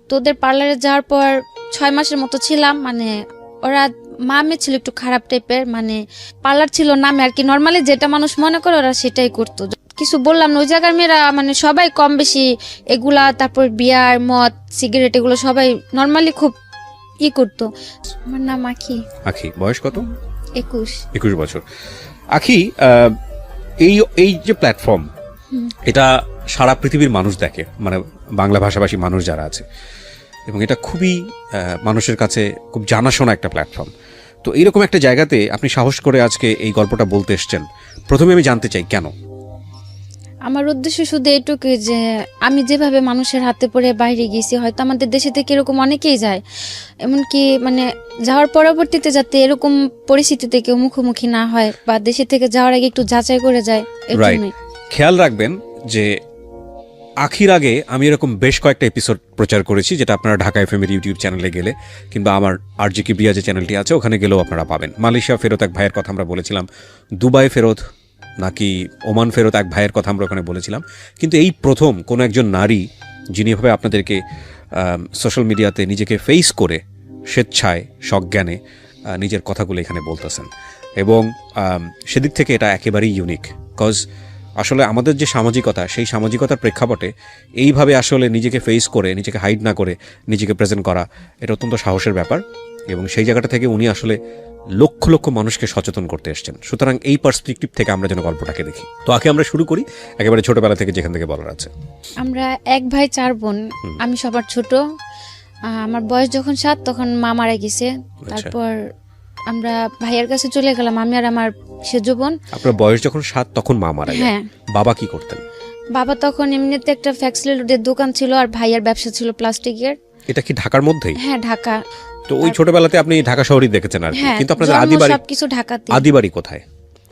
তো ওদের পার্লারে যাওয়ার পর 6 মাসের মতো ছিলাম। মানে ওরা মামে ছিল একটু খারাপ টাইপের, মানে পার্লার ছিল নামে আর কি, নর্মালি যেটা মানুষ মনে করে ওরা সেটাই করতো। কিছু বললাম না, ওই জায়গার মেয়েরা মানে সবাই কম বেশি এগুলা, তারপর বিয়ার মদ সিগারেট এগুলো সবাই নর্মালি খুব করতো। আমার নাম আখি। আখি, বয়স কত? 21 বছর। আখি, এই এই যে প্ল্যাটফর্ম, এটা সারা পৃথিবীর মানুষ দেখে, মানে বাংলা ভাষাভাষী মানুষ যারা আছে, এবং এটা খুবই মানুষের কাছে খুব জানাশোনা একটা প্ল্যাটফর্ম। তো এইরকম একটা জায়গাতে আপনি সাহস করে আজকে এই গল্পটা বলতে এসছেন, প্রথমে আমি জানতে চাই কেন? আমার উদ্দেশ্য শুধু এইটুকুই যে আমি যেভাবে মানুষের হাতে পড়ে বাইরে গেছি, হয়তো আমাদের দেশে থেকে এরকম অনেকেই যায়, এমনকি মানে যাওয়ার পরবর্তীতে যাতে এরকম পরিস্থিতিতে কেউ মুখোমুখি না হয়, বা দেশে থেকে যাওয়ার আগে একটু যাচাই করে যায়। খেয়াল রাখবেন যে আখির আগে আমি এরকম বেশ কয়েকটা এপিসোড প্রচার করেছি, যেটা আপনারা ঢাকা এফএম এর ইউটিউব চ্যানেলে গেলে কিংবা আমার আরজিকে বিয়া যে চ্যানেলটি আছে ওখানে গেলেও আপনারা পাবেন। মালয়েশিয়া ফেরত এক ভাইয়ের কথা আমরা বলেছিলাম, দুবাই ফেরত নাকি ওমান ফেরত এক ভাইয়ের কথা আমরা ওখানে বলেছিলাম। কিন্তু এই প্রথম কোনো একজন নারী যিনি এভাবে আপনাদেরকে সোশ্যাল মিডিয়াতে নিজেকে ফেস করে স্বেচ্ছায় সজ্ঞানে নিজের কথাগুলো এখানে বলতেছেন, এবং সেদিক থেকে এটা একেবারেই ইউনিক। কজ আসলে আমাদের যে সামাজিকতা, সেই সামাজিকতার প্রেক্ষাপটে এইভাবে আসলে নিজেকে ফেস করে, নিজেকে হাইড না করে নিজেকে প্রেজেন্ট করা, এটা অত্যন্ত সাহসের ব্যাপার, এবং সেই জায়গাটা থেকে উনি আসলে লক্ষ লক্ষ মানুষকে সচেতন করতে এসেছেন। সুতরাং এই পার্সপেক্টিভ থেকে আমরা যেন গল্পটাকে দেখি। তো আগে আমরা শুরু করি একেবারে ছোটবেলা থেকে, যেখান থেকে বলার আছে। আমরা 1 ভাই 4 বোন, আমি সবার ছোট। আমার বয়স যখন 7 তখন মা মারা গেছে। তারপর আমরা ভাইয়ের কাছে চলে গেলাম, আমি আর আমার সেজো বোন। আপনার বয়স যখন 7 তখন মা মারা গেছে? হ্যাঁ। বাবা কি করতেন? বাবা তখন এমনিতে একটা ফ্যাক্সিলি রোডের দোকান ছিল, আর ভাইয়ের ব্যবসা ছিল প্লাস্টিকের। এটা কি ঢাকার মধ্যেই? হ্যাঁ, ঢাকা। তো ওই ছোটবেলাতে আপনি ঢাকা শহরই দেখেছেন আর কি, কিন্তু আপনাদের আদিবাড়ি সবকিছু ঢাকাতে। আদিবাড়ি কোথায়?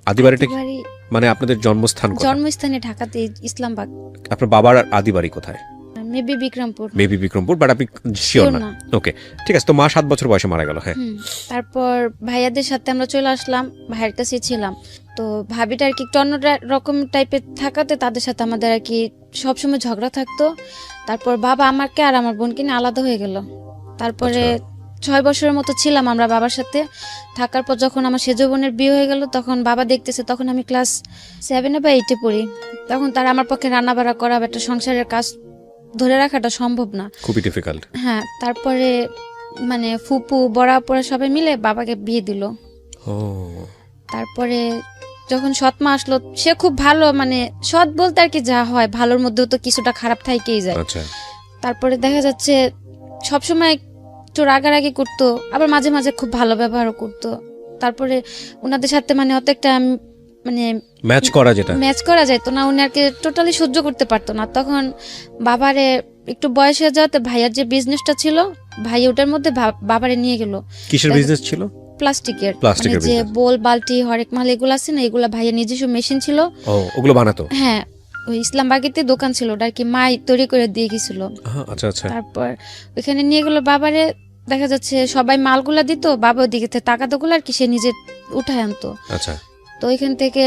আদিবাড়িটা মানে আপনাদের জন্মস্থান কোথায়? জন্মস্থানে ঢাকাতে, ইসলামবাগ। আপনার বাবার আদিবাড়ি কোথায়? মেবি বিক্রমপুর, বাট আপনি শিওর না? ওকে, ঠিক আছে। তো মা 7 বছর বয়সে মারা গেল। হ্যাঁ। তারপর ভাইয়াদের সাথে আমরা চলে আসলাম, ভাইয়ের কাছে ছিলাম। তো ভাবিটা আর কি একটু অন্য রকম টাইপের থাকাতে তাদের সাথে আমাদের আর কি সবসময় ঝগড়া থাকতো। তারপর বাবা আমাকে আর আমার বোনকে নিয়ে আলাদা হয়ে গেল। তারপরে 6 বছরের মতো ছিলাম আমরা বাবার সাথে থাকার পর, যখন আমার সেজো বোনের বিয়ে হয়ে গেল তখন বাবা দেখতেছে, তখন আমি ক্লাস 7 বা 8 পড়ি। তখন তারা আমার পক্ষে রান্না বাড়া করা, একটা সংসারের কাজ ধরে রাখাটা সম্ভব না, খুবই ডিফিকাল্ট। হ্যাঁ। তারপরে মানে ফুপু বড়া পড়া সবাই মিলে বাবাকে বিয়ে দিল। তারপরে যখন সৎ মা আসলো, সে খুব ভালো, মানে সৎ বলতে আর কি যা হয়, ভালোর মধ্যেও তো কিছুটা খারাপ থাকেই যায়। তারপরে দেখা যাচ্ছে সবসময় একটু রাগারাগি করতো, আবার মাঝে মাঝে খুব ভালো ব্যবহারও করতো। তারপরে ওনাদের সাথে মানে অত একটা মানে ম্যাচ করা যেত না, উনি আর কি টোটালি সহ্য করতে পারতো না। তখন বাবারে একটু বয়স হয়ে যাওয়াতে ভাইয়ার যে বিজনেসটা ছিল, ভাই ওটার মধ্যে বাবারে নিয়ে গেল। কিসের বিজনেস ছিল? প্লাস্টিকের, মানে যে বোল বালতি হরেক মাল এগুলো আছে না, এগুলা ভাইয়ের নিজস্ব মেশিন ছিল, ওগুলো বানাতো। হ্যাঁ, ওই ইসলামবাগেতে দোকান ছিল, ওটা আর কি মাই তৈরি করে দিয়ে গেছিল। তারপর ওইখানে নিয়ে গেল বাবারে। দেখা যাচ্ছে সবাই মালগুলা দিত, বাবা ওদিকে টাকাগুলো আর কি সে নিজে উঠায় আনতো। তো ওইখান থেকে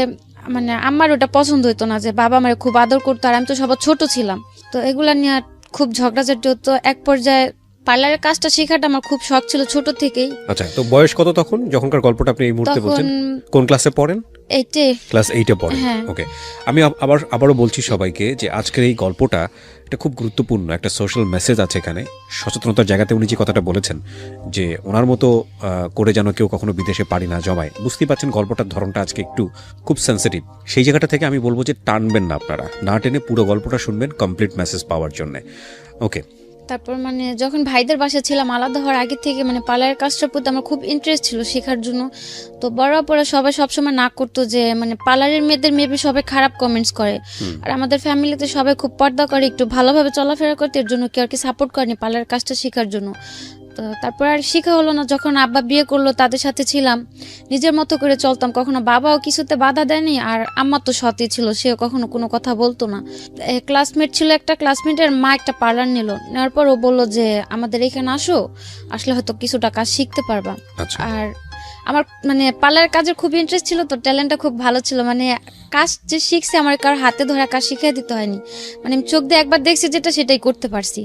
মানে আমার ওটা পছন্দ হতো না, যে বাবা আমার খুব আদর করতো আর আমি তো সবার ছোট ছিলাম। তো এগুলা নিয়ে খুব ঝগড়াঝাটি হতো। এক পর্যায়ে পার্লারের কাজটা শেখাটা আমার খুব শখ ছিল ছোট থেকেই। আচ্ছা, তো বয়স কত তখন যখনকার গল্পটা আপনি এই মুহূর্তে বলছেন? কোন ক্লাসে পড়েন? 8 ক্লাস 8 পড়েন। ওকে, আমি আবারও বলছি সবাইকে যে আজকের এই গল্পটা এটা খুব গুরুত্বপূর্ণ, একটা সোশ্যাল মেসেজ আছে এখানে, সচেতনতার জায়গাতে উনি যে কথাটা বলেছেন যে ওনার মতো করে যেন কেউ কখনো বিদেশে পাড়ি না জমায়। বুঝতেই পারছেন গল্পটার ধরনটা আজকে একটু খুব সেন্সিটিভ। সেই জায়গাটা থেকে আমি বলবো যে টানবেন না আপনারা, না টেনে পুরো গল্পটা শুনবেন কমপ্লিট মেসেজ পাওয়ার জন্য। ওকে। তারপর মানে যখন ভাইদের বাসায় ছিলাম, আলাদা হওয়ার আগে থেকে মানে পার্লারের কাজটার প্রতি আমার খুব ইন্টারেস্ট ছিল শেখার জন্য। তো বড় পরে সবাই সবসময় না করতো যে মানে পার্লারের মেয়েদের মেবি সবাই খারাপ কমেন্টস করে, আর আমাদের ফ্যামিলিতে সবাই খুব পর্দা করে, একটু ভালোভাবে চলাফেরা করতে, এর জন্য কেউ আর কি সাপোর্ট করেনি পার্লারের কাজটা শেখার জন্য। তো তারপর আর শেখা হলো না। যখন আব্বা বিয়ে করলো তাদের সাথে ছিলাম, নিজের মতো করে চলতাম, কখনো বাবাও কিছুতে বাধা দেয়নি, আর আম্মা তো সতই ছিল, সেও কখনো কোনো কথা বলতো না। ক্লাসমেট ছিল একটা, ক্লাসমেটের মা একটা পার্লার নেওয়ার পর ও বললো যে আমাদের এখানে আসলে হয়তো কিছুটা কাজ শিখতে পারবা। আর আমার মানে পার্লারের কাজের খুব ইন্টারেস্ট ছিল, তো ট্যালেন্টটা খুব ভালো ছিল। মানে কাজ যে শিখছি আমার কারোর হাতে ধরা কাজ শিখিয়ে দিতে হয়নি, মানে আমি চোখ দিয়ে একবার দেখছি যেটা সেটাই করতে পারছি।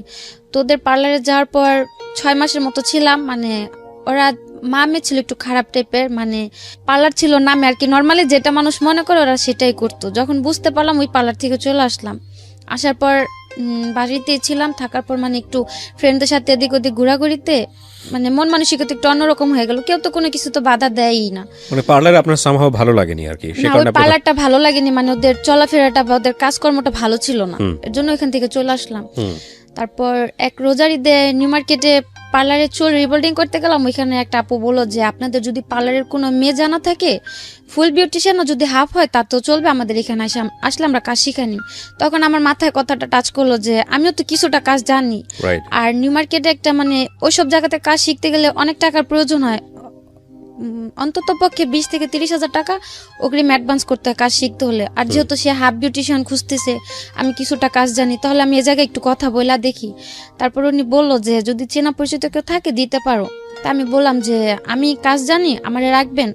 তো ওদের পার্লারে যাওয়ার পর 6 মাসের মতো ছিলাম। মানে ওরা মামে ছিল একটু খারাপ টাইপের, মানে পার্লার ছিল নামে আর কি, নর্মালি যেটা মানুষ মনে করে ওরা সেটাই করতো। যখন বুঝতে পারলাম ওই পার্লার থেকে চলে আসলাম। আসার পর বাড়িতে ছিলাম, থাকার পর মানে একটু ফ্রেন্ডদের সাথে এদিক ওদিক ঘোরাঘুরিতে মানে মন মানসিকতা একটু অন্যরকম হয়ে গেল। কেউ তো কোনো কিছু তো বাধা দেয়ই না। মানে পার্লারে আপনার সামহাও ভালো লাগেনি আর কি, সে না, ওই কারণে পার্লারটা ভালো লাগেনি, মানে ওদের চলাফেরাটা বা ওদের কাজকর্মটা ভালো ছিল না, এর জন্য এখান থেকে চলে আসলাম। তারপর এক রোজার ঈদে নিউ মার্কেটে পার্লারে চুল রিবোল্ডিং করতে গেলাম। ওইখানে একটা আপু বললো যে আপনাদের যদি পার্লারের কোনো মেয়ে জানা থাকে, ফুল বিউটিশিয়ানও যদি হাফ হয় তা তো চলবে, আমাদের এখানে আসলে আমরা কাজ শিখানি। তখন আমার মাথায় কথাটা টাচ করলো যে আমিও তো কিছুটা কাজ জানি, আর নিউ মার্কেটে একটা মানে ওইসব জায়গাতে কাজ শিখতে গেলে অনেক টাকার প্রয়োজন হয়, অন্তত পক্ষে 20 থেকে 30 হাজার টাকা অগ্রিম অ্যাডভান্স করতে হয় কাজ শিখতে হলে। আর যেহেতু সে হাফ বিউটিশিয়ান খুঁজতেছে, আমি কিছুটা কাজ জানি, তাহলে আমি এ জায়গায় একটু কথা বলা দেখি। তারপর উনি বললো যে যদি চেনা পরিচিত কেউ থাকে দিতে পারো। তা আমি বললাম যে আমি কাজ জানি, আমারে রাখবেন।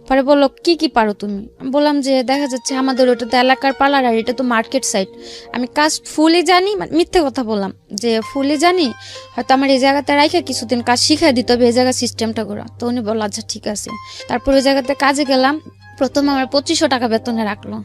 পরে বললো কি কি পারো তুমি? আমি বললাম যে দেখা যাচ্ছে আমাদের ওটা তো এলাকার পার্লার আর এটা তো মার্কেট সাইড, আমি কাজ ফুলই জানি, মানে মিথ্যে কথা বললাম যে ফুলই জানি, হয়তো আমার এই জায়গাতে রাখে কিছুদিন কাজ শিখাই দিতে হবে, এই জায়গার সিস্টেমটা করা। তো উনি বললো আচ্ছা ঠিক আছে। তারপর ওই জায়গাতে কাজে গেলাম। প্রথম আমার 2500 টাকা বেতনে রাখলো,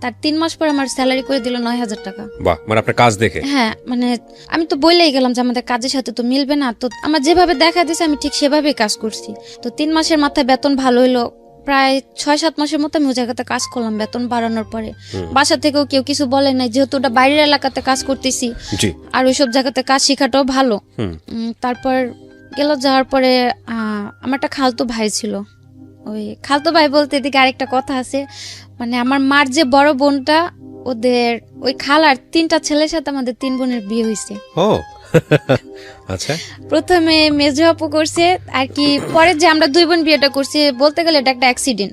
তার 3 মাস পর আমার স্যালারি করে দিল 9000 টাকা। বাহ, মানে আপনার কাজ দেখে? হ্যাঁ, মানে আমি তো বলেই গেলাম যে আমাদের কাজের সাথে তো মিলবে না, তো আমার যেভাবে দেখা দিয়েছে আমি ঠিক সেভাবেই কাজ করছি। তো 3 মাসের মাথায় বেতন ভালো হলো। প্রায় 6-7 মাসের মতো আমি ওই জায়গাতে কাজ করলাম বেতন বাড়ানোর পরে। বাসা থেকেও কেউ কিছু বলে নাই, যেহেতু ওটা বাইরের এলাকাতে কাজ করতেছি আর ওইসব জায়গাতে কাজ শেখাটাও ভালো। তারপর যাওয়ার পরে আমার একটা খালতো ভাই ছিল। ওই খালতো ভাই বলতে এদিকে আরেকটা কথা আছে, মানে আমার মার যে বড় বোনটা, ওদের ওই খালার 3টা ছেলের সাথে আমাদের 3 বোনের বিয়ে হয়েছে। ও আচ্ছা। প্রথমে মেজো আপু করছে আর কি, পরে যে আমরা 2 বোন বিয়েটা করছি, বলতে গেলে এটা একটা অ্যাক্সিডেন্ট।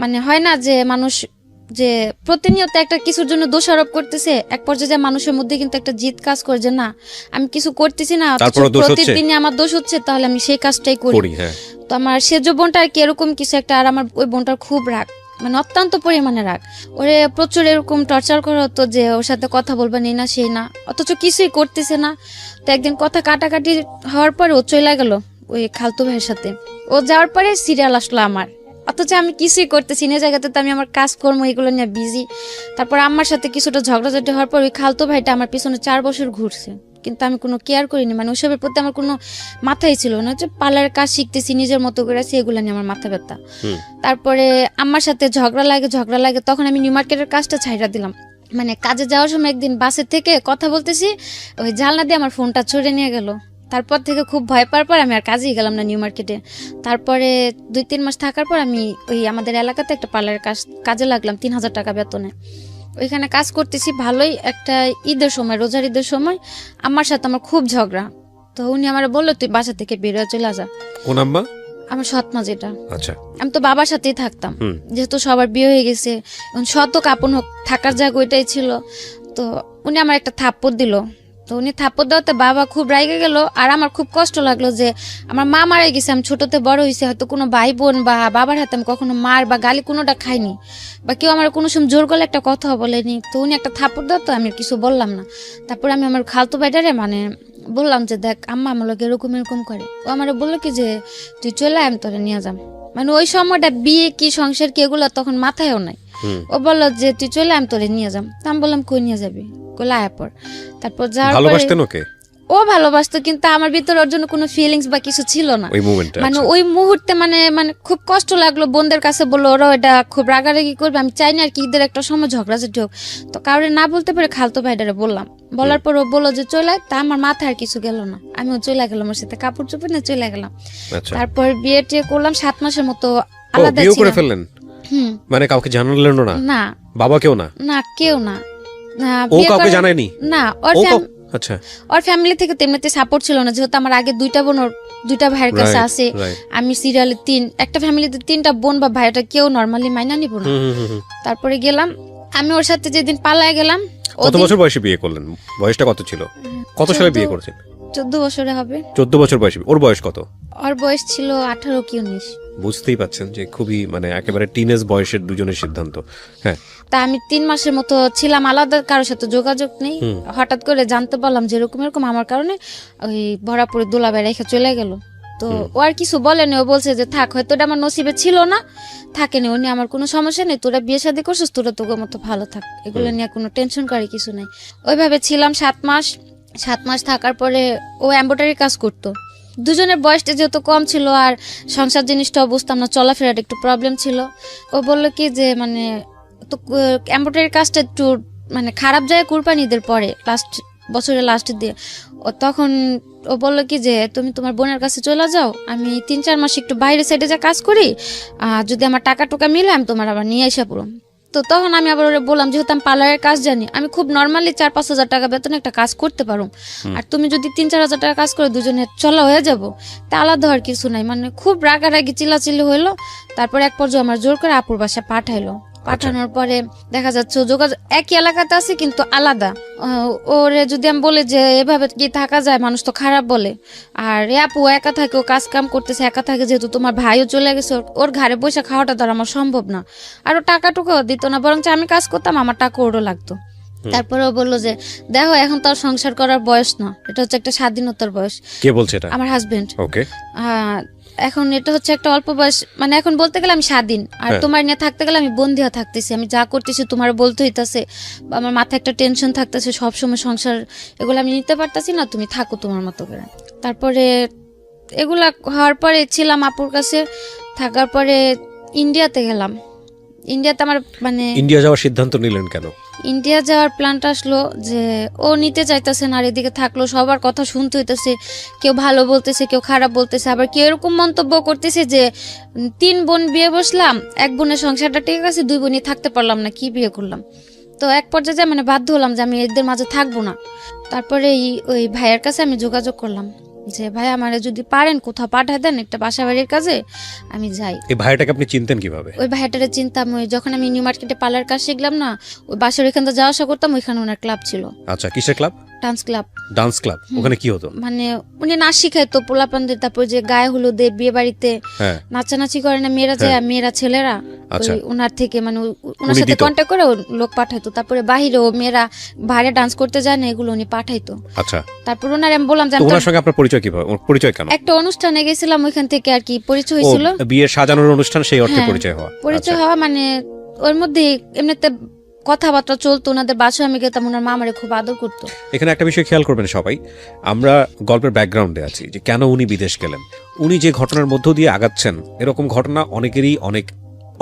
মানে হয় না যে মানুষ যে প্রতিনিয়ত একটা কিছুর জন্য দোষারোপ করতেছে, এক পর্যায়ে মানুষের মধ্যে কিন্তু একটা জিদ কাজ করে যে না আমি কিছু করতেছি না, প্রতিদিনই আমার দোষ হচ্ছে, তাহলে আমি সেই কাজটাই করি। তো আমার সেজো বোনটা আর কি এরকম কিছু একটা, আর আমার ওই বোনটার খুব রাগ, মানে অত্যন্ত পরিমাণে রাগ। ওরে প্রচুর এরকম টর্চার করা হতো যে ওর সাথে কথা বলবা নেই না সেই না, অথচ কিছুই করতেছে না। তো একদিন কথা কাটাকাটি হওয়ার পরে ও চলে গেল ওই খালতো ভাইয়ের সাথে। ও যাওয়ার পরে সিরিয়াল আসলো আমার, অথচ আমি কিছুই করতেছি না, জায়গাতে তো আমি আমার কাজকর্ম এগুলো নিয়ে বিজি। তারপর আমার সাথে কিছুটা ঝগড়াঝাটি হওয়ার পর ওই খালতো ভাইটা আমার পিছনে 4 বছর ঘুরছে, কিন্তু আমি কোনো কেয়ার করিনি, মানে ওসবের প্রতি আমার কোনো মাথাই ছিল না। যে পার্লারের কাজ শিখতেছি নিজের মতো করে, সেগুলো নিয়ে আমার মাথা ব্যথা। তারপরে আমার সাথে ঝগড়া লাগে, তখন আমি নিউ মার্কেটের কাজটা ছাইড়া দিলাম। মানে কাজে যাওয়ার সময় একদিন বাসের থেকে কথা বলতেছি, ওই জানলা দিয়ে আমার ফোনটা ছুড়ে নিয়ে গেল। তারপর থেকে খুব ভয় পাওয়ার পর আমি আর কাজেই গেলাম না নিউ মার্কেটে। তারপরে 2-3 মাস থাকার পর আমি ওই আমাদের এলাকাতে একটা পার্লারের কাজে লাগলাম 3000 টাকা বেতনে। ওইখানে কাজ করতেছি ভালোই। একটা ঈদের সময়, রোজার ঈদের সময় আমার সাথে আমার খুব ঝগড়া। তো উনি আমার বললো তুই বাসা থেকে বেরোয় চলে যা। কোন আম্মা? আমার সৎমা যেটা। আচ্ছা। আমি তো বাবার সাথেই থাকতাম, যেহেতু সবার বিয়ে হয়ে গেছে, শত কাপন হোক থাকার জায়গা ওইটাই ছিল। তো উনি আমার একটা থাপ্পড় দিল। তো উনি থাপ্পড় দেওয়াতে বাবা খুব রাইগে গেল, আর আমার খুব কষ্ট লাগলো যে আমার মা মারা গেছে, আমি ছোটতে বড় হয়েছে, হয়তো কোনো ভাই বোন বা বাবার হাতে আমি কখনো মার বা গালি কোনোটা খাইনি, বা কেউ আমার কোনো সময় জোর গলে একটা কথা বলেনি। তো উনি একটা থাপ্পড় দেওয়া, তো আমি কিছু বললাম না। তারপর আমি আমার খালতো ভাইটারে মানে বললাম যে দেখ আম্মা আমার লোক এরকম করে। ও আমার বললো কি যে তুই চলে আমি তোরে নিয়ে যাম। মানে ওই সময়টা বিয়ে কি সংসার কি এগুলো তখন মাথায়ও নাই। ও বললো যে তুই চলে আমি তোরে নিয়ে যাম। আমি বললাম কই নিয়ে যাবি? তারপর ও ভালোবাসতো, কিন্তু আমার ভিতরে ওর জন্য কোনো ফিলিংস বা কিছু ছিল না। মানে ওই মুহূর্তে মানে খুব কষ্ট লাগলো। বোনদের কাছে বললো, ওরা এটা খুব রাগারাগি করবে, আমি চাইনি আর কি ঈদের একটা সময় ঝগড়াঝাটি হোক। তো কাউরে না বলতে পারে খালতো ভাইটারে বললাম। বলার পর ও বললো যে চলে, তা আমার মাথায় আর কিছু গেল না, আমিও চলে গেলাম, ওর সাথে কাপড় চোপড় নিয়ে চলে গেলাম। তারপর বিয়ে টিয়ে করলাম, 7 মাসের মতো আলাদা ছিলাম। মানে কাউকে জানালেন না? না। বাবা কেউ না? না, কেউ না। ও কাউকে জানায়নি? না। আচ্ছা। ওর ফ্যামিলি থেকে তেমনিতে সাপোর্ট ছিল না, যেহেতু আমার আগে 2টা বোন, 2টা ভাইয়ের কাছে আছে, আমি সিরিয়ালে 3, একটা ফ্যামিলিতে 3টা বোন বা ভাইটা কেউ নরমালি মাইনা নিব না। তারপরে গেলাম আমি ওর সাথে, যেদিন পালায় গেলাম। কত বছর বয়সে বিয়ে করলেন? বয়সটা কত ছিল? কত সালে বিয়ে করেছেন? 14 বছরে হবে। 14 বছর বয়সে। ওর বয়স কত? ওর বয়স ছিল 18 কি 19। বুঝতেই পাচ্ছেন যে খুবই মানে একেবারে টিনেজ বয়সের দুজনের সিদ্ধান্ত। হ্যাঁ, তা আমি 3 মাসের মতো ছিলাম আলাদা, কারোর সাথে যোগাযোগ নেই। হঠাৎ করে জানতে পারলাম যে এরকম এরকম আমার কারণে ওই ভরাপুরে দোলাবাই রেখে চলে গেল। তো ও আর কিছু বলেনি, ও বলছে যে থাক, হয়তো এটা আমার নসিবে ছিল না, থাকেনি, উনি আমার কোনো সমস্যা নেই, তোরা বিয়ে শাদী করছিস, তোরা তোর মতো ভালো থাক, এগুলো নিয়ে কোনো টেনশন করে কিছু নাই। ওইভাবে ছিলাম 7 মাস থাকার পরে ও এমব্রয়ডারি কাজ করতো। দুজনের বয়সটা যেহেতু কম ছিল আর সংসার জিনিসটাও বুঝতাম না, চলাফেরার একটু প্রবলেম ছিল। ও বললো কি যে মানে তো এমব্রয়ডারি কাজটা একটু মানে খারাপ যায় কুরবানি ঈদের পরে, বছরের লাস্টের দিয়ে। তখন ও বললো কি যে তুমি তোমার বোনের কাছে চলে যাও, আমি 3-4 মাস একটু বাইরে সাইডে যা কাজ করি, যদি আমার টাকা টুকা মিলে আমি তোমার আবার নিয়ে এসে পড়ো। তো তখন আমি আবার ওরা বললাম, যেহেতু আমি পার্লারের কাজ জানি, আমি খুব নর্মালি 4-5 হাজার টাকা বেতনে একটা কাজ করতে পারো, আর তুমি যদি 3-4 হাজার টাকা কাজ করে দুজনে চলা হয়ে যাবো, তা আলাদা হওয়ার কিছু নাই। মানে খুব রাগারাগি চিল্লাচিল্লি হইলো। তারপর এক পর্যায়ে আমার জোর করে আপুর বাসায় পাঠাইলো। পাঠানোর পরে দেখা যাচ্ছে যোগাযোগ একই এলাকাতে আছে কিন্তু আলাদা। ওরে যদি আমি বলি যে এভাবে কি থাকা যায়, মানুষ তো খারাপ বলে। আর এ আপু একা থাকে, ও কাজ কাম করতেছে একা থাকে, যেহেতু তোমার ভাইও চলে গেছে, ওর ঘরে বসে খাওয়াটা তো আর আমার সম্ভব না। আর ও টাকা টুকাও দিত না, বরং আমি কাজ করতাম, আমার টাকা ওরও লাগতো। তারপরে ও বললো যে দেখো এখন তো আর সংসার করার বয়স না, এটা হচ্ছে একটা স্বাধীনতার বয়স। কে বলছে এটা? আমার হাজবেন্ড। ওকে। এখন এটা হচ্ছে একটা অল্প বয়স, মানে এখন বলতে গেলে আমি স্বাধীন, আর তোমার নিয়ে থাকতে গেলে আমি বন্দি হয়ে থাকতেছি, আমি যা করতেছি তোমার বলতে হইতাছে, আমার মাথায় একটা টেনশন থাকতেছে সবসময়, সংসার এগুলো আমি নিতে পারতাছি না, তুমি থাকো তোমার মতো করে। তারপরে এগুলা হওয়ার পরে ছিলাম আপুর কাছে, থাকার পরে ইন্ডিয়াতে গেলাম। ইন্ডিয়াতে আমার মানে ইন্ডিয়া যাওয়ার সিদ্ধান্ত নিলেন কেন? ইন্ডিয়া যাওয়ার প্ল্যানটা আসলো যে ও নিতে চাইতেছে না, আর এদিকে থাকলো সবার কথা শুনতে হইতেছে, কেউ ভালো বলতেছে, কেউ খারাপ বলতেছে, আবার কেউ এরকম মন্তব্য করতেছে যে 3 বোন বিয়ে বসলাম, 1 বোনের সংসারটা ঠিক আছে, 2 বোনই থাকতে পারলাম না, কি বিয়ে করলাম। তো এক পর্যায়ে মানে বাধ্য হলাম যে আমি এদের মাঝে থাকবো না। তারপরে ওই ভাইয়ের কাছে আমি যোগাযোগ করলাম যে ভাই আমারে যদি পারেন কোথাও পাঠায় দেন একটা বাসা বাড়ির কাজে, আমি যাই। এই ভাইটাকে আপনি চিনতেন কিভাবে? ওই ভাইটারে চিনতাম, ওই যখন আমি নিউ মার্কেটে পার্লার কাজ শিখলাম না, ওই বাসার ওইখান থেকে যাওয়া আসা করতাম, ওইখানে ওনার ক্লাব ছিল। আচ্ছা, কিসের club? Dance club. Dance club, ওখানে কি হতো? মানে উনি নাচ শিখাইতো পোলাপানদের, তারপর যে গায়ে হলুদে বিয়ে বাড়িতে নাচানাচি করে না মেয়েরা যায়, মেয়েরা ছেলেরা, ওনার থেকে মানে ওনার সাথে কন্ট্যাক্ট করে লোক পাঠাইতো। তারপরে বাহিরেও মেয়েরা বাইরে ডান্স করতে যায় না, এগুলো উনি পাঠাইতো। আচ্ছা, তারপর ওনার আমি বললাম যে ওনার সঙ্গে আপনার পরিচয় কিভাবে? পরিচয় কেন? একটা অনুষ্ঠানে গেছিলাম, ওইখান থেকে আর কি পরিচয় হয়েছিল। বিয়ের সাজানোর অনুষ্ঠান, সেই অর্থে পরিচয় হওয়া। মানে ওর মধ্যে এমনিতে কথাবার্তা চলতো, ওনাদের বাসায় আমি গেতাম, ওনার মা আমারে খুব আদর করতো। এখানে একটা বিষয় খেয়াল করবেন সবাই, আমরা গল্পের ব্যাকগ্রাউন্ডে আছি যে কেন উনি বিদেশ গেলেন। উনি যে ঘটনার মধ্য দিয়ে আগাচ্ছেন, এরকম ঘটনা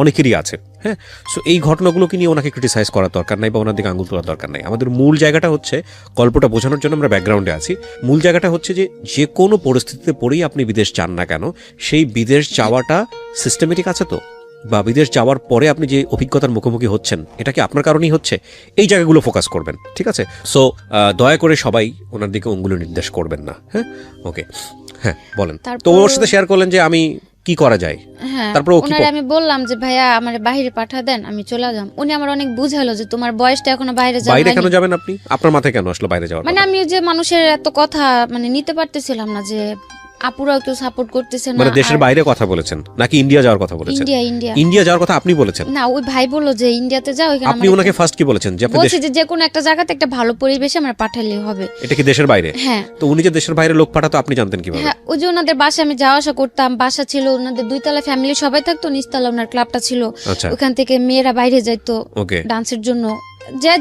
অনেকেরই আছে। হ্যাঁ, সো এই ঘটনাগুলোকে নিয়ে ওনাকে ক্রিটিসাইজ করার দরকার নাই বা ওনার দিকে আঙুল তোলার দরকার নাই। আমাদের মূল জায়গাটা হচ্ছে, গল্পটা বোঝানোর জন্য আমরা ব্যাকগ্রাউন্ডে আছি, মূল জায়গাটা হচ্ছে যে কোনো পরিস্থিতিতে পড়েই আপনি বিদেশ চান না কেন, সেই বিদেশ যাওয়াটা সিস্টেমেটিক আছে তো, বা বিদেশ যাওয়ার পরে আপনি যে অভিজ্ঞতার মুখোমুখি হচ্ছেন, এটা কি আপনার কারণেই হচ্ছে, এই জায়গাগুলো ফোকাস করবেন। ঠিক আছে? সো দয়া করে সবাই ওনার দিকে অঙ্গুলি নির্দেশ করবেন না। হ্যাঁ, ওকে, হ্যাঁ বলেন। তো ওর সাথে শেয়ার করলেন যে আমি কি করা যায়। তারপর আমি বললাম যে ভাইয়া আমার বাইরে পাঠা দেন, আমি চলে যাম। উনি আমার অনেক বুঝালো যে তোমার বয়সটা এখনো বাইরে যাওয়া। বাইরে কেন যাবেন আপনি? আপনার মাথায় কেন আসলো বাইরে যাওয়ার? মানে আমি যে মানুষের এত কথা মানে নিতে পারতেছিলাম না, যে আপুরাও কেউ সাপোর্ট করতেছে না। মানে দেশের বাইরে কথা বলেছেন নাকি ইন্ডিয়া যাওয়ার কথা বলেছেন? ইন্ডিয়া যাওয়ার কথা আপনি বলেছেন? না, ওই ভাই বললো যে ইন্ডিয়াতে যাও। আপনি ওনাকে ফার্স্ট কি বলেছেন? যে আপনি বলছি যে কোনো একটা জায়গাতে একটা ভালো পরিবেশে আমরা পাঠালে হবে। এটা কি দেশের বাইরে? হ্যাঁ। তো উনি যে দেশের বাইরে লোক পাঠাতো আপনি জানতেন কিভাবে? হ্যাঁ, ওই যে ওনাদের বাসায় আমি যাওয়া আসা করতাম, বাসা ছিল ওনাদের 2 তলা, ফ্যামিলি সবাই থাকতো, নিচতলা ওনার ক্লাবটা ছিল, ওখান থেকে মেয়েরা বাইরে যাইতো ডান্সের জন্য,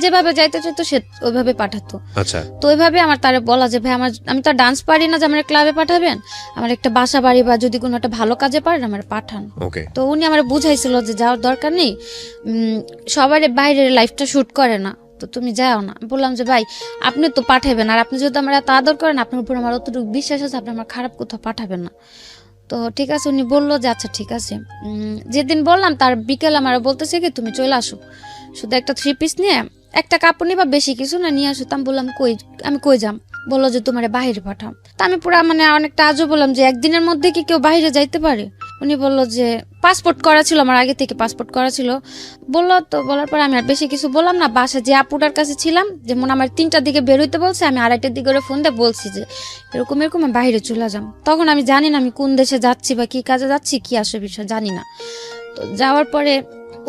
যেভাবে যাইতে চাইতো সে ওইভাবে পাঠাতো। আচ্ছা, তো ওইভাবে আমার তারে বলা যে ভাই আমি তো ডান্স পারি না যে আমার ক্লাবে পাঠাবেন, আমার একটা বাসা বাড়ি বা যদি কোনো একটা ভালো কাজে পারেন আমার পাঠান। তো উনি আমার বুঝাইছিল যে যাওয়ার দরকার নেই, সবার বাইরের লাইফটা শুট করে না, তো তুমি যাও না। বললাম যে ভাই আপনি তো পাঠাবেন, আর আপনি যদি আমার এত আদর করেন, আপনার উপর আমার অতটুকু বিশ্বাস আছে, আপনি আমার খারাপ কোথাও পাঠাবেন না। তো ঠিক আছে, উনি বললো যে আচ্ছা ঠিক আছে। যেদিন বললাম তার বিকেল আমার বলতেছে কি তুমি চলে আসো, শুধু একটা 3 পিস নিয়ে একটা কাপড় নিবা, বেশি কিছু না, নিয়ে আসো। আমি বললাম আমি কই যাম? বললো যে তোমার বাইরে পাঠাম। তা আমি পুরা মানে অনেকটা আজও বললাম যে একদিনের মধ্যে কি কেউ বাইরে যাইতে পারে? উনি বলল যে পাসপোর্ট করা ছিল, আমার আগে থেকে পাসপোর্ট করা ছিল। বললো তো, বলার পর আমি আর বেশি কিছু বললাম না। বাসা যে আপুটার কাছে ছিলাম, যেমন আমার 3টার দিকে বের হইতে বলছে, আমি 2:30টার দিকে ওরা ফোন দিয়ে বলছি যে এরকম এরকম আমি বাইরে চলে যাম। তখন আমি জানি না আমি কোন দেশে যাচ্ছি বা কি কাজে যাচ্ছি, কি আসে বিষয় জানি না। তো যাওয়ার পরে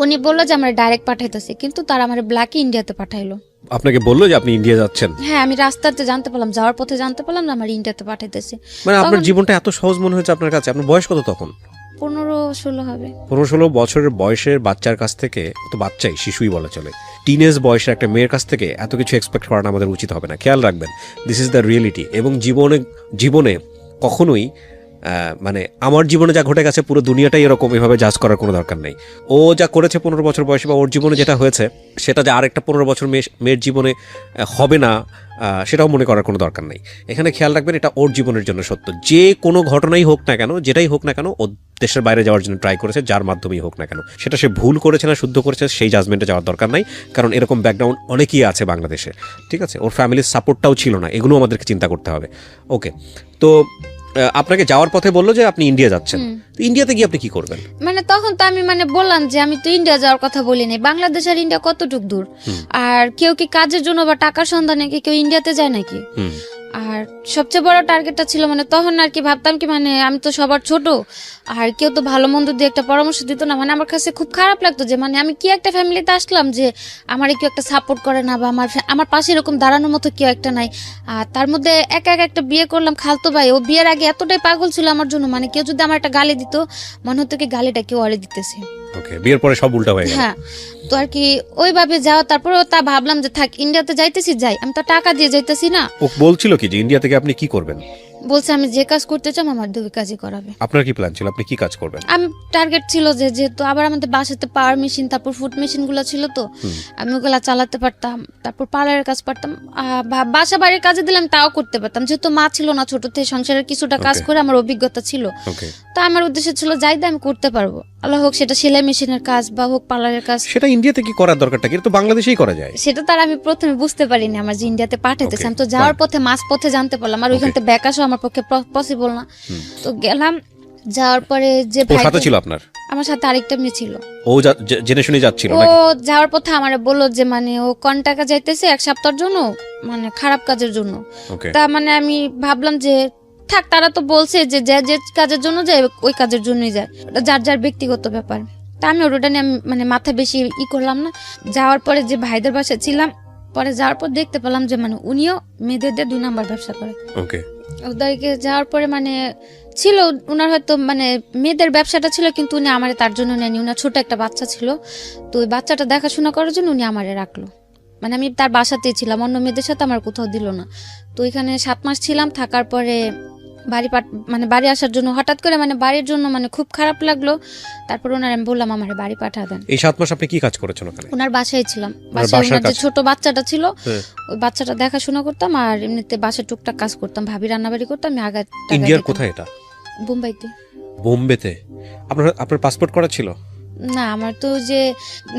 উনি বললো যে আমার ডাইরেক্ট পাঠাইতেছে, কিন্তু তারা আমার ব্ল্যাকে ইন্ডিয়াতে পাঠাইলো। আপনাকে বললো যে আপনি ইন্ডিয়া যাচ্ছেন? হ্যাঁ, আমি রাস্তাতে জানতে পারলাম, যাওয়ার পথে জানতে পারলাম যে আমার ইন্ডিয়াতে পাঠাইতেছে। মানে আপনার জীবনটা এত সহজ মনে হয়েছে আপনার কাছে? আপনার বয়স কত তখন? 15-16 হবে। 15-16 বছরের বয়সের বাচ্চার কাছ থেকে, তো বাচ্চাই, শিশুই বলা চলে, টিনেজ বয়সের একটা মেয়ের কাছ থেকে এত কিছু এক্সপেক্ট করা আমাদের উচিত হবে না। খেয়াল রাখবেন, দিস ইজ দ্য রিয়েলিটি। এবং জীবনে কখনোই মানে আমার জীবনে যা ঘটে গেছে পুরো দুনিয়াটাই এরকম, এভাবে জাজ করার কোনো দরকার নেই। ও যা করেছে 15 বছর বয়সে, বা ওর জীবনে যেটা হয়েছে সেটা যে আরেকটা 15 বছর মেয়ের জীবনে হবে না, সেটাও মনে করার কোনো দরকার নেই। এখানে খেয়াল রাখবেন, এটা ওর জীবনের জন্য সত্য। যে কোনো ঘটনাই হোক না কেন, যেটাই হোক না কেন, ও দেশের বাইরে যাওয়ার জন্য ট্রাই করেছে, যার মাধ্যমেই হোক না কেন। সেটা সে ভুল করেছে না শুদ্ধ করেছে, সেই জাজমেন্টে যাওয়ার দরকার নাই, কারণ এরকম ব্যাকগ্রাউন্ড অনেকেই আছে বাংলাদেশে। ঠিক আছে, ওর ফ্যামিলির সাপোর্টটাও ছিল না, এগুলো আমাদেরকে চিন্তা করতে হবে। ওকে, তো আপনাকে যাওয়ার পথে বললো যে আপনি ইন্ডিয়া যাচ্ছেন। ইন্ডিয়াতে গিয়ে আপনি কি করবেন? মানে তখন তো আমি বললাম যে আমি তো ইন্ডিয়া যাওয়ার কথা বলিনি। বাংলাদেশ আর ইন্ডিয়া কতটুক দূর? আর কেউ কি কাজের জন্য বা টাকার সন্ধানে কি কেউ ইন্ডিয়াতে যায় নাকি? আর সবচেয়ে বড় টার্গেটটা ছিল তখন আর কি ভাবতাম কি আমি তো সবার ছোট, আর কেউ তো ভালো মন্দ দিয়ে একটা পরামর্শ দিত না। আমার কাছে খুব খারাপ লাগতো যে আমি কি একটা ফ্যামিলিতে আসলাম যে আমার কেউ একটা সাপোর্ট করে না, বা আমার পাশে এরকম দাঁড়ানোর মতো কেউ একটা নাই। আর তার মধ্যে একা একটা বিয়ে করলাম খালতো ভাই, ও বিয়ের আগে এতটাই পাগল ছিল আমার জন্য, কেউ যদি আমার একটা গালি দিত মনে হতো কি গালিটা কেউ আরে দিতেছে। ওকে, বিয়ের পরে সব উল্টা হয়ে গেল। হ্যাঁ, তো আর কি ওইভাবে যাওয়া। তারপরে তা ভাবলাম যে থাক, ইন্ডিয়াতে যাইতেছি যাই, আমি তো টাকা দিয়ে যাইতেছি না। ও বলছিল কি যে ইন্ডিয়া থেকে আপনি কি করবেন? বলছে আমি যে কাজ করতে চাই আমার 2 কাজই করাবে। আপনার কি প্ল্যান ছিল, আপনি কি কাজ করবেন? আমি টার্গেট ছিল যে যেহেতু আবার আমাদের বাসাতে পাওয়ার মেশিন, তারপর ফুড মেশিন গুলো ছিল, তো আমি ওগুলা চালাতে পারতাম। তারপর পার্লারের কাজ পারতাম, বাসা বাড়ির কাজে দিলাম তাও করতে পারতাম, যেহেতু মা ছিল না, ছোট থেকে সংসারের কিছুটা কাজ করে আমার অভিজ্ঞতা ছিল। তো আমার উদ্দেশ্য ছিল যাই আমি করতে পারবো, আল্লাহ হোক সেটা সেলাই মেশিনের কাজ বা হোক পার্লারের কাজ। সেটা ইন্ডিয়াতে কি করার দরকারটা কি? তো বাংলাদেশেই করা যায়। সেটা তার আমি প্রথমে বুঝতে পারিনি আমার যে ইন্ডিয়াতে পাঠাইতেছে। আমি তো যাওয়ার পথে মাঝ পথে জানতে পারলাম, আর ওইখান থেকে ব্যাক আসা আমার পক্ষে পসিবল না। তো গেলাম, যাওয়ার পরে যে ভাই সাথে ছিল আপনার? আমার সাথে আরেকটা মেয়ে ছিল। ও জেনে শুনে যাচ্ছিল ও যাওয়ার পথে আমার বললো যে ও কোন টাকা যাইতেছে 1 সপ্তাহের জন্য, খারাপ কাজের জন্য। তা আমি ভাবলাম যে থাক, তারা তো বলছে যে যে কাজের জন্য যায় ওই কাজের জন্যই যায়, ওটা যার যার ব্যক্তিগত ব্যাপার। তা আমি ওটা নিয়ে মাথা বেশি করলাম না। যাওয়ার পরে যে ভাইদের বাসায় ছিলাম, পরে যাওয়ার পর দেখতে পেলাম যে উনিও মেয়েদের 2 নাম্বার ব্যবসা করে। ওদেরকে যাওয়ার পরে ছিল উনার হয়তো মেয়েদের ব্যবসাটা ছিল, কিন্তু উনি আমারে তার জন্য নেয়নি। উনার ছোট একটা বাচ্চা ছিল, তো ওই বাচ্চাটা দেখাশোনা করার জন্য উনি আমারে রাখলো। আমি তার বাসাতেই ছিলাম, অন্য মেয়েদের সাথে আমার কোথাও দিল না। তো এখানে 7 মাস ছিলাম, থাকার পরে বাড়ি আসার জন্য হঠাৎ করে বাড়ির জন্য খুব খারাপ লাগলো। তারপর ওনার আমি বললাম আমার বাড়ি পাঠা দেন। এই 7 মাস আপনি কি কাজ করেছেন ওখানে? ওনার বাসায় ছিলাম, বাসায় ওনার যে ছোট বাচ্চাটা ছিল ওই বাচ্চাটা দেখাশোনা করতাম, আর এমনিতে বাসায় টুকটাক কাজ করতাম, ভাবি রান্নাবাড়ি করতাম। আমি আগে ইন্ডিয়ার কোথায় এটা? বোম্বাইতে। বোম্বেতে? আপনার পাসপোর্ট করা ছিল না? আমার তো যে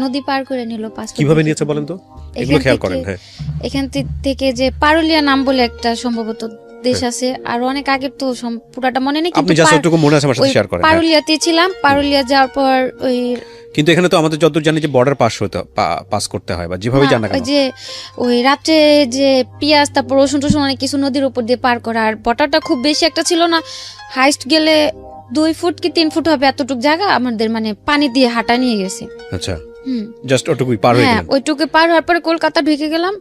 নদী পার করে নিল পাসপোর্ট। কিভাবে নিয়েছে বলেন তো, এগুলো খেয়াল করেন। হ্যাঁ, এখান থেকে যে পারুলিয়া নাম বলে একটা সম্ভবত দেশ আছে, আর অনেক আগে তো পুরাটা মনে নেই, আপনি জাস্ট ওটুকু মনে আছে আমার সাথে শেয়ার করেন। পারুলিয়াতে ছিলাম, পারুলিয়া যাওয়ার পর ওই, কিন্তু এখানে তো আমাদের যতদূর জানি যে বর্ডার পাস করতে হয়, বা যেভাবে জানা গেল যে ওই রাতে যে পেঁয়াজ তারপর রসুন টসুন অনেক কিছু নদীর উপর দিয়ে পার করা। আর বর্ডারটা খুব বেশি একটা ছিল না, হাইস্ট গেলে 2 ফুট কি 3 ফুট হবে, এতটুকু জায়গা আমাদের পানি দিয়ে হাঁটা নিয়ে গেছে। আচ্ছা, জাস্ট ওটুকুই পার হয়ে গেলাম। ওইটুকু পার হওয়ার পরে কলকাতা ঢুকে গেলাম।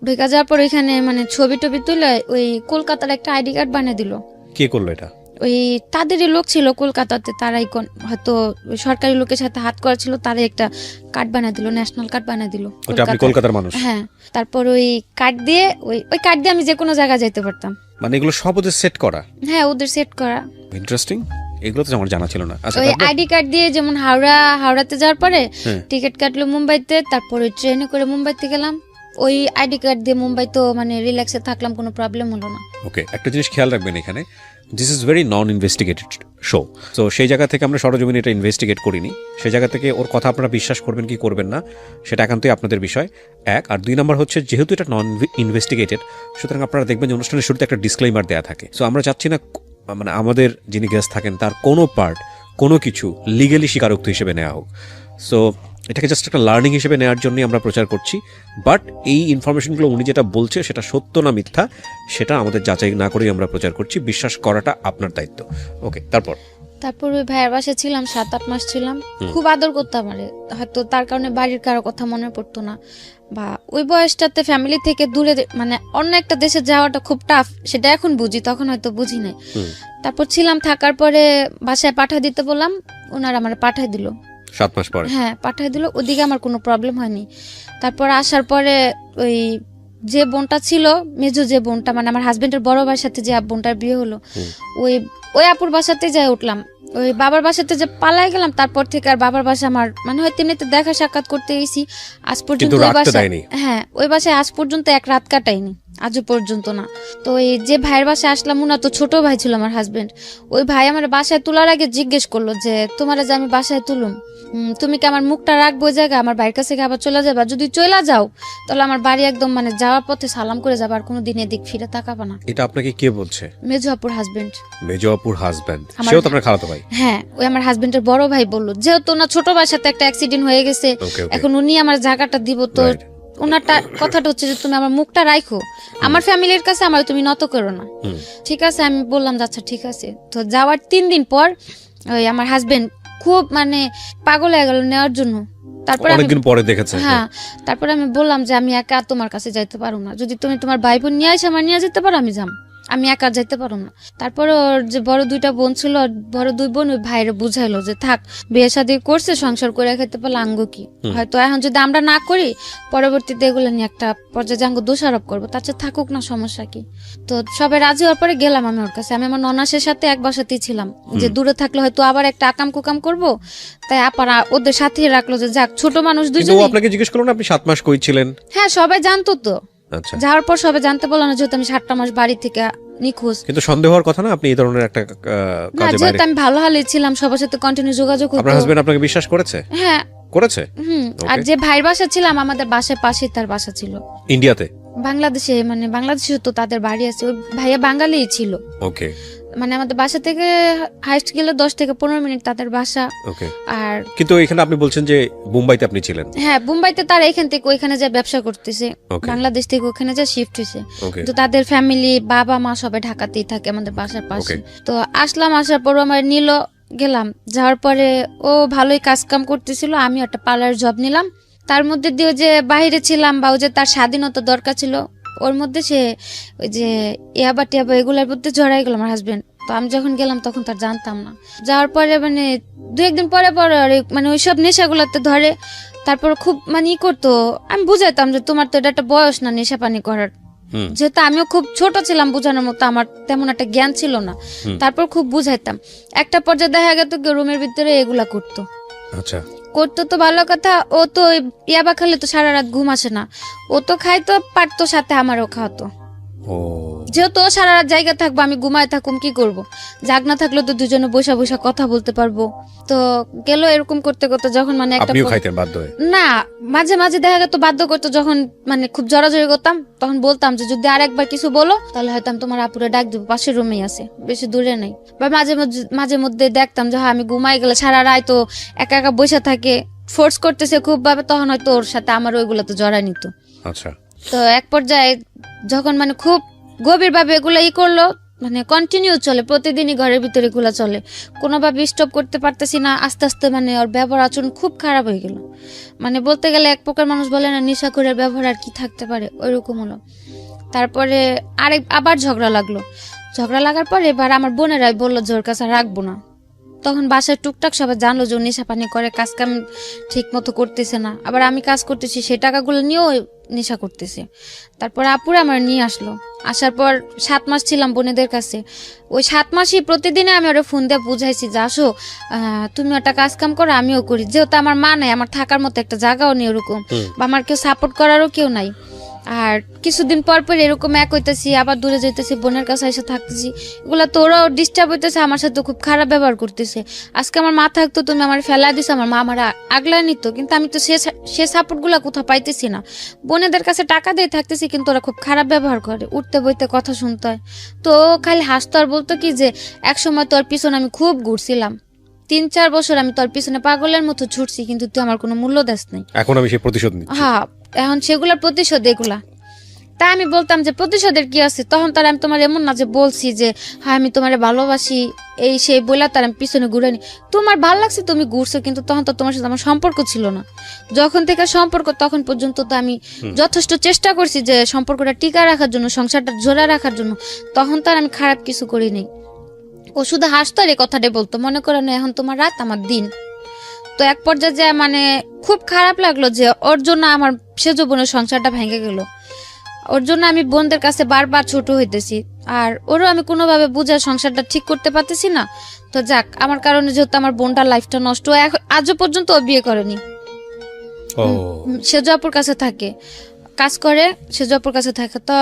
ঢুকে যাওয়ার পর এখানে ছবি টবি তুলে ওই কলকাতার একটা আইডি কার্ড বানিয়ে দিল। কে করলো এটা? ওই তাদেরই লোক ছিল কলকাতাতে, তারাই হয়তো সরকারি লোকের সাথে হাত করা ছিল, তারাই একটা কার্ড বানিয়ে দিল, ন্যাশনাল কার্ড বানিয়ে দিল। আপনি কলকাতার মানুষ? হ্যাঁ। তারপর ওই কার্ড দিয়ে ওই কার্ড দিয়ে আমি যে কোনো জায়গায় যেতে পারতাম। এগুলো সব ওদের সেট করা? হ্যাঁ, ওদের সেট করা। ইন্টারেস্টিং, এগুলো তো আমার জানা ছিল না। ওই আইডি কার্ড দিয়ে যেমন হাওড়াতে যাওয়ার পরে টিকিট কাটলো মুম্বাইতে, তারপরে ট্রেনে করে মুম্বাইতে গেলাম। ওই আইডি কার্ড দিয়ে মুম্বাই তো রিল্যাক্সে থাকলাম, কোনো প্রবলেম হলো না। ওকে, একটা জিনিস খেয়াল রাখবেন, এখানে this is very non investigated show. তো সেই জায়গা থেকে আমরা সরজমিনে এটা ইনভেস্টিগেট করিনি। সেই জায়গা থেকে ওর কথা আপনারা বিশ্বাস করবেন কি করবেন না সেটা একান্তই আপনাদের বিষয়, 1। আর 2 নম্বর হচ্ছে, যেহেতু এটা নন ইনভেস্টিগেটেড, সুতরাং আপনারা দেখবেন যে অনুষ্ঠানের শুরুতে একটা ডিসক্লেইমার দেওয়া থাকে। সো আমরা চাচ্ছি না আমাদের যিনি গেস্ট থাকেন তার কোনো পার্ট কোনো কিছু লিগেলি স্বীকারোক্তি হিসেবে নেওয়া হোক। সো এটাকে জাস্ট একটা লার্নিং হিসেবে নেওয়ার জন্যই আমরা প্রচার করছি। বাট এই ইনফরমেশনগুলো উনি যেটা বলছে সেটা সত্য না মিথ্যা সেটা আমাদের যাচাই না করেই আমরা প্রচার করছি। বিশ্বাস করাটা আপনার দায়িত্ব। ওকে, তারপর ওই ভাইয়ের বাসায় ছিলাম 7-8 মাস ছিলাম, খুব আদর করতাম আমারে, হয়তো তার কারণে বাড়ির কারো কথা মনে পড়তো না, বা ওই বয়সটাতে ফ্যামিলি থেকে দূরে মানে অন্য একটা দেশে যাওয়াটা খুব টাফ, সেটা এখন বুঝি, তখন হয়তো বুঝি নাই। তারপর ছিলাম, থাকার পরে বাসায় পাঠিয়ে দিতে বললাম, ওনারা আমার পাঠিয়ে দিল 7 মাস পরে। হ্যাঁ পাঠিয়ে দিল, ওদিকে আমার কোনো প্রবলেম হয়নি। তারপর আসার পরে ওই যে বোনটা ছিল, মেজো যে বোনটা, মানে আমার হাজবেন্ডের বড় ভাইয়ের সাথে যে বোনটার বিয়ে হলো, ওই আপুর বাসাতে যাই উঠলাম। ওই বাবার বাসাতে যে পালাই গেলাম, তারপর থেকে আর বাবার বাসা আমার মানে হয়তো এমনিতে দেখা সাক্ষাৎ করতে গেছি, আজ পর্যন্ত ওই বাসায়, হ্যাঁ ওই বাসায় আজ পর্যন্ত এক রাত কাটাইনি, আজও পর্যন্ত না। তো এই যে ভাইয়ের বাসায় আসলাম, উনা তো ছোট ভাই ছিল আমার হাজবেন্ড, ওই ভাই আমার বাসায় তোলার আগে জিজ্ঞেস করলো যে তোমারা যে আমি বাসায় তুলুম, তুমি কি আমার মুখটা রাখবো ওই জায়গায়, আমার বাড়ির কাছে আবার চলে যাবা, যদি চলে যাও তাহলে আমার বাড়ি একদম মানে যাওয়ার পথে সালাম করে যাবা, আর কোনোদিন এদিক ফিরে তাকাবা না। এটা আপনাকে কে বলছে? মেজো আপুর হাজবেন্ড। মেজো আপুর হাজবেন্ড, সেও তো আপনার খালাতো ভাই? হ্যাঁ, ওই আমার হাজবেন্ডের বড় ভাই বললো, যেহেতু না ছোট ভাইয়ের সাথে একটা অ্যাক্সিডেন্ট হয়ে গেছে, এখন উনি আমার জায়গাটা দিব, তো ওনারটা কথাটা হচ্ছে যে তুমি আমার মুখটা রাখো, আমার ফ্যামিলির কাছে আমার তুমি নত করো না। ঠিক আছে, আমি বললাম আচ্ছা ঠিক আছে। তো যাওয়ার 3 দিন পর ওই আমার হাজবেন্ড খুব মানে পাগল হয়ে গেল নেওয়ার জন্য। তারপর অনেকদিন পরে দেখেছে, হ্যাঁ তারপর আমি বললাম যে আমি একা তোমার কাছে যাইতে পারো না, যদি তুমি তোমার ভাই বোন নিয়ে আসে আমার নিয়ে যেতে পারো, আমি যাম, আমি একা যাইতে পারো না। তারপরে ওর যে বড় 2টা বোন ছিল, বড় 2 বোন ওই ভাইরে বুঝাইলো যে থাক, বিয়ে শাদী করছে, সংসার করে খেতে পারলে আঙ্গ কি, হয়তো এখন যদি আমরা না করি পরবর্তীতে এগুলো নিয়ে একটা পর্যায়ে আঙ্গ দোষারোপ করবো, তার চেয়ে থাকুক না, সমস্যা কি। তো সবাই রাজি হওয়ার পরে গেলাম আমি ওর কাছে। আমি আমার ননাসের সাথে এক বাসাতেই ছিলাম, যে দূরে থাকলে হয়তো আবার একটা আকাম কুকাম করবো, তাই আপারা ওদের সাথেই রাখলো যে যাক ছোট মানুষ দুজন। আপনাকে জিজ্ঞেস করলো না আপনি 7 মাস কই ছিলেন? হ্যাঁ সবাই জানতো তো, যাওয়ার পর সবাই জানতে বললো না, যেহেতু আমি 7টা মাস বাড়ি থেকে নিখোঁজ। কিন্তু সন্দেহ হওয়ার কথা না আপনি এই ধরনের একটা কাজে বাইরে? যেহেতু আমি ভালো হালে ছিলাম, সবার সাথে কন্টিনিউ যোগাযোগ হতো। আপনার হাজবেন্ড আপনাকে বিশ্বাস করেছে? হ্যাঁ করেছে। আর যে ভাইয়ের বাসা ছিলাম, আমাদের বাসার পাশে তার বাসা ছিল। ইন্ডিয়াতে? বাংলাদেশে, মানে বাংলাদেশে তো তাদের বাড়ি আছে, ওই ভাইয়া বাঙালিই ছিল। ওকে, মানে আমাদের বাসা থেকে হাইস্ট গেলে 10 থেকে 15 মিনিট তাদের বাসা। ওকে। আর কিন্তু এখানে আপনি বলছেন যে মুম্বাইতে আপনি ছিলেন? হ্যাঁ মুম্বাইতে তারা এখান থেকে ওইখানে যা ব্যবসা করতেছে, বাংলাদেশ থেকে ওখানে যা শিফট হয়েছে। তো তাদের ফ্যামিলি বাবা মা সবাই ঢাকাতেই থাকে, আমাদের বাসার পাশে। তো আসলাম, আসার পর আমার নিল, গেলাম, যাওয়ার পরে ও ভালোই কাজ কাম করতেছিল, আমি একটা পার্লার জব নিলাম। তার মধ্যে দিয়ে যে বাইরে ছিলাম বা ও যে তার স্বাধীনতা দরকার ছিল, ওর মধ্যে সে ওই যে ইয়াবা টিয়াবা এগুলোর মধ্যে জড়াই গেল আমার হাজবেন্ড। তো আমি যখন গেলাম তখন তার জানতাম না, যাওয়ার পরে মানে 2-1 দিন পরে পরে মানে ওইসব নেশাগুলোতে ধরে। তারপর খুব মানে ই করতো, আমি বুঝাইতাম যে তোমার তো এটা একটা বয়স না নেশা পানি করার, যেহেতু আমিও খুব ছোট ছিলাম, বোঝানোর মতো আমার তেমন একটা জ্ঞান ছিল না। তারপর খুব বুঝাইতাম, একটা পর্যায়ে দেখা গেত রুমের ভিতরে এগুলা করতো। আচ্ছা, করতো তো ভালো কথা, ও তো ইয়াবা খেলে তো সারা রাত ঘুম আসে না, ও তো খাইতো পারতো, সাথে আমারও খাওয়াতো। যেহেতু সারা রাত জায়গা থাকবো, আমি ঘুমায় থাকুম, কি করব, জাগ না থাকলে তো দুজনে বসা বসা কথা বলতে পারবো। তো গেল এরকম করতে করতে, যখন মানে একটা না মাঝে মাঝে দেখা গেত বাধ্য করতো, যখন মানে খুব জড়াজড়ি করতাম তখন বলতাম যে যদি আরেকবার কিছু বলো তাহলে হয়তো আমি তোমার আপুরে ডাক দেবো, পাশের রুমেই আছে, বেশি দূরে নাই। বা মাঝে মধ্যে দেখতাম যে আমি ঘুমাই গেলে সারা রাত তো একা একা বসে থাকে, ফোর্স করতেছে খুব ভাবে, তখন হয়তো ওর সাথে আমার ওইগুলো তো জড়াই নিত। আচ্ছা, তো এক পর্যায়ে যখন মানে খুব গভীর ভাবে এগুলো করলো, মানে কন্টিনিউ চলে, প্রতিদিনই ঘরের ভিতরে এগুলা চলে, কোনোভাবে স্টপ করতে পারতেছি না। আস্তে আস্তে মানে ওর ব্যবহার আচরণ খুব খারাপ হয়ে গেল, মানে বলতে গেলে এক প্রকার মানুষ বলে না নেশাখোরের ব্যবহার আর কি থাকতে পারে, ওইরকম হলো। তারপরে আবার ঝগড়া লাগার পর এবার আমার বোনেরাই বললো যে ওর কাছে রাখবো না। তখন বাসায় টুকটাক সবাই জানলো যে নেশা পানি করে, কাজ কাম ঠিক মতো করতেছে না, আবার আমি কাজ করতেছি সেই টাকাগুলো নিয়েও নেশা করতেছে। তারপর আপুরে আমার নিয়ে আসলো, আসার পর 7 মাস ছিলাম বোনেদের কাছে। ওই 7 মাসই প্রতিদিনে আমি ওরা ফোন দিয়ে বুঝাইছি যে আসো তুমি একটা কাজ কাম করো, আমিও করি, যেহেতু আমার মা নাই, আমার থাকার মতো একটা জায়গাও নেই ওরকম, বা আমার কেউ সাপোর্ট করারও কেউ নাই। আর কিছুদিন পর পর এরকম এক হইতেছি, আবার দূরে যাইতেছি, বোনের কাছে এসে থাকতেছি, এগুলো তো ওরাও ডিস্টার্ব হইতেছে, আমার সাথে খুব খারাপ ব্যবহার করতেছে। আজকে আমার মা থাকতো, তুমি আমার ফেলা দিছো, আমার মা আমার আগলায় নিত, কিন্তু আমি তো সে সাপোর্ট গুলা কোথাও পাইতেছি না। বোনেদের কাছে টাকা দিয়ে থাকতেছি, কিন্তু ওরা খুব খারাপ ব্যবহার করে, উঠতে বইতে কথা শুনতে হয়। তো খালি হাসতো আর বলতো কি যে এক সময় তোর পিছনে আমি খুব ঘুরছিলাম, 3-4 বছর আমি তোর পিছনে পাগলের মতো ছুটছি, কিন্তু তুই আমার কোনো মূল্য দেস নাই। এখন আমি সেই প্রতিশোধ নিচ্ছি। হ্যাঁ, এখন সেগুলোর প্রতিশোধ এগুলা। তাই আমি বলতাম যে প্রতিশোধের কি আছে, তখন তার আমি তোমার এমন না যে বলছি যে হ্যাঁ আমি তোমারে ভালোবাসি এই সেই বলে তার আমি পিছনে ঘুরানি। তোমার ভালো লাগছে তুমি ঘুরছো, কিন্তু তখন তো তোমার সাথে আমার সম্পর্ক ছিল না। যখন থেকে সম্পর্ক তখন পর্যন্ত তো আমি যথেষ্ট চেষ্টা করছি যে সম্পর্কটা টিকা রাখার জন্য, সংসারটা জোড়া রাখার জন্য। তখন তার আমি খারাপ কিছু করি নাই। ও শুধু হাসতো আর এই কথাটাই বলতো, মনে করো না এখন তোমার রাত আমার দিন। তো এক পর্যায়ে যে মানে খুব খারাপ লাগলো যে ওর জন্য আমার সেজ বোনের সংসারটা ভেঙে গেল। ওর জন্য আমি বোনদের কাছে বারবার ছোট হইতেছি, আর ওরও আমি কোনোভাবে বুঝে সংসারটা ঠিক করতে পারতেছি না। তো যাক, আমার কারণে যেহেতু আমার বোনটার লাইফটা নষ্ট, আজও পর্যন্ত ও বিয়ে করেনি। সেজপুর কাছে থাকে, কাজ করে, সেজপুর কাছে থাকে। তো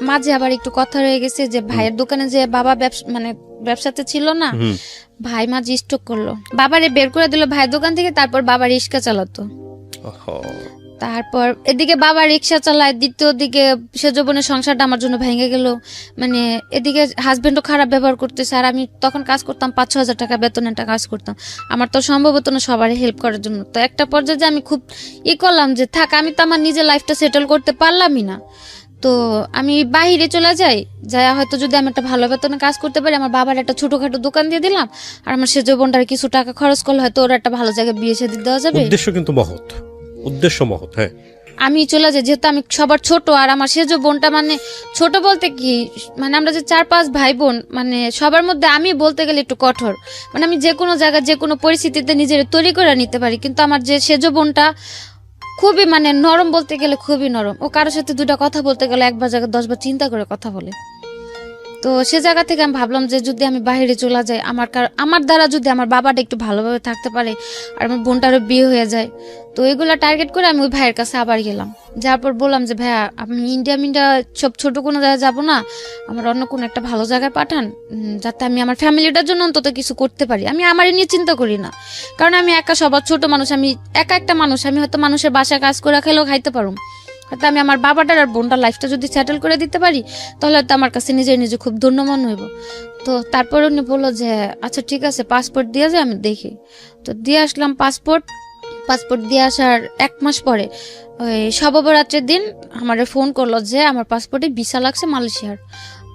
মাঝে আবার একটু কথা রয়ে গেছে যে ভাইয়ের দোকানে যে বাবা মানে ব্যবসাতে ছিল না, ভাই মাঝে স্ট্রোক করলো, বাবারে বের করে দিল ভাইয়ের দোকান থেকে। তারপর বাবা রিক্সা চালাতো। তারপর এদিকে বাবা রিক্সা চালায়, দ্বিতীয় দিকে সেজবনের সংসারটা আমার জন্য ভেঙে গেল। মানে এদিকে হাজবেন্ডও খারাপ ব্যবহার করতেছে, আর আমি তখন কাজ করতাম 5-6 হাজার টাকা বেতনের একটা কাজ করতাম। আমার তো সম্ভব হতো না সবারই হেল্প করার জন্য। তো একটা পর্যায়ে আমি খুব করলাম যে থাক, আমি তো আমার নিজের লাইফটা সেটেল করতে পারলামই না, তো আমি বাইরে চলে যাই, হয়তো যদি আমি একটা ভালো বেতনে কাজ করতে পারি, আমার বাবার একটা ছোটখাটো দোকান দিয়ে দিলাম, আর আমার সেজ বোনটার কিছু টাকা খরচ করলে হয়তো ওর একটা ভালো জায়গায় বিয়ে শাদী দেওয়া যাবে। উদ্দেশ্য কিন্তু মহৎ, উদ্দেশ্য মহৎ। হ্যাঁ, আমি চলে যাই, যেহেতু আমি সবার ছোট, আর আমার সেজ বোনটা মানে ছোট বলতে কি, মানে আমরা যে 4-5 ভাই বোন, মানে সবার মধ্যে আমি বলতে গেলে একটু কঠোর। মানে আমি যে কোনো জায়গায় যে কোনো পরিস্থিতিতে নিজের তৈরি করে নিতে পারি, কিন্তু আমার যে সেজ বোনটা খুবই মানে নরম, বলতে গেলে খুবই নরম। ও কারোর সাথে 2টা কথা বলতে গেলে 1বার জায়গায় 10বার চিন্তা করে কথা বলে। তো সে জায়গা থেকে আমি ভাবলাম যে যদি আমি বাইরে চলে যাই, আমার দ্বারা যদি আমার বাবাটা একটু ভালোভাবে থাকতে পারে, আর আমার বোনটারও বিয়ে হয়ে যায়, তো এগুলা টার্গেট করে আমি ওই ভাইয়ের কাছে আবার গেলাম। যাওয়ার পর বললাম যে ভাইয়া, আমি ইন্ডিয়া সব ছোট কোনো জায়গায় যাবো না, আমার অন্য কোনো একটা ভালো জায়গায় পাঠান, যাতে আমি আমার ফ্যামিলিটার জন্য অন্তত কিছু করতে পারি। আমি আমারই নিয়ে চিন্তা করি না, কারণ আমি একা সবার ছোট মানুষ, আমি একা একটা মানুষ। আমি হয়তো মানুষের বাসায় কাজ করে খেলেও খাইতে পারুম, হয়তো আমি আমার বাবাটার আর বোনটার লাইফটা যদি সেটেল করে দিতে পারি, তাহলে হয়তো আমার কাছে নিজে খুব ধন্য মনে হইব। তো তারপর উনি বললো যে আচ্ছা ঠিক আছে, পাসপোর্ট দিয়ে যায়, আমি দেখি। তো দিয়ে আসলাম পাসপোর্ট দিয়ে আসার 1 মাস পরে ওই শবে-বরাতের দিন আমার ফোন করলো যে আমার পাসপোর্টে ভিসা লাগছে মালয়েশিয়ার।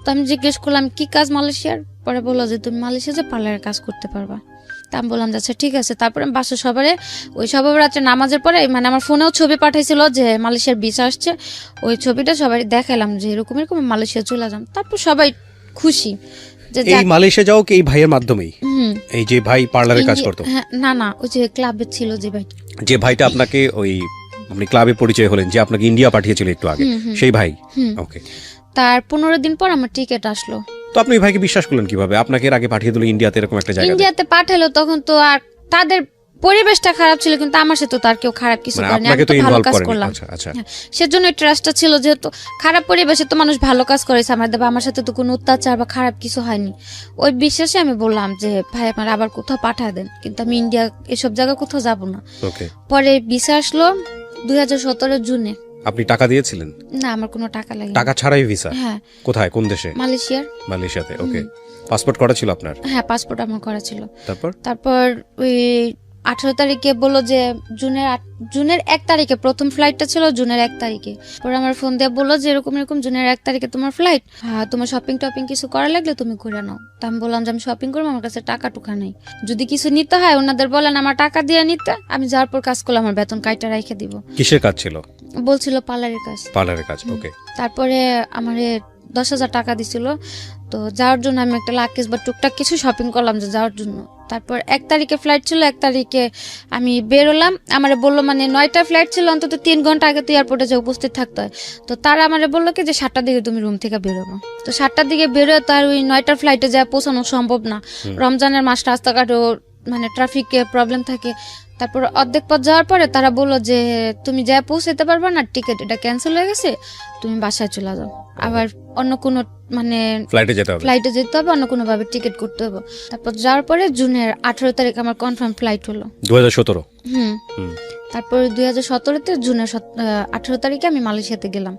তো আমি জিজ্ঞেস করলাম কি কাজ মালয়েশিয়ার? পরে বললো যে তুমি মালয়েশিয়া যে পার্লারের কাজ করতে পারবা। তা আমি বললাম আচ্ছা ঠিক আছে। তারপরে আমি বাসা সবারে ওই শবে-বরাতের নামাজের পরে, মানে আমার ফোনেও ছবি পাঠাইছিল যে মালয়েশিয়ার ভিসা আসছে, ওই ছবিটা সবাই দেখালাম যে এরকম মালয়েশিয়া চলে যাম। তারপর সবাই খুশি যে এই মালয়েশিয়া যাও কি এই ভাইয়ের মাধ্যমেই? এই যে ভাই পার্লারে কাজ করতো? হ্যাঁ, না ওই যে ক্লাবে ছিল যে ভাই, যে ভাইটা আপনাকে ওই আপনি ক্লাবে পরিচয় হলেন, যে আপনাকে ইন্ডিয়া পাঠিয়েছিল একটু আগে, সেই ভাই। ওকে। তার 15 দিন পর আমার টিকিট আসলো। তো আপনি ভাইকে বিশ্বাস করলেন কিভাবে? আপনাকে এর আগে পাঠিয়ে দিল ইন্ডিয়াতে, এরকম একটা জায়গায়। ইন্ডিয়াতে পাঠালো, তখন তো আর তাদের পরিবেশটা খারাপ ছিল, কিন্তু আমার সাথে তো তার কেউ খারাপ কিছু করেনি, আমি তো ভালো কাজ করলাম। আচ্ছা। সেজন্য ট্রাস্টটা ছিল, যেহেতু খারাপ পরিবেশে তো মানুষ ভালো কাজ করেছে আমার সাথে তো কোনো অত্যাচার বা খারাপ কিছু হয়নি। ওই বিশ্বাসে আমি বললাম যে ভাই আমার আবার কোথাও পাঠা দেন, কিন্তু আমি ইন্ডিয়া এসব জায়গায় কোথাও যাব না। ওকে। পরে ভিসা আসলো 2017 জুনে। আপনি টাকা দিয়েছিলেন? না, আমার কোনো টাকা লাগে টাকা ছাড়াই ভিসা? হ্যাঁ। কোথায়, কোন দেশে? মালয়েশিয়াতে। ওকে। পাসপোর্ট করা ছিল আপনার? হ্যাঁ, পাসপোর্ট আমার করা ছিল। তারপর ওই 18 তারিখে বললো যে জুনের 1 তারিখে প্রথম ফ্লাইটটা ছিল, জুনের 1 তারিখে। পরে আমার ফোন দিয়ে বললো যে এরকম জুনের 1 তারিখে তোমার ফ্লাইট, হ্যাঁ তোমার শপিং টপিং কিছু করা লাগলে তুমি করে নাও। তা আমি বললাম যে আমি শপিং করবো, আমার কাছে টাকা টুকা নেই, যদি কিছু নিতে হয় ওনাদের বলেন আমার টাকা দিয়ে নিতে, আমি যাওয়ার পর কাজ করলে আমার বেতন কাইটা রেখে দিব। কিসের কাজ ছিল? বলছিল পার্লারের কাজ। ওকে। তারপরে আমারে 10,000 টাকা দিছিল। তো যাওয়ার জন্য আমি একটা লাকেজ বা টুকটাক কিছু শপিং করলাম যে যাওয়ার জন্য। তারপর 1 তারিখে ফ্লাইট ছিল, 1 তারিখে আমি বেরোলাম। আমারে বললো মানে 9টা ফ্লাইট ছিল, অন্তত 3 ঘন্টা আগে তো এয়ারপোর্টে যে উপস্থিত থাকতে হয়। তো তারা আমারে বললো কি যে 7টার দিকে তুমি রুম থেকে বেরোবো। তো 7টার দিকে বেরোয় তো আর ওই 9টার ফ্লাইটে যায় পৌঁছানো সম্ভব না, রমজানের মাস, রাস্তাঘাটও মানে ট্রাফিকের প্রবলেম থাকে। তারপর অর্ধেক পথ যাওয়ার পরে তারা বললো যে তুমি যা পৌঁছাতে পারবা না, টিকিট এটা ক্যান্সেল হয়ে গেছে, তুমি বাসায় চলে যাও, আবার অন্য কোনো মানে ফ্লাইটে যেতে হবে, অন্য কোনো ভাবে টিকিট করতে হবে। তারপর যাওয়ার পরে জুনের 18 তারিখ আমার কনফার্ম ফ্লাইট হলো। 2017? তারপর 2017-তে জুনের 18 তারিখে আমি মালয়েশিয়াতে গেলাম।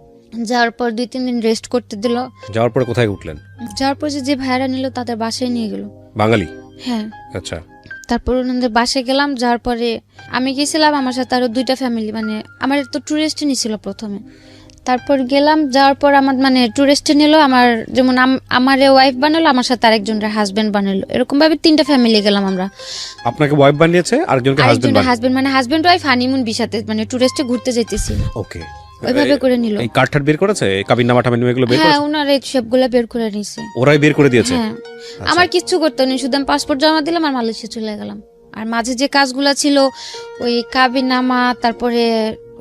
যাওয়ার পর 2-3 দিন রেস্ট করতে দিল। যাওয়ার পরে কোথায় উঠলেন? যাওয়ার পর যে ভাইরা নিল তাদের বাসায় নিয়ে গেল। বাঙালি? হ্যাঁ। আচ্ছা। তারপর ওনাদের বাসায় গেলাম, যাওয়ার পরে আমি গেছিলাম, আমার সাথে আরো 2টা ফ্যামিলি, মানে আমার তো ট্যুরিস্ট নিছিল প্রথমে। তারপর গেলাম, যাওয়ার পর আমার মানে ট্যুরিস্ট নিল, আমার যেমন আমার ওয়াইফ বানালো, আমার সাথে আরেকজনের হাজবেন্ড বানালো, এরকম ভাবে 3টা ফ্যামিলি গেলাম আমরা। আপনাকে ওয়াইফ বানিয়েছে, আরেকজনকে হাজবেন্ড বানিয়েছে। হাজবেন্ড মানে হাজবেন্ড ওয়াইফ হানিমুন ভিসাতে, মানে টুরিস্টে ঘুরতে যাইতেছি। ওকে, ওইভাবে করে নিল। এই কার্ড বের করেছে, কাবিননামা টাবিননামা এগুলো বের হ্যাঁ, করেছে? ওনারা এই সবগুলো বের করে নিছে। ওরাই বের করে দিয়েছে? হ্যাঁ, আমার কিচ্ছু করতে নেই, শুধু আমি পাসপোর্ট জমা দিলাম আর মালয়েশিয়া চলে গেলাম। আর মাঝে যে কাজগুলো ছিল, ওই কাবিননামা, তারপরে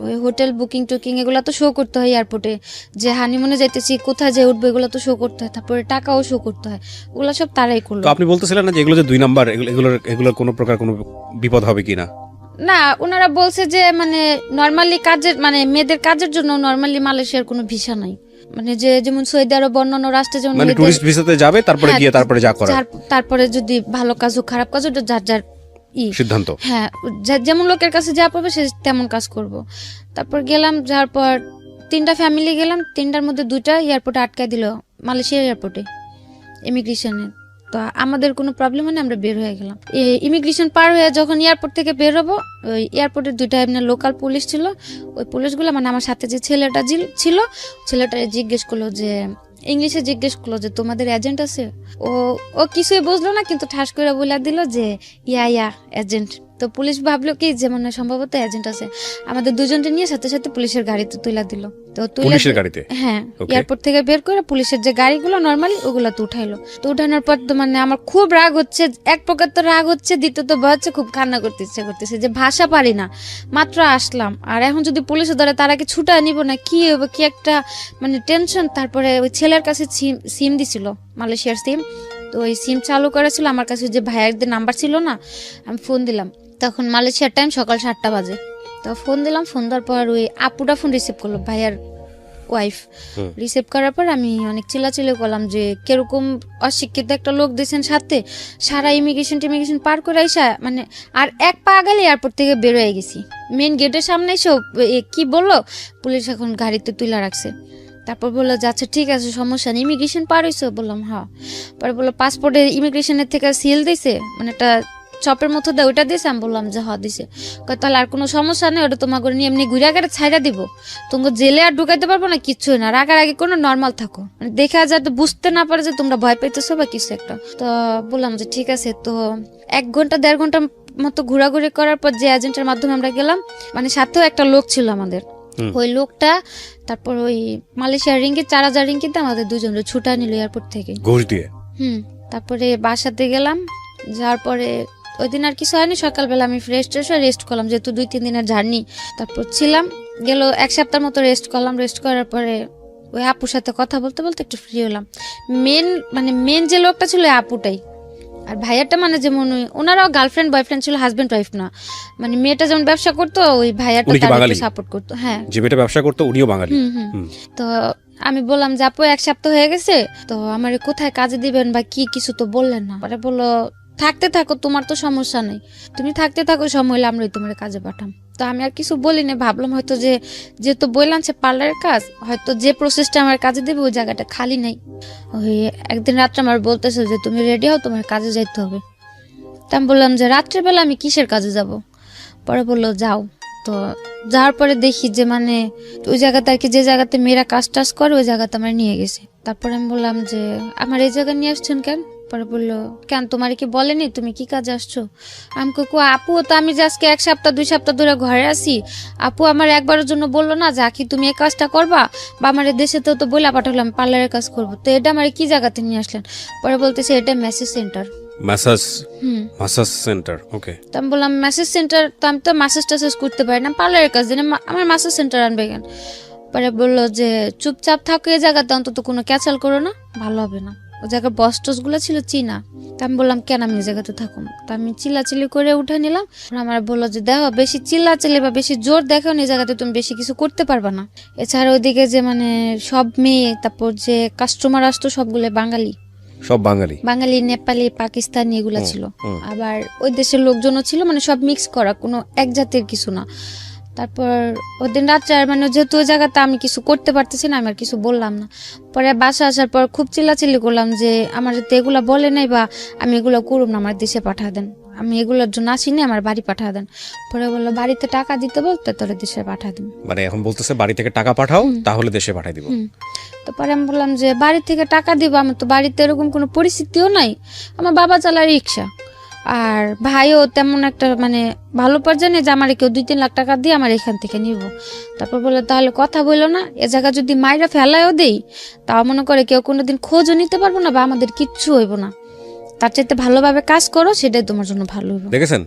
ওই হোটেল বুকিং টুকিং, এগুলো তো শো করতে হয় এয়ারপোর্টে, যে হানিমুনে যাইতেছি, কোথায় যে উঠবো, এগুলো তো শো করতে হয়। তারপরে টাকাও শো করতে হয়, ওগুলো সব তারাই করলো। তো আপনি বলতেছিলেন না যে এগুলো যে 2 নাম্বার, এগুলোর কোনো প্রকার কোনো বিপদ হবে কিনা? না, ওনারা বলছে যে মানে নরমালি কাজের, মানে মেয়েদের কাজের জন্য নরমালি মালয়েশিয়ার কোনো ভিসা নাই, মানে যে যেমন সৌদি আরব অন্যান্য রাষ্ট্রে যেমন মানে টুরিস্ট ভিসাতে যাবে, তারপরে গিয়ে তারপরে যা করার, তারপরে যদি ভালো কাজ হোক খারাপ কাজ, ওটা যার যার সিদ্ধান্ত। হ্যাঁ, যেমন লোকের কাছে যা পাবে সে তেমন কাজ করব। তারপর গেলাম, যাওয়ার পর 3টা ফ্যামিলি গেলাম, 3টার মধ্যে 2টা এয়ারপোর্টে আটকায় দিল, মালয়েশিয়ার এয়ারপোর্টে ইমিগ্রেশনে। তো আমাদের কোনো প্রবলেম হয় না, আমরা বের হয়ে গেলাম। ইমিগ্রেশন পার হয়ে যখন এয়ারপোর্ট থেকে বের হবো, ওই এয়ারপোর্টের 2টা এমনি লোকাল পুলিশ ছিল, ওই পুলিশগুলো মানে আমার সাথে যে ছেলেটা ছিল, ছেলেটা জিজ্ঞেস করলো যে, ইংলিশে জিজ্ঞেস করলো যে তোমাদের এজেন্ট আছে? ও কিছুই বুঝলো না, কিন্তু ঠাস করে বলে দিল যে ইয়া এজেন্ট। তো পুলিশ ভাবলো কি যে মানে সম্ভবত এজেন্ট আছে, আমাদের 2জনকে নিয়ে সাথে সাথে পুলিশের গাড়িতে তুলে দিল। তো পুলিশের গাড়িতে? হ্যাঁ, এয়ারপোর্ট থেকে বের করে পুলিশের যে গাড়িগুলো নরমালি, ওগুলো তো উঠাইলো। তো উঠানোর পর তো মানে আমার খুব রাগ হচ্ছে, এক প্রকার তো রাগ হচ্ছে, দ্বিতীয়ত ভয় হচ্ছে, খুব কান্না করতে ইচ্ছে করতেছে যে ভাষা পারি না, মাত্র আসলাম, আর এখন যদি পুলিশে ধরে তারা কি ছুটা নিব না, কি হবে, কি একটা মানে টেনশন। তারপরে ওই ছেলের কাছে সিম দিছিল, মালয়েশিয়ার সিম, তো ওই সিম চালু করেছিল, আমার কাছে যে ভাইয়ারদের নাম্বার ছিল না, আমি ফোন দিলাম, তখন মালয়েশিয়ার টাইম সকাল 7টা বাজে। তো ফোন দিলাম, ফোন দেওয়ার পর ওই আপুটা ফোন রিসিভ করলো, ভাইয়ার ওয়াইফ। রিসিভ করার পর আমি অনেক চিল্লাচিল্লি করলাম যে কিরকম অশিক্ষিত একটা লোক দিয়েছেন সাথে, সারা ইমিগ্রেশন পার করে আইসা, মানে আর এক পা গেলে এয়ারপোর্ট থেকে বের হয়ে গেছি, মেন গেটের সামনে এসে কি বললো, পুলিশ এখন গাড়িতে তুলে রাখছে। তারপর বললো যে আচ্ছা ঠিক আছে, সমস্যা নেই, ইমিগ্রেশন পার হয়েছে? বললাম হ্যাঁ। পরে বললো পাসপোর্টের ইমিগ্রেশনের থেকে সিল দিছে, মানে একটা চপের মতো দেয়, ওইটা দিয়েছে? আমি বললাম যে হ্যাঁ দিছে। তাহলে আর কোনো সমস্যা নেই, ওটা তোমাকে নিয়ে এমনি ঘুরে আগে ছাইড়া দিব, তোমাকে জেলে আর ঢুকাইতে পারবো না, কিচ্ছুই না, রাগারাগি কোনো, নর্মাল থাকো, মানে দেখা যাতে বুঝতে না পারে যে তোমরা ভয় পাইতেছো বা কিছু একটা। তো বললাম যে ঠিক আছে। তো 1 ঘন্টা 1.5 ঘন্টা মতো ঘোরাঘুরি করার পর যে এজেন্টের মাধ্যমে আমরা গেলাম, মানে সাথেও একটা লোক ছিল আমাদের, ওই লোকটা তারপর ওই মালয়েশিয়ার রিঙ্গিত 4000 রিঙ্গিতে আমাদের 2জনের ছুটা নিল এয়ারপোর্ট থেকে ঘুষ দিয়ে। তারপরে বাসাতে গেলাম, যাওয়ার পরে ওই দিন আর কিছু হয়নি, সকালবেলা আমি ফ্রেশ হয়ে রেস্ট করলাম, যেহেতু 2-3 দিনের জার্নি। তারপর ছিলাম, গেল 1 সপ্তাহের মতো রেস্ট করলাম। রেস্ট করার পরে ওই আপুর সাথে কথা বলতে বলতে একটু ফ্রি হলাম। মেন যে লোকটা ছিল ওই আপুটাই, আর ভাইয়াটা মানে যেমন ওনারাও গার্লফ্রেন্ড বয়ফ্রেন্ড ছিল, হাজবেন্ড ওয়াইফ না, মানে মেয়েটা যেমন ব্যবসা করতো, ওই ভাইয়াটা তাকে সাপোর্ট করতো। হ্যাঁ, যে মেয়েটা ব্যবসা করতো উনিও বাঙালি। তো আমি বললাম যে আপু 1 সপ্তাহ হয়ে গেছে, তো আমার কোথায় কাজে দিবেন বা কি, কিছু তো বললেন না। পরে বললো থাকতে থাকো, তোমার তো সমস্যা নেই, তুমি থাকতে থাকো, সময় হলে আমরাই তোমার কাজে পাঠাম। তো আমি আর কিছু বলি না, ভাবলাম হয়তো যেহেতু বললাম সে পার্লারের কাজ, হয়তো যে প্রসেসটা আমার কাজে দেবে ওই জায়গাটা খালি নেই। ওই একদিন রাত্রে আমার বলতেছে যে তুমি রেডি হও, তোমার কাজে যাইতে হবে। তা আমি বললাম যে রাত্রেবেলা আমি কিসের কাজে যাব? পরে বললো যাও। তো যাওয়ার পরে দেখি যে মানে ওই জায়গাতে আর কি, যে জায়গাতে মেয়েরা কাজ টাজ করে ওই জায়গাতে আমার নিয়ে গেছে। তারপরে আমি বললাম যে আমার এই জায়গায় নিয়ে আসছেন কেন? পরে বললো কেন তোমার কি বলেনি তুমি কি কাজে আসছো? আমি কো আপু, তো আমি যে আজকে 1 সপ্তাহ 2 সপ্তাহ ধরে ঘরে আছি, আপু আমার একবারের জন্য বললো না যে আখি তুমি এই কাজটা করবা, বা আমার দেশেতেও তো বইলা পাঠালাম পার্লারের কাজ করবো, তো এটা আমার কি জায়গাতে নিয়ে আসলেন? পরে বলতেছে এটা message centre. Massage centre? Okay. তো আমি বললাম মেসেজ সেন্টার, তো আমি তো মেসেজ টাসেজ করতে পারি না, পার্লারের কাজ দিন, আমার মেসেজ সেন্টার আনবে কেন? পরে বললো যে চুপচাপ থাকো এই জায়গাতে, অন্তত কোনো ক্যাচাল করো না, ভালো হবে না। ওই জায়গার বস টস গুলো ছিল চীনা। তা আমি বললাম কেন আমি এই জায়গাতে থাকুন? তা আমি চিল্লাচিল্লি করে উঠে নিলাম। আমার বললো যে দেখো বেশি চিল্লাচিল্লি বা বেশি জোর দেখো এই জায়গাতে তুমি বেশি কিছু করতে পারবা না। এছাড়া ওইদিকে যে মানে সব মেয়ে, তারপর যে কাস্টমার আসতো সবগুলো বাঙালি, সব বাঙালি, নেপালি, পাকিস্তানি এগুলা ছিল। আবার ওই দেশের লোকজনও ছিল, মানে সব মিক্স করা, কোনো এক জাতের কিছু না। তারপর ওদিন রাত্রে মানে যেহেতু ওই জায়গাতে আমি কিছু করতে পারতেছি না, আমি আর কিছু বললাম না। পরে বাসা আসার পর খুব চিল্লাচিল্লি করলাম যে আমার যাতে এগুলা বলে নাই বা আমি এগুলো করুম না, আমার দেশে পাঠা দেন। আমি এগুলোর জন্য আসিনি, আমার বাড়ি পাঠা দেন। পরে বললো বাড়িতে টাকা দিতে বলতে তোরে দেশে পাঠা দিন। মানে এখন বলতেছে বাড়ি থেকে টাকা পাঠাও, তাহলে দেশে পাঠাই দিব। তো পরে আমি বললাম যে বাড়ি থেকে টাকা দিব, আমার তো বাড়িতে এরকম কোনো পরিস্থিতিও নাই, আমার বাবা চালায় রিক্সা, আর ভাইও তেমন একটা মানে ভালো পর্যায়ে নেই যে আমার কেউ 2-3 লাখ টাকা দিয়ে আমার এখান থেকে নিব। তারপর বললো তাহলে কথা বললো না, এ জায়গা যদি মাইরা ফেলায়ও দেই তাও মনে করে কেউ কোনোদিন খোঁজও নিতে পারবো না বা আমাদের কিচ্ছু হইব না, তার চাইতে ভালোভাবে কাজ করো, সেটাই তোমার জন্য ভালো হবে। দেখেছেন,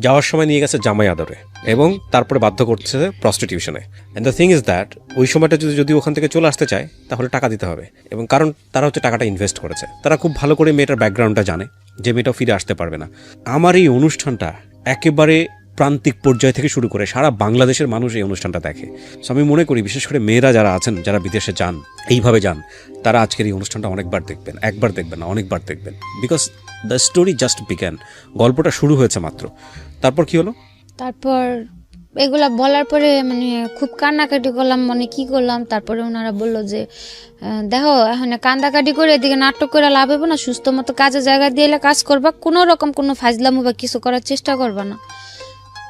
যাওয়ার সময় নিয়ে গেছে জামাই আদরে এবং তারপরে বাধ্য করছে প্রস্টিটিউশনে। And the thing is that ওই সময়টা যদি ওখান থেকে চলে আসতে চায় তাহলে টাকা দিতে হবে, এবং কারণ তারা হচ্ছে টাকাটা ইনভেস্ট করেছে, তারা খুব ভালো করে মেয়েটার ব্যাকগ্রাউন্ডটা জানে যে মেয়েটাও ফিরে আসতে পারবে না। আমার এই অনুষ্ঠানটা একেবারে প্রান্তিক পর্যায় থেকে শুরু করে সারা বাংলাদেশের মানুষ এই অনুষ্ঠানটা দেখে। সো আমি মনে করি বিশেষ করে মেয়েরা যারা আছেন, যারা বিদেশে যান, এইভাবে যান, তারা আজকের এই অনুষ্ঠানটা অনেকবার দেখবেন, একবার দেখবেন না, অনেকবার দেখবেন, because the story just began, গল্পটা শুরু হয়েছে মাত্র। তারপর কি হলো? তারপর এগুলা বলার পরে মানে খুব কান্নাকাটি করলাম, মানে কি করলাম। তারপরে ওনারা বললো যে দেখো এখন কান্দাকাটি করে এদিকে নাটক করে লাভ হবে না, সুস্থ মতো কাজের জায়গা দিয়ে কাজ করবা, কোনো রকম কোনো ফাজলামো বা কিছু করার চেষ্টা করবা না।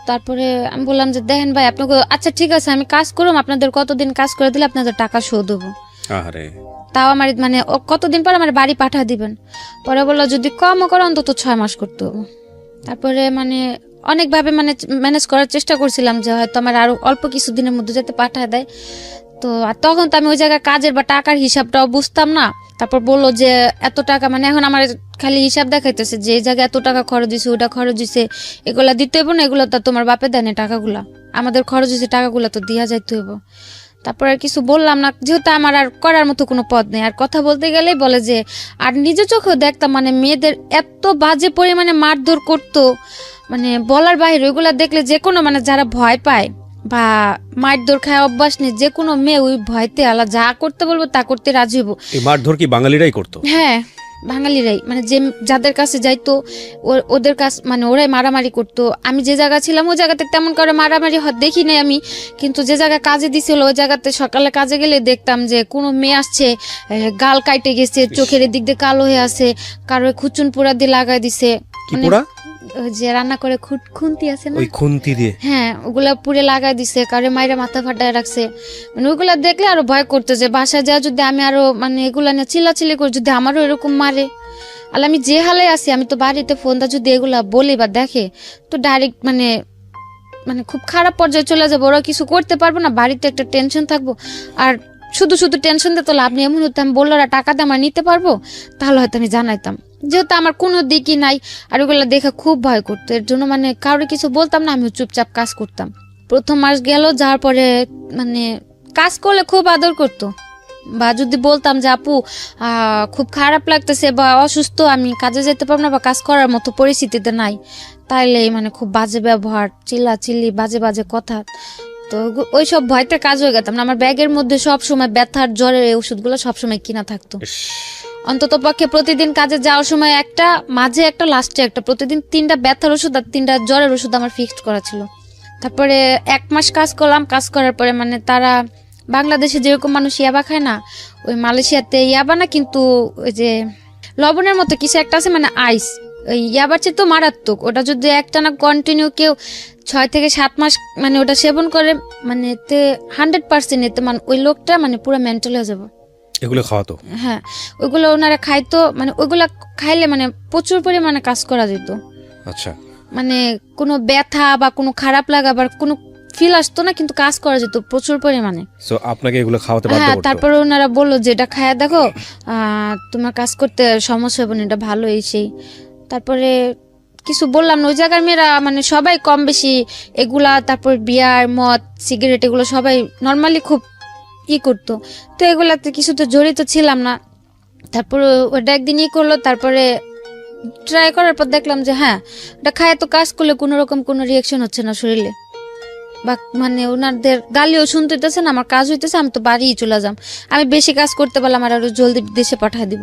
তারপরে আমি বললাম যে দেখেন ভাই আপনাকে, আচ্ছা ঠিক আছে আমি কাজ করুম, আপনাদের কতদিন কাজ করে দিলে আপনাদের টাকা শোধ দেবো, আরে তাও আমার মানে কতদিন পর আমার বাড়ি পাঠা দিবেন। পরে বললো যদি কমও করো অন্তত 6 মাস করতে হবে। তারপরে মানে অনেকভাবে মানে ম্যানেজ করার চেষ্টা করছিলাম যে হয়তো আমার আরো অল্প কিছু দিনের মধ্যে যাতে পাঠায় দেয়। তো আর তখন তো আমি ওই জায়গায় কাজের বা টাকার হিসাবটাও বুঝতাম না। তারপর বললো যে এত টাকা, মানে এখন আমার খালি হিসাব দেখাইতেছে যে এই জায়গায় এত টাকা খরচ দিছে, ওটা খরচ দিছে, এগুলা দিতে হইব না, এগুলো তো তোমার বাপে দেয় না টাকাগুলা, আমাদের খরচ দিছে টাকাগুলা তো দিয়া যাইতে হইব। তারপর আর কিছু বললাম না, যেহেতু আমার আর করার মতো কোনো পথ নেই। আর কথা বলতে গেলেই বলে যে, আর নিজের চোখেও দেখতাম মানে মেয়েদের এত বাজে পরিমাণে মারধর করতো, মানে বলার বাইরে। ওইগুলা দেখলে যে কোনো মানে যারা ভয় পায় বা মারধর খায় অভ্যাস নেই, যে কোনো মেয়ে ওই ভয়তে আলা যা করতে বলবো তা করতে রাজি হইব। এই মারধর কি বাঙালিরাই করতো? হ্যাঁ, বাঙালিরাই, মানে যে যাদের কাছে যাইতো ওদের কাছ মানে ওরাই মারামারি করতো। আমি যে জায়গা ছিলাম ওই জায়গাতে তেমন করে মারামারি দেখি নাই আমি, কিন্তু যে জায়গায় কাজে দিছিল ওই জায়গাতে সকালে কাজে গেলে দেখতাম যে কোনো মেয়ে আসছে গাল কাইটে গেছে, চোখের দিক দিয়ে কালো হয়ে আছে, কারো খুচুন পোড়া দিয়ে লাগাই দিছে। কি পোড়া? যে রান্না করে খুন্তি আছে না, ওই খুন্তি দিয়ে, হ্যাঁ ওগুলা পুড়ে লাগাই দিছে, কারো মাইরে মাথা ফাটায় রাখছে। মানে ওইগুলা দেখলে আরো ভয় করতে যে বাসায় যা যদি আমি আরো মানে এগুলা নিয়ে চিল্লাচিল্লি করি, যদি আমারও এরকম মারে। আর আমি যে হালে আছি, আমি তো বাড়িতে ফোনটা যদি এগুলা বলি বা দেখে তো ডাইরেক্ট মানে মানে খুব খারাপ পর্যায়ে চলে যাবো, ওরা কিছু করতে পারবো না, বাড়িতে একটা টেনশন থাকবো। আর শুধু শুধু টেনশন দিয়ে তো লাভ নেই। এমন হতো আমি বললো টাকা দিয়ে আমার নিতে পারবো, তাহলে হয়তো আমি জানাইতাম, যেহেতু আমার কোনো দিকই নাই। আর ওগুলো দেখে খুব ভয় করতো, এর জন্য মানে কারোর কিছু বলতাম না, আমি চুপচাপ কাজ করতাম। প্রথম মাস গেল, যাওয়ার পরে মানে কাজ করলে খুব আদর করতো, বা যদি বলতাম যে আপু খুব খারাপ লাগতেছে বা অসুস্থ, আমি কাজে যেতে পারবো না বা কাজ করার মতো পরিস্থিতিতে নাই, তাইলে মানে খুব বাজে ব্যবহার, চিল্লাচিল্লি, বাজে বাজে কথা। তো ওইসব ভয়তে কাজ হয়ে গেতাম না। আমার ব্যাগের মধ্যে সবসময় ব্যথার জ্বরের এই ওষুধগুলো সবসময় কিনা থাকতো, অন্তত পক্ষে প্রতিদিন কাজে যাওয়ার সময় একটা, মাঝে একটা, লাস্টে একটা, প্রতিদিন 3টা ব্যথার ওষুধ আর 3টা জ্বরের ওষুধ আমার ফিক্সড করা ছিল। তারপরে 1 মাস কাজ করলাম। কাজ করার পরে মানে তারা বাংলাদেশে যেরকম মানুষ ইয়াবা খায় না, ওই মালয়েশিয়াতে ইয়াবা না, কিন্তু ওই যে লবণের মতো কিছু একটা আছে, মানে আইস, ওই ইয়াবার চেয়ে তো মারাত্মক। ওটা যদি একটানা কন্টিনিউ কেউ 6 থেকে 7 মাস মানে ওটা সেবন করে, মানে এতে 100% এতে মানে ওই লোকটা মানে পুরো মেন্টাল হয়ে যাবে। এগুলো খাওয়াতো? হ্যাঁ, ওইগুলো ওনারা খাইতো, মানে ওইগুলা খাইলে মানে প্রচুর পরিমাণে কাজ করা যেত। আচ্ছা, মানে কোনো ব্যথা বা কোনো খারাপ লাগা বা কোনো ফিল আসতো না, কিন্তু কাজ করা যেত প্রচুর পরিমাণে। সো আপনাকে এগুলো খাওয়াতে বাধ্য হ্যাঁ, করতো? তারপরে ওনারা বললো যে এটা খায়া দেখো, তোমার কাজ করতে সমস্যা হবে না, এটা ভালো এই সেই। তারপরে কিছু বললাম না, ওই জায়গার মেয়েরা মানে সবাই কম বেশি এগুলা, তারপর বিয়ার, মদ, সিগারেট, এগুলো সবাই নর্মালি খুব করতো। তো এগুলাতে কিছু তো জড়িত ছিলাম না। তারপর ওটা একদিন করলো, তারপরে ট্রাই করার পর দেখলাম যে হ্যাঁ, ওটা খায় তো কাজ করলে কোনো রকম কোনো রিয়াকশন হচ্ছে না শরীরে, বা মানে ওনাদের গালিও শুনতে হইতেছে না, আমার কাজ হইতেছে, আমি তো বাড়িই চলে যাম, আমি বেশি কাজ করতে পারলাম আর আরো জলদি দেশে পাঠিয়ে দিব।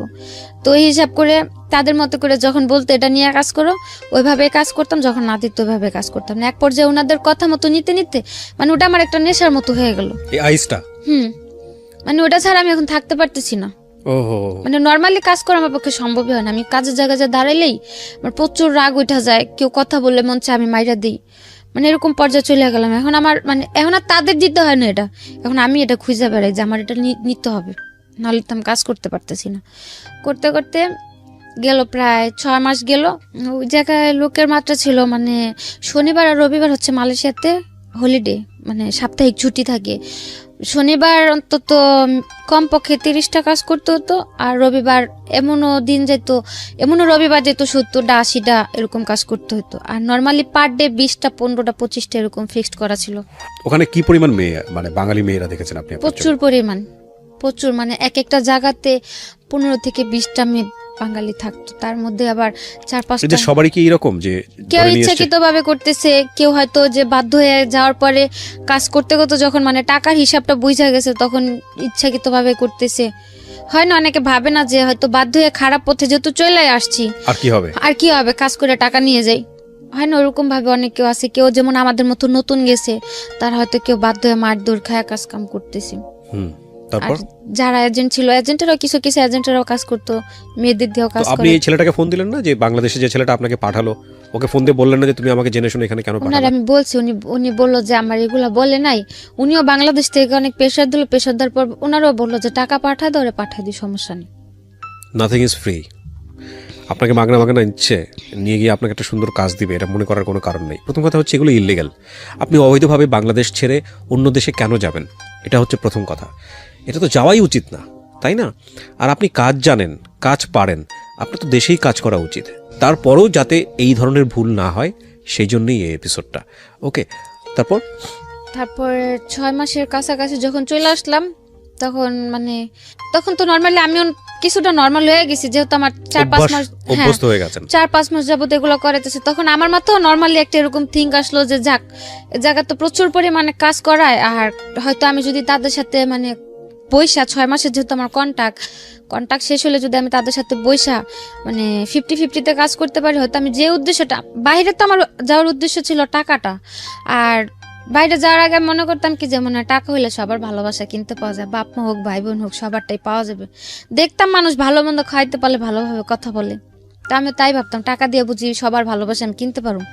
তো এই হিসাব করে তাদের মতো করে যখন বলতো এটা নিয়ে কাজ করো, ওইভাবে কাজ করতাম, যখন না দিত ওইভাবে কাজ করতাম না। এক পর্যায়ে ওনাদের কথা মতো নিতে নিতে মানে ওটা আমার একটা নেশার মতো হয়ে গেল, এই আইসটা। মানে ওটা ছাড়া আমি এখন থাকতে পারতেছি না। ওহো, মানে নর্মালি কাজ করা আমার পক্ষে সম্ভবই হয় না। আমি কাজের জায়গায় যা দাঁড়াইলেই আমার প্রচুর রাগ উঠা যায়, কেউ কথা বললে মন চায় আমি মাইরা দিই, মানে এরকম পর্যায়ে চলে গেলাম। এখন আমার মানে এখন আর তাদের দিতে হয় না এটা, এখন আমি এটা খুঁজে বেড়াই যে আমার এটা নিতে হবে, নাহলে তো আমি কাজ করতে পারতেছি না। করতে করতে গেল প্রায় 6 মাস গেল। ওই জায়গায় লোকের মাত্রা ছিল, মানে শনিবার আর রবিবার হচ্ছে মালয়েশিয়াতে হলিডে, মানে সাপ্তাহিক ছুটি থাকে। শনিবার অন্তত কমপক্ষে 30টা কাজ করতে হতো, আর রবিবার এমনও দিন যেত, এমনও রবিবার যেত 70টা 80টা এরকম কাজ করতে হতো। আর নর্মালি পার ডে 20টা 15টা 25টা এরকম ফিক্সড করা ছিল। ওখানে কি পরিমাণ মেয়ে, মানে বাঙালি মেয়েরা দেখেছেন আপনি? প্রচুর পরিমাণ, প্রচুর, মানে এক একটা জায়গাতে 15 থেকে 20টা মেয়ে বাঙালি থাকতো। তার মধ্যে আবার 4-5টা, সবারই কি এরকম যে কেউ ইচ্ছাকৃত ভাবে করতেছে, কেউ হয়তো যে বাধ্য হয়ে যাওয়ার পরে কাজ করতে করতে যখন মানে টাকার হিসাবটা বুঝা গেছে তখন ইচ্ছাকৃত ভাবে করতেছে। হয় না, অনেকে ভাবে না যে হয়তো বাধ্য হয়ে খারাপ পথে যেহেতু চলে আসছি আর কি হবে কাজ করে টাকা নিয়ে যাই, হয় না, ওরকম ভাবে অনেক কেউ আছে। কেউ যেমন আমাদের মতো নতুন গেছে, তার হয়তো কেউ বাধ্য হয়ে মারধর খায় কাজ কাম করতেছে। তারপর যারা এজেন্ট ছিল, এজেন্টেরাও কিছু কিছু এজেন্টেরাও কাজ করতো, মেয়েদের দিয়েও কাজ করে। আপনি এই ছেলেটাকে ফোন দিলেন না, যে বাংলাদেশে যে ছেলেটা আপনাকে পাঠালো, ওকে ফোন দিয়ে বললেন না যে তুমি আমাকে জেনে শুনে এখানে কেন পাঠালে? আমি বলছি, উনি বললো যে আমার এগুলা বলে নাই। উনিও বাংলাদেশ থেকে অনেক প্রেশার দিল, প্রেশার দেওয়ার পর ওনারও বললো যে টাকা পাঠা দাও, পাঠা দিই, সমস্যা নেই। Nothing is free. আপনাকে মাগনা মাগনা ইচ্ছে নিয়ে গিয়ে আপনাকে একটা সুন্দর কাজ দিবে, এটা মনে করার কোনো কারণ নেই। প্রথম কথা হচ্ছে এগুলো ইল্লিগাল। আপনি অবৈধভাবে বাংলাদেশ ছেড়ে অন্য দেশে কেন যাবেন, এটা হচ্ছে প্রথম কথা। এটা তো যাওয়াই উচিত না, তাই না? আর আপনি কাজ জানেন, কাজ পারেন, আপনার তো দেশেই কাজ করা উচিত। তারপরেও যাতে এই ধরনের ভুল না হয় সেই জন্যই এই এপিসোডটা। ওকে, তারপর 6 মাসের কাছাকাছি যখন চলে আসলাম, তখন তো নর্মালি আমিও কিছুটা নর্মাল হয়ে গেছি, যেহেতু আমার 4-5 মাস অভ্যস্ত হয়ে গেছেন, 4-5 মাস যাবত এগুলো করাইতেছে। তখন আমার মাথাও নর্মালি একটা এরকম থিঙ্ক আসলো যে যাক, এ জায়গা তো প্রচুর পরিমাণে কাজ করায়, আর হয়তো আমি যদি তাদের সাথে মানে বৈশা 6 মাসের যেহেতু আমার কন্ট্যাক্ট শেষ হলে যদি আমি তাদের সাথে বৈশা মানে 50-50-তে কাজ করতে পারি, হয়তো আমি যে উদ্দেশ্যটা, বাইরে তো আমার যাওয়ার উদ্দেশ্য ছিল টাকাটা, আর বাইরে যাওয়ার আগে মনে করতাম কি যে মানে টাকা হইলে সবার ভালোবাসা কিনতে পাওয়া যায়, বাপ মা হোক ভাই বোন হোক সবারটাই পাওয়া যাবে। দেখতাম মানুষ ভালো মন্দ খাইতে পারলে ভালোভাবে কথা বলে, তা আমি তাই ভাবতাম টাকা দিয়ে বুঝি সবার ভালোবাসা আমি কিনতে পারবো।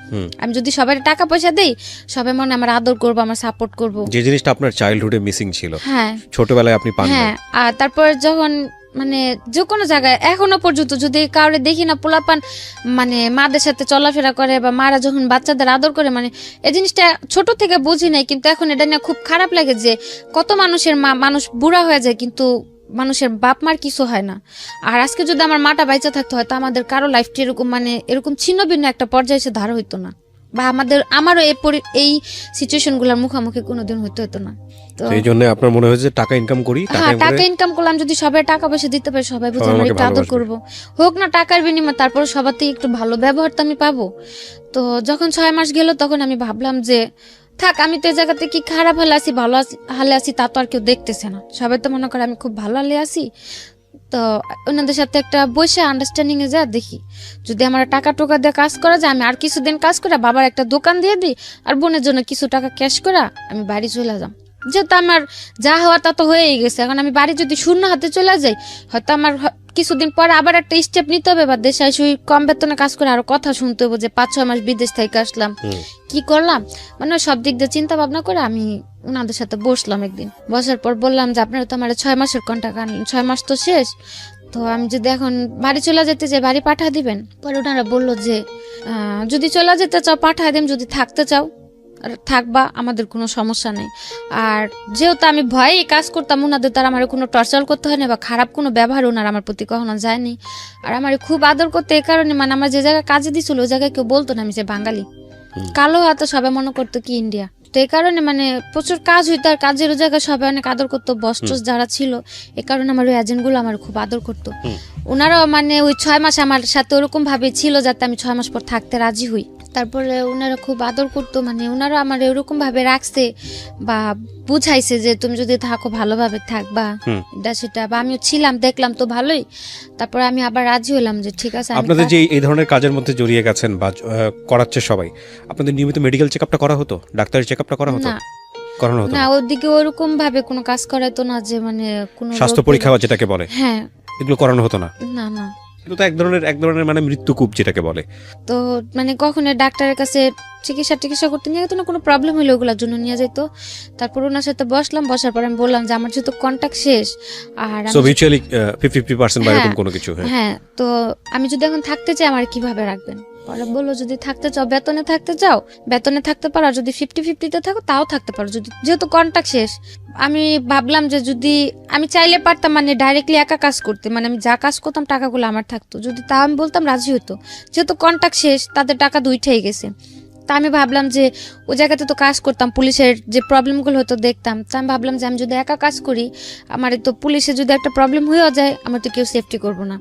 আমি যদি সবাই টাকা পয়সা দেই, সবাই মনে আমার আদর করবো, আমার সাপোর্ট করবো, যে জিনিসটা আপনার চাইল্ডহুডে মিসিং ছিল, হ্যাঁ ছোটবেলায় আপনি পান। হ্যাঁ, আর তারপর যখন মানে যে কোনো জায়গায় এখনো পর্যন্ত যদি কাউরে দেখি না পোলাপান মানে মাদের সাথে চলাফেরা করে, বা মারা যখন বাচ্চাদের আদর করে, মানে এই জিনিসটা ছোট থেকে বুঝি নাই, কিন্তু এখন এটা নিয়ে খুব খারাপ লাগে যে কত মানুষের মানুষ বুড়া হয়ে যায় কিন্তু মানুষের বাপ মার কিছু হয় না। আর আজকে যদি আমার মাটা বাইচা থাকতো, হয়তো আমাদের কারো লাইফটা এরকম মানে এরকম ছিন্ন ভিন্ন একটা পর্যায়ে এসে ধার হইতো না, বা আমারও এই সিচুয়েশন গুলার মুখোমুখি কোনোদিন হইতো না। তো এই জন্য আপনার মনে হয়েছে টাকা ইনকাম করি, টাকা ইনকাম করলাম, যদি সবাই টাকা পয়সা দিতে পারে, সবাই বুঝে আমার একটু আদর করবো, হোক না টাকার বিনিময়ে, তারপর সবার থেকে একটু ভালো ব্যবহার তো আমি পাবো। তো যখন 6 মাস গেল, তখন আমি ভাবলাম যে থাক, আমি তো এই জায়গাতে কি খারাপ হলে আছি ভালো হালে আছি তা তো আর কেউ দেখতেছে না, সবাই তো মনে করে আমি খুব ভালো হালে আছি। তো ওনাদের সাথে একটা বসে আন্ডারস্ট্যান্ডিং এ যা দেখি, যদি আমার টাকা টোকা দিয়ে কাজ করা যায়, আমি আর কিছুদিন কাজ করে বাবার একটা দোকান দিয়ে দিই, আর বোনের জন্য কিছু টাকা ক্যাশ করে আমি বাড়ি চলে যাম। যেহেতু আমার যা হওয়া তা তো হয়েই গেছে, এখন আমি বাড়ি যদি শূন্য হাতে চলে যাই, হয়তো আমার কিছুদিন পরে আবার একটা স্টেপ নিতে হবে, বা দেশে এসে কম বেতনে কাজ করে আরো কথা শুনতে হবে যে 5-6 মাস বিদেশ থেকে আসলাম, কি করলাম, মানে সব দিক দিয়ে চিন্তা ভাবনা করে আমি ওনাদের সাথে বসলাম। একদিন বসার পর বললাম যে আপনারা তো আমার 6 মাসের কন্ট্রাক্ট আনলেন, 6 মাস তো শেষ, তো আমি যদি এখন বাড়ি চলে যেতে চাই বাড়ি পাঠা দিবেন? পরে ওনারা বললো যে যদি চলে যেতে চাও পাঠা দেন, যদি থাকতে চাও থাকবা, আমাদের কোনো সমস্যা নেই। আর যেহেতু আমি ভয়ে কাজ করতাম, ওনাদের দ্বারা আমার কোনো টর্চার করতে হয় না, বা খারাপ কোনো ব্যবহার ওনার আমার প্রতি কখনো যায়নি। আর আমার খুব আদর করতে, এই কারণে মানে আমার যে জায়গায় কাজে দিছিল ওই জায়গায় কেউ বলতো না আমি যে বাঙালি, কালো হাতে সবাই মনে করতো কি ইন্ডিয়া। তো এই কারণে মানে প্রচুর কাজ হইতো, আর কাজের জায়গায় সবাই অনেক আদর করতো, বস যারা ছিল, এই কারণে আমার ওই এজেন্ট গুলো আমার খুব আদর করতো। ওনারাও মানে ওই 6 মাস আমার সাথে ওরকম ভাবে ছিল যাতে আমি 6 মাস পর থাকতে রাজি হই। তারপরে ওনারা খুব আদর করতো, মানে ওনারা আমার এরকম ভাবে রাখছে বা বুঝাইছে যে তুমি যদি থাকো ভালোভাবে থাকবা, এটা সেটা, বা আমিও ছিলাম, দেখলাম তো ভালোই। তারপরে আমি আবার রাজি হলাম যে ঠিক আছে। আপনাদের যে এই ধরনের কাজের মধ্যে জড়িয়ে গেছেন বা করাচ্ছে সবাই, আপনাদের নিয়মিত মেডিকেল চেকআপটা করা হতো, ডাক্তারি চেকআপটা করা হতো? করানো হতো না, ওদিকে ওরকম ভাবে কোনো কাজ করাইতো না, যে মানে কোনো স্বাস্থ্য পরীক্ষা যেটাকে বলে। হ্যাঁ, এগুলো করানো হতো না? না না। এগুলো তো এক ধরনের মানে মৃত্যুকূপ যেটাকে বলে। তো মানে কখনো ডাক্তারের কাছে চিকিৎসা করতে নিয়ে যেত না, কোনো প্রবলেম হলে ওগুলোর জন্য নিয়ে যেত। তারপর ওনার সাথে বসার পর আমি বললাম যে আমার যেহেতু কন্ট্যাক্ট শেষ আর সো মিউচুয়ালি 50-50% বা এরকম কোনো কিছু। হ্যাঁ, তো আমি যদি এখন থাকতে চাই আমার কিভাবে রাখবেন? পরে বললো যদি থাকতে চাও বেতনে থাকতে চাও বেতনে থাকতে পারো, আর যদি 50-50-তে থাকো তাও থাকতে পারো, যদি যেহেতু কন্ট্যাক্ট শেষ। আমি ভাবলাম যে যদি আমি চাইলে পারতাম মানে ডাইরেক্টলি একা কাজ করতে, মানে আমি যা কাজ করতাম টাকাগুলো আমার থাকতো, যদি তাও আমি বলতাম রাজি হতো। যেহেতু কন্ট্যাক্ট শেষ তাদের টাকা দুইটাই গেছে, তা আমি ভাবলাম যে ওই জায়গাতে তো কাজ করতাম, পুলিশের যে প্রবলেমগুলো হতো দেখতাম, তা আমি ভাবলাম যে আমি যদি একা কাজ করি আমার তো পুলিশে যদি একটা প্রবলেম হয়েও যায় আমার তো কেউ সেফটি করবো না।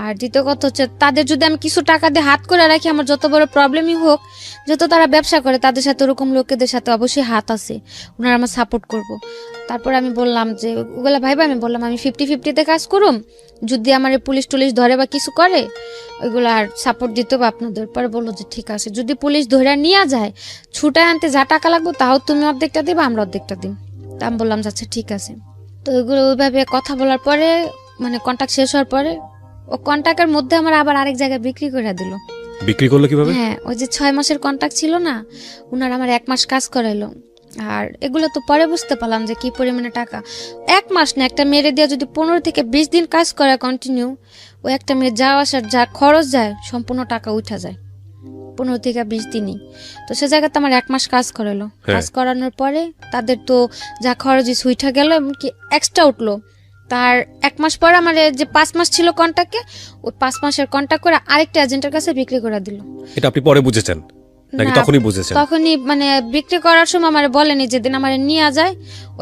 আর দ্বিতীয় কথা হচ্ছে তাদের যদি আমি কিছু টাকা দিয়ে হাত করে রাখি আমার যত বড় প্রবলেমই হোক, যত তারা ব্যবসা করে তাদের সাথে ওরকম লোকেদের সাথে অবশ্যই হাত আছে, ওনারা আমার সাপোর্ট করব। তারপর আমি বললাম যে ওগুলা ভাইবা আমি বললাম আমি 50-50-তে কাজ করুম, যদি আমার পুলিশ টুলিশ ধরে বা কিছু করে ওইগুলো আর সাপোর্ট দিতে হবে আপনাদের। পরে বললো যে ঠিক আছে, যদি পুলিশ ধরে নিয়ে যায় ছুটায় আনতে যা টাকা লাগবে তাও তুমি অর্ধেকটা দিবে আমরা অর্ধেকটা দিই। তা আমি বললাম আচ্ছা ঠিক আছে। তো ওইগুলো ওইভাবে কথা বলার পরে মানে কন্ট্যাক্ট শেষ হওয়ার পরে ও কন্ট্যাক্টের মধ্যে আমার আবার আরেক জায়গায় বিক্রি করে দিল। বিক্রি করলো কিভাবে? হ্যাঁ, ওই যে 6 মাসের কন্ট্যাক্ট ছিল না, ওনার আমার 1 মাস কাজ করাইলো। আর এগুলো তো পরে বুঝতে পারলাম যে কি পরিমাণে টাকা। 1 মাস না, একটা মেরে দিয়ে যদি 15 থেকে 20 দিন কাজ করে কন্টিনিউ, ও একটা মেয়ে যাওয়া আসার যা খরচ যায় সম্পূর্ণ টাকা উঠা যায় 15 থেকে 20 দিনই। তো সে জায়গাতে আমার 1 মাস কাজ করালো। কাজ করানোর পরে তাদের তো যা খরচ উঠা গেল, এমনকি এক্সট্রা উঠলো। তার 1 মাস পর আমার যে 5 মাস ছিল কন্ট্যাক্টে, ওই 5 মাসের কন্ট্যাক্ট করে আরেকটা এজেন্টের কাছে বিক্রি করে দিল। এটা আপনি পরে বুঝেছেন নাকি না, তখনই বুঝেছেন? তখনই মানে বিক্রি করার সময় আমার বলেনি, যেদিন আমার নিয়ে যায়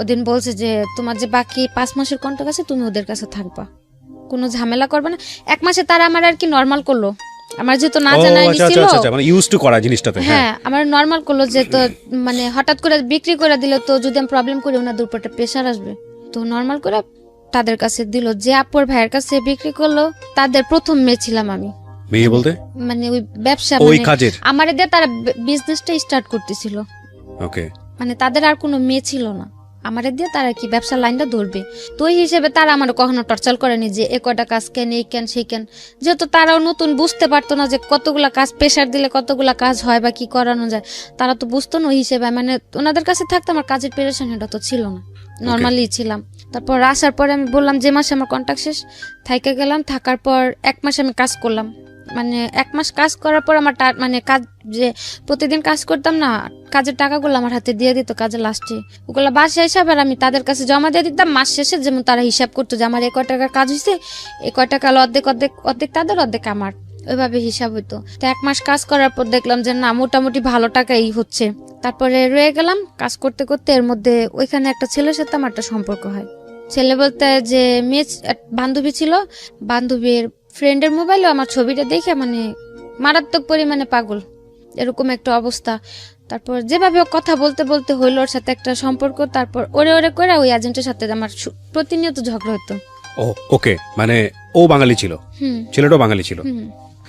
ওদিন বলছে যে তোমার যে বাকি 5 মাসের কন্ট্যাক্ট আছে তুমি ওদের কাছে থাকবা, কোনো ঝামেলা করবে না। 1 মাসে তারা আমার আর কি নরমাল করলো, আমার যেহেতু না জানাই ছিল, মানে ইউজ টু করা জিনিসটাতে। হ্যাঁ আমার নরমাল করলো যে তো মানে হঠাৎ করে বিক্রি করে দিল তো যদি আমি প্রবলেম করি ওনাদের উপর একটা প্রেশার আসবে, তো নরমাল করে তাদের কাছে দিল। যে আপুর ভাইয়ের কাছে বিক্রি করলো তাদের প্রথম মেয়ে ছিলাম আমি। মেয়ে বলতে মানে ওই ব্যবসা ওই মানে কাজের আমারে দিয়ে তারা বিজনেসটা স্টার্ট করতেছিল। ওকে, মানে তাদের আর কোনো মেয়ে ছিল না, আমারে দিয়ে তারা কি ব্যবসার লাইনটা ধরবে। তো ওই হিসেবে তারা আমার কখনো টর্চার করেনি যে এ কয়টা কাজ কেন এই কেন সেই কেন, যেহেতু তারাও নতুন বুঝতে পারতো না যে কতগুলা কাজ প্রেশার দিলে কতগুলা কাজ হয় বা কি করানো যায়, তারা তো বুঝতো না। ওই হিসেবে মানে ওনাদের কাছে থাকতে আমার কাজের পেরেশান এটা তো ছিল না, নর্মালি ছিলাম। তারপর আসার পরে আমি বললাম যে মাসে আমার কন্ট্যাক্ট শেষ, থাইকে গেলাম। থাকার পর 1 মাস আমি কাজ করলাম, মানে 1 মাস কাজ করার পর আমার মানে কাজ যে প্রতিদিন কাজ করতাম না, কাজের টাকাগুলো আমার হাতে দিয়ে দিত কাজের লাস্টে, ওগুলো বাসা হিসাব আর আমি তাদের কাছে জমা দিয়ে দিতাম। মাস শেষে যেমন তারা হিসাব করতো যে আমার 1 টাকার কাজ হয়েছে, 1 টাকা অর্ধেক অর্ধেক অর্ধেক তাদের অর্ধেক আমার, ওইভাবে হিসাব হইতো। তো 1 মাস কাজ করার পর দেখলাম যে না মোটামুটি ভালো টাকাই হচ্ছে। তারপরে রয়ে গেলাম কাজ করতে করতে, এর মধ্যে ওইখানে একটা ছেলের সাথে আমার একটা সম্পর্ক হয়। ছেলে বলতে যে মেয়ে বান্ধবী ছিল, বান্ধবীর ফ্রেন্ডের মোবাইলে আমার ছবিটা দেখে মানে মারাত্মক পরিমাণে পাগল, এরকম একটা অবস্থা। তারপর যেভাবে ও কথা বলতে বলতে হইলো ওর সাথে একটা সম্পর্ক, তারপর ওরে করে ওই এজেন্টের সাথে আমার প্রতিনিয়ত ঝগড়া হতো। ও ওকে, মানে ও বাঙালি ছিল, ছেলেটাও বাঙালি ছিল।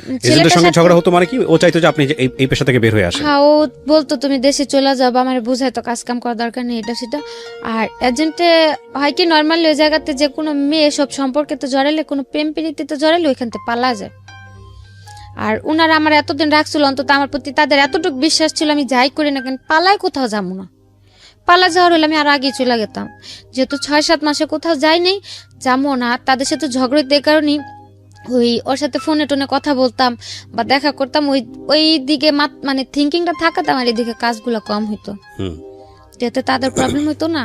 এজেন্টের ছেলেটার সঙ্গে সাথে ঝগড়া হতো মানে কি ও চাইতো যে আপনি যে এই পেশা থেকে বের হয়ে আসেন? হ্যাঁ, ও বলতো তুমি দেশে চলে যাও, আমার বুঝাইতো কাজ কাম করার দরকার নেই এটা সেটা। আর এজেন্টে হয় কি নর্মালি ওই জায়গাতে যে কোনো মেয়ে সব সম্পর্কে তো জড়াইলে, কোনো প্রেম প্রীতিতে জড়াইলে ওইখান থেকে পালা যায়। আর ওনারা আমার এতদিন রাখছিল, অন্তত আমার প্রতি তাদের এতটুকু বিশ্বাস ছিল আমি যাই করি না কেন পালায় কোথাও যাবো না। পালা যাওয়ার হলে আমি আরো আগেই চলে যেতাম, যেহেতু 6-7 মাসে কোথাও যাই নাই, যাবো না। তাদের সাথে ঝগড়া এই কারণেই ওই ওর সাথে ফোনে টোনে কথা বলতাম বা দেখা করতাম, ওই দিকে মানে থিঙ্কিংটা থাকাতে আমার এদিকে কাজগুলো কম হইতো, যাতে তাদের প্রবলেম হইতো না।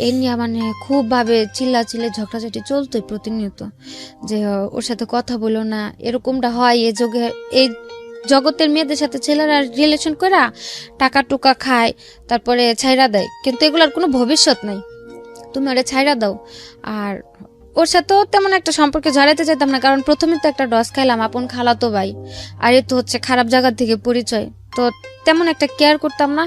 এই নিয়ে মানে খুব ভাবে চিল্লে ঝগড়াঝাটি চলতোই প্রতিনিয়ত, যে ওর সাথে কথা বলো না, এরকমটা হয় এই জগতের মেয়েদের সাথে ছেলেরা রিলেশন করে টাকা টুকা খায় তারপরে ছাইরা দেয়, কিন্তু এগুলোর কোনো ভবিষ্যৎ নাই, তুমি ওরা ছাইরা দাও। আর ওর সাথেও তেমন একটা সম্পর্কে জড়াইতে চাইতাম না, কারণ প্রথমে তো একটা ডস খাইলাম, আপন খালাতো ভাই, আর এ তো হচ্ছে খারাপ জায়গা থেকে পরিচয়, তো তেমন একটা কেয়ার করতাম না।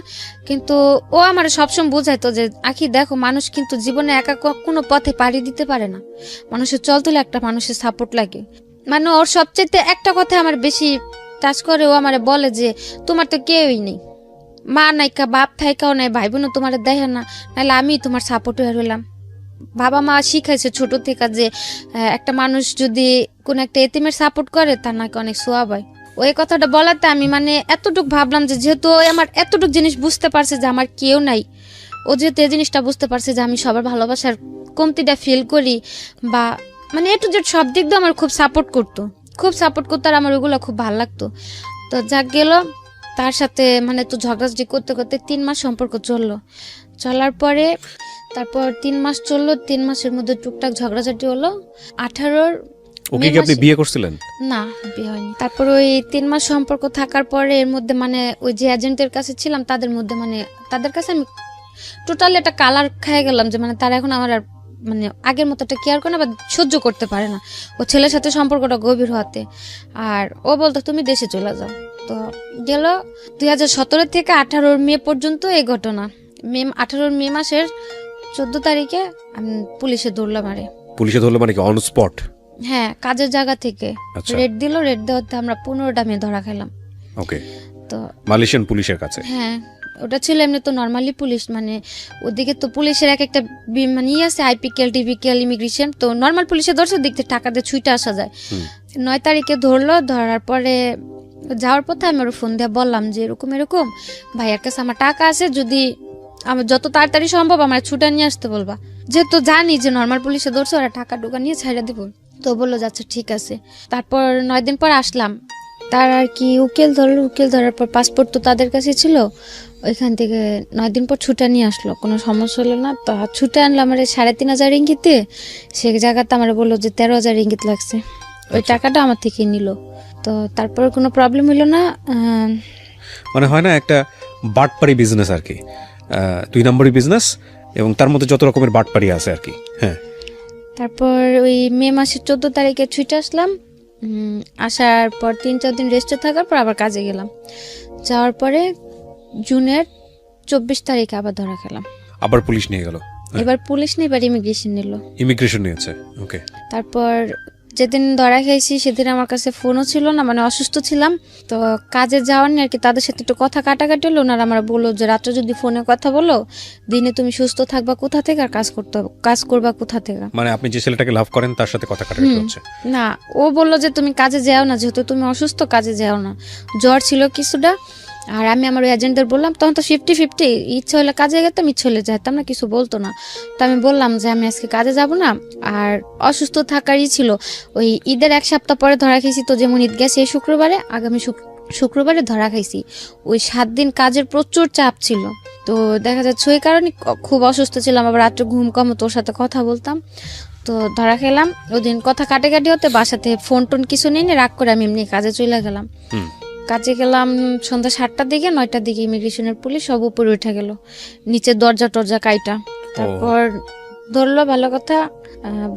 কিন্তু ও আমার সবসময় বোঝাইতো যে আখি দেখো মানুষ কিন্তু জীবনে একা কোনো পথে পাড়ি দিতে পারে না, মানুষের চলতে একটা মানুষের সাপোর্ট লাগে। মানে ওর সবচেয়ে একটা কথা আমার বেশি টাচ করে, ও আমারে বলে যে তোমার তো কেউই নেই, মা নাইকা বাপ থাইকাও নাই, ভাই বোনও তোমার দেখে না, নাহলে আমি তোমার সাপোর্ট হয়ে রইলাম। বাবা মা শিখাইছে ছোট থেকে যে একটা মানুষ যদি কোন একটা এতিমের সাপোর্ট করে তার নাকি অনেক সোয়াব হয়। ওই কথাটা বলাতে আমি মানে এতটুকু ভাবলাম যে যেহেতু ও আমার এতটুকু জিনিস বুঝতে পারছে যে আমার কেউ নাই, ও যেহেতু এই জিনিসটা বুঝতে পারছে যে আমি সবার ভালোবাসার কমতিটা ফিল করি বা মানে একটু যে সব দিক দিয়ে আমার খুব সাপোর্ট করতো আর আমার ওগুলো খুব ভালো লাগতো। তো যাক গেল, তার সাথে মানে তো ঝগড়াঝাটি করতে করতে 3 মাস সম্পর্ক চলার পরে তারপর 3 মাস চললো, 3 মাসের মধ্যে টুকটাক ঝগড়াঝাটি হলো। 18 ওকে কি আপনি বিয়ে করছিলেন? না, বিয়ে হয়নি। তারপর ওই 3 মাস সম্পর্ক থাকার পরে এর মধ্যে মানে ওই যে এজেন্টের কাছে ছিলাম তাদের মধ্যে মানে তাদের কাছে আমি টোটালি একটা কালার খেয়ে গেলাম যে মানে তারা এখন আমার আর মানে আগের মতো একটা কেয়ার করে না বা সহ্য করতে পারে না ও ছেলের সাথে সম্পর্কটা গভীর হতে। আর ও বলতো তুমি দেশে চলে যাও। তো গেল 2017 থেকে 18 মে পর্যন্ত এই ঘটনা। 18 মে মাসের 14 তারিখে আমি পুলিশে ধরলাম। পুলিশে ধরলো মানে কি অন স্পট? হ্যাঁ, কাজের জায়গা থেকে আচ্ছা। রেড দেওয়াতে আমরা 15টা মেয়ে ধরা খেলাম। ওকে, তো মালয়েশিয়ান পুলিশের কাছে? হ্যাঁ, ওটা ছিল এমনি তো নর্মালি পুলিশ, মানে ওদিকে তো পুলিশের এক একটা মানে আছে আইপিকেল টিপিকেল ইমিগ্রেশন, তো নর্মাল পুলিশে ধরছে দিক থেকে টাকা দিয়ে ছুটে আসা যায়। 9 তারিখে ধরলো, ধরার পরে যাওয়ার পথে আমি ওর ফোন দিয়ে বললাম যে এরকম ভাইয়ার কাছে আমার টাকা আছে, যদি আমার যত তাড়াতাড়ি সম্ভব আমার ছুটে নিয়ে আসতে বলবা, যেহেতু জানি যে নর্মাল পুলিশে ধরছে ওরা টাকা টুকা নিয়ে ছাইড়া দিব। তো বললো যাচ্ছে ঠিক আছে। তারপর 9 দিন পর আসলাম, তার আর কি উকিল ধরার পর পাসপোর্ট তো তাদের কাছে ছিল, ওইখান থেকে 9 দিন পর ছুটে নিয়ে আসলো, কোনো সমস্যা হলো না। তো ছুটে আনলো আমার 3,500 রিঙ্গিতে, সে জায়গাতে আমার বললো যে 13,000 রিঙ্গিত লাগছে, ওই টাকাটা আমার থেকে নিল। তো তারপর কোনো প্রবলেম হলো না। মানে হয় না একটা বাটপারি বিজনেস আর কি, 2 নম্বরই বিজনেস এবং তার মধ্যে যত রকমের বাটপারি আছে আর কি। হ্যাঁ, তারপর ওই মে মাসের 14 তারিখে ছুটে আসলাম। আসার পর 3-4 দিন রেস্টে থাকার পর আবার কাজে গেলাম। যাওয়ার পরে জুনের 24 তারিখে আবার ধরা খেলাম। আবার পুলিশ নিয়ে গেল? এবার পুলিশ নেই, এবার ইমিগ্রেশন নিল। ইমিগ্রেশন নিয়েছে, ওকে। তারপর যেদিন ধরা খাইছি সেদিন আমার কাছে ফোনও ছিল না, মানে অসুস্থ ছিলাম, তো কাজে যাওয়ার নিয়ে আর কি তাদের সাথে একটু কথা কাটাকাটি হলো। ওনারা আমার বললো যে রাত্রে যদি ফোনে কথা বলো, দিনে তুমি সুস্থ থাকবা কোথা থেকে আর কাজ করবা কোথা থেকে। মানে আপনি যে ছেলেটাকে লাভ করেন তার সাথে কথা কাটাকাটি হচ্ছে? না, ও বললো যে তুমি কাজে যাও না, যেহেতু তুমি অসুস্থ কাজে যাও না। জ্বর ছিল কিছুটা, আর আমি আমার ওই এজেন্টদের বললাম, তখন তো 50-50, ইচ্ছা হলে কাজে যেতাম, ইচ্ছা হলে যেতাম না, কিছু বলতো না। তো আমি বললাম যে আমি আজকে কাজে যাব না, আর অসুস্থ থাকারই ছিল। ওই ঈদের 1 সপ্তাহ পরে ধরা খেয়েছি, তো যেমন ঈদ গেছে এই শুক্রবারে, আগামী শুক্রবারে ধরা খাইছি। ওই 7 দিন কাজের প্রচুর চাপ ছিল, তো দেখা যাচ্ছে ওই কারণে খুব অসুস্থ ছিলাম। আবার রাত্রে ঘুম কম, তোর সাথে কথা বলতাম, তো ধরা খেলাম। ওদিন কথা কাটাকাটি হতে বাসাতে ফোন টোন কিছু নেই, রাগ করে আমি এমনি কাজে চলে গেলাম। কাজে গেলাম সন্ধ্যা 7টার দিকে, 9টার দিকে ইমিগ্রেশনের পুলিশ সব উপরে উঠে গেল, নিচে দরজা টরজা কাইটা। তারপর ধরলো, ভালো কথা,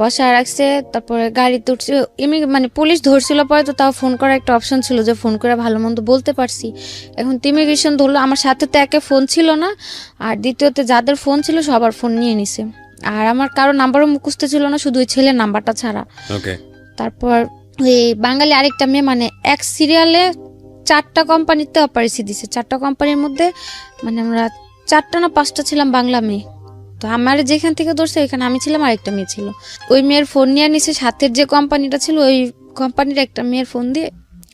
বসা রাখছে। তারপরে গাড়িতে উঠছে, মানে পুলিশ ধরছিল পরে, তো তাও ফোন করার একটা অপশন ছিল যে ফোন করে ভালো মন্দ বলতে পারছি। এখন তো ইমিগ্রেশন ধরলো, আমার সাথে তো একে ফোন ছিল না, আর দ্বিতীয়তে যাদের ফোন ছিল সবার ফোন নিয়ে নিছে, আর আমার কারো নাম্বারও মুখস্থ ছিল না, শুধু ওই ছেলের নাম্বারটা ছাড়া। তারপর ওই বাঙালি আরেকটা মেয়ে, মানে এক সিরিয়ালে 4টা কোম্পানিতে অপারেশন দিছে। 4টা কোম্পানির মধ্যে মানে আমরা 4টা না 5টা ছিলাম বাংলা মেয়ে। তো আমার যেখান থেকে ধরছে ওইখানে আমি ছিলাম, আরেকটা মেয়ে ছিল। ওই মেয়ের ফোন নিয়ে নিছে, সাথের যে কোম্পানিটা ছিল ওই কোম্পানির একটা মেয়ের ফোন দিয়ে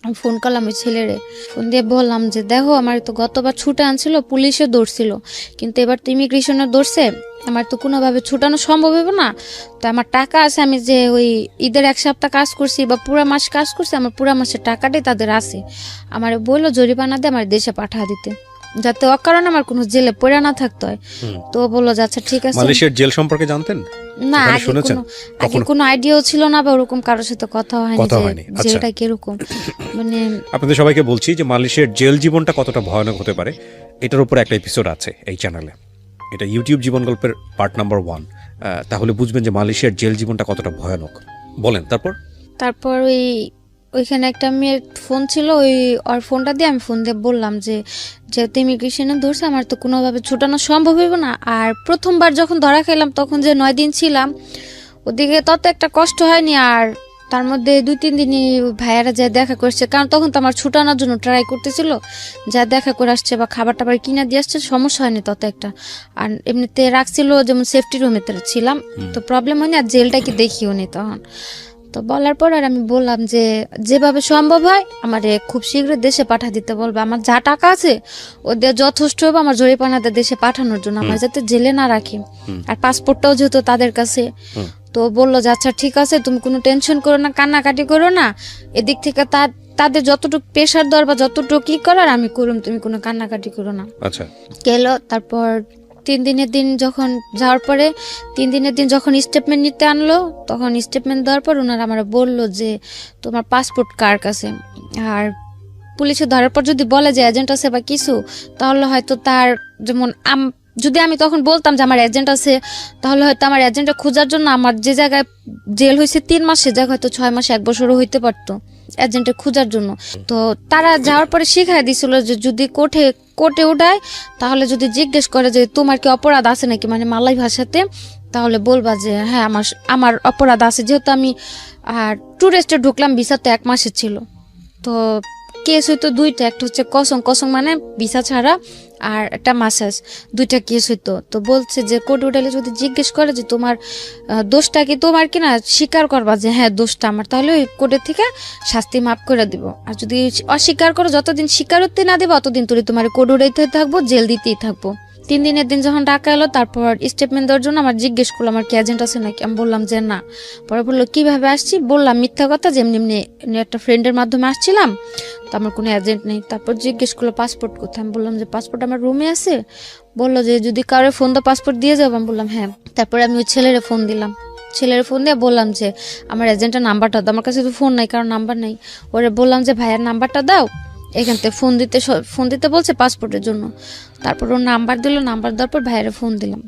আমি ফোন করলাম ওই ছেলেরে। ফোন দিয়ে বললাম যে দেখো, আমার তো গতবার ছুটে আনছিল, পুলিশে ধরছিল, কিন্তু এবার তো ইমিগ্রেশনে ধরছে, আমার তো কোনোভাবে ছুটানো সম্ভব হবে না। তো আমার টাকা আছে, আমি যে ওই ঈদের 1 সপ্তাহ কাজ করছি বা পুরো মাস কাজ করছি, আমার পুরো মাসের টাকাটাই তাদের আছে। আমার বললো জরিমানা দিয়ে আমার দেশে পাঠা দিতে, যাতে অকারণে আমার কোনো জেলে পড়ে না থাকতে হয়। তো বললো আচ্ছা ঠিক আছে। মালয়েশিয়ার জেল সম্পর্কে জানতেন না? আগে কোনো আইডিয়াও ছিল না, বা ওরকম কারোর সাথে কথা হয়নি জেলটা কিরকম। মানে আপনাদের সবাইকে বলছি যে মালয়েশিয়ার জেল জীবনটা কতটা ভয়ানক হতে পারে, এটার উপর একটা এপিসোড আছে এই চ্যানেলে। এটা ইউটিউব জীবন গল্পের পার্ট নাম্বার 1। তাহলে বুঝবেন যে মালয়েশিয়ার জেল জীবনটা কতটা ভয়ানক। বলেন তারপর ওইখানে একটা মেয়ের ফোন ছিল, ওর ফোনটা দিয়ে আমি ফোন দিয়ে বললাম যে যেহেতু ইমিগ্রেশনে ধরছে, আমার তো কোনোভাবে ছুটানো সম্ভব হবে না। আর প্রথমবার যখন ধরা খেলাম তখন যে 9 দিন ছিলাম, ওদিকে তত একটা কষ্ট হয়নি, আর তার মধ্যে 2-3 দিনই ভাইয়ারা যা দেখা করছে, কারণ তখন তো আমার ছুটানোর জন্য ট্রাই করতেছিল, যা দেখা করে আসছে বা খাবার টাবার কিনা দিয়ে আসছে, সমস্যা হয়নি তত একটা। আর এমনিতে রাখছিল যেমন সেফটি রুমে ছিলাম, তো প্রবলেম হয়নি, আর জেলটা কি দেখিও নি তখন। তো বলার পর আর আমি বললাম যে যেভাবে সম্ভব হয় আমারে খুব শীঘ্র দেশে পাঠা দিতে বলবে, আমার যা টাকা আছে ওদের যথেষ্ট হবে আমার জরিপানাতে দেশে পাঠানোর জন্য, আমার যাতে জেলে না রাখি, আর পাসপোর্টটাও যেহেতু তাদের কাছে। তো বললো যে আচ্ছা ঠিক আছে, তুমি কোনো টেনশন করো না, কান্নাকাটি করো না, এদিক থেকে তাদের যতটুকু প্রেশার দেওয়ার বা যতটুকু কি করার আমি করুম, তুমি কোনো কান্নাকাটি করো না। আচ্ছা, গেল। তারপর 3 দিনের দিন যখন যাওয়ার পরে 3 দিনের দিন যখন স্টেটমেন্ট নিতে আনলো, তখন স্টেটমেন্ট দেওয়ার পর ওনারা আমার বললো যে তোমার পাসপোর্ট কার কাছে। আর পুলিশে ধরার পর যদি বলে যে এজেন্ট আছে বা কিছু, তাহলে হয়তো তার যেমন যদি আমি তখন বলতাম যে আমার এজেন্ট আছে, তাহলে হয়তো আমার এজেন্টটা খোঁজার জন্য আমার যে জায়গায় জেল হয়েছে 3 মাস, সে জায়গায় হয়তো 6 মাস 1 বছরও হইতে পারতো এজেন্টে খোঁজার জন্য। তো তারা যাওয়ার পরে শিখাই দিছিল যে যদি কোর্টে উঠায়, তাহলে যদি জিজ্ঞেস করে যে তোমার কি অপরাধ আছে নাকি, মানে মালয় ভাষাতে, তাহলে বলবা যে হ্যাঁ আমার অপরাধ আছে। যেহেতু আমি ট্যুরিস্টে ঢুকলাম, ভিসা তো 1 মাসের ছিল, তো কেস হইতো 2টা, একটা হচ্ছে কসং মানে ভিসা ছাড়া, আর একটা মাসাজ, 2টা কেস হইতো। তো বলছে যে কোর্ট উঠালে যদি জিজ্ঞেস করে যে তোমার দোষটা কি, তোমার কিনা স্বীকার করবা যে হ্যাঁ দোষটা আমার, তাহলে ওই কোর্টের থেকে শাস্তি মাফ করে দিব। আর যদি অস্বীকার করো, যতদিন স্বীকারোক্তি না দিবা অতদিন তোরে তোমার কোর্ট উঠাইতে থাকবো, জেল দিতেই থাকবো। 3 দিনের দিন যখন ডাকা এলো, তারপর স্টেটমেন্ট দেওয়ার জন্য আমার জিজ্ঞেস করলো আমার কি এজেন্ট আছে নাকি, আমি বললাম যে না। পরে বললো কিভাবে আসছি, বললাম মিথ্যা কথা, যে এমনি একটা ফ্রেন্ডের মাধ্যমে আসছিলাম, তো আমার কোনো এজেন্ট নেই। তারপর জিজ্ঞেস করলো পাসপোর্ট কোথায়, আমি বললাম যে পাসপোর্ট আমার রুমে আছে। বললো যে যদি কারোর ফোন তো পাসপোর্ট দিয়ে যাবো, আমি বললাম হ্যাঁ। তারপরে আমি ওই ছেলের ফোন দিয়ে বললাম যে আমার এজেন্টের নাম্বারটা দাও, আমার কাছে তো ফোন নাই, কারণ নাম্বার নাই। ওরে বললাম যে ভাইয়ার নাম্বারটা দাও, এখান থেকে ফোন দিতে বলছে পাসপোর্টের জন্য। তারপর ওর নাম্বার দিল, নাম্বার দেওয়ার পর ভাইয়ের ফোন দিলাম।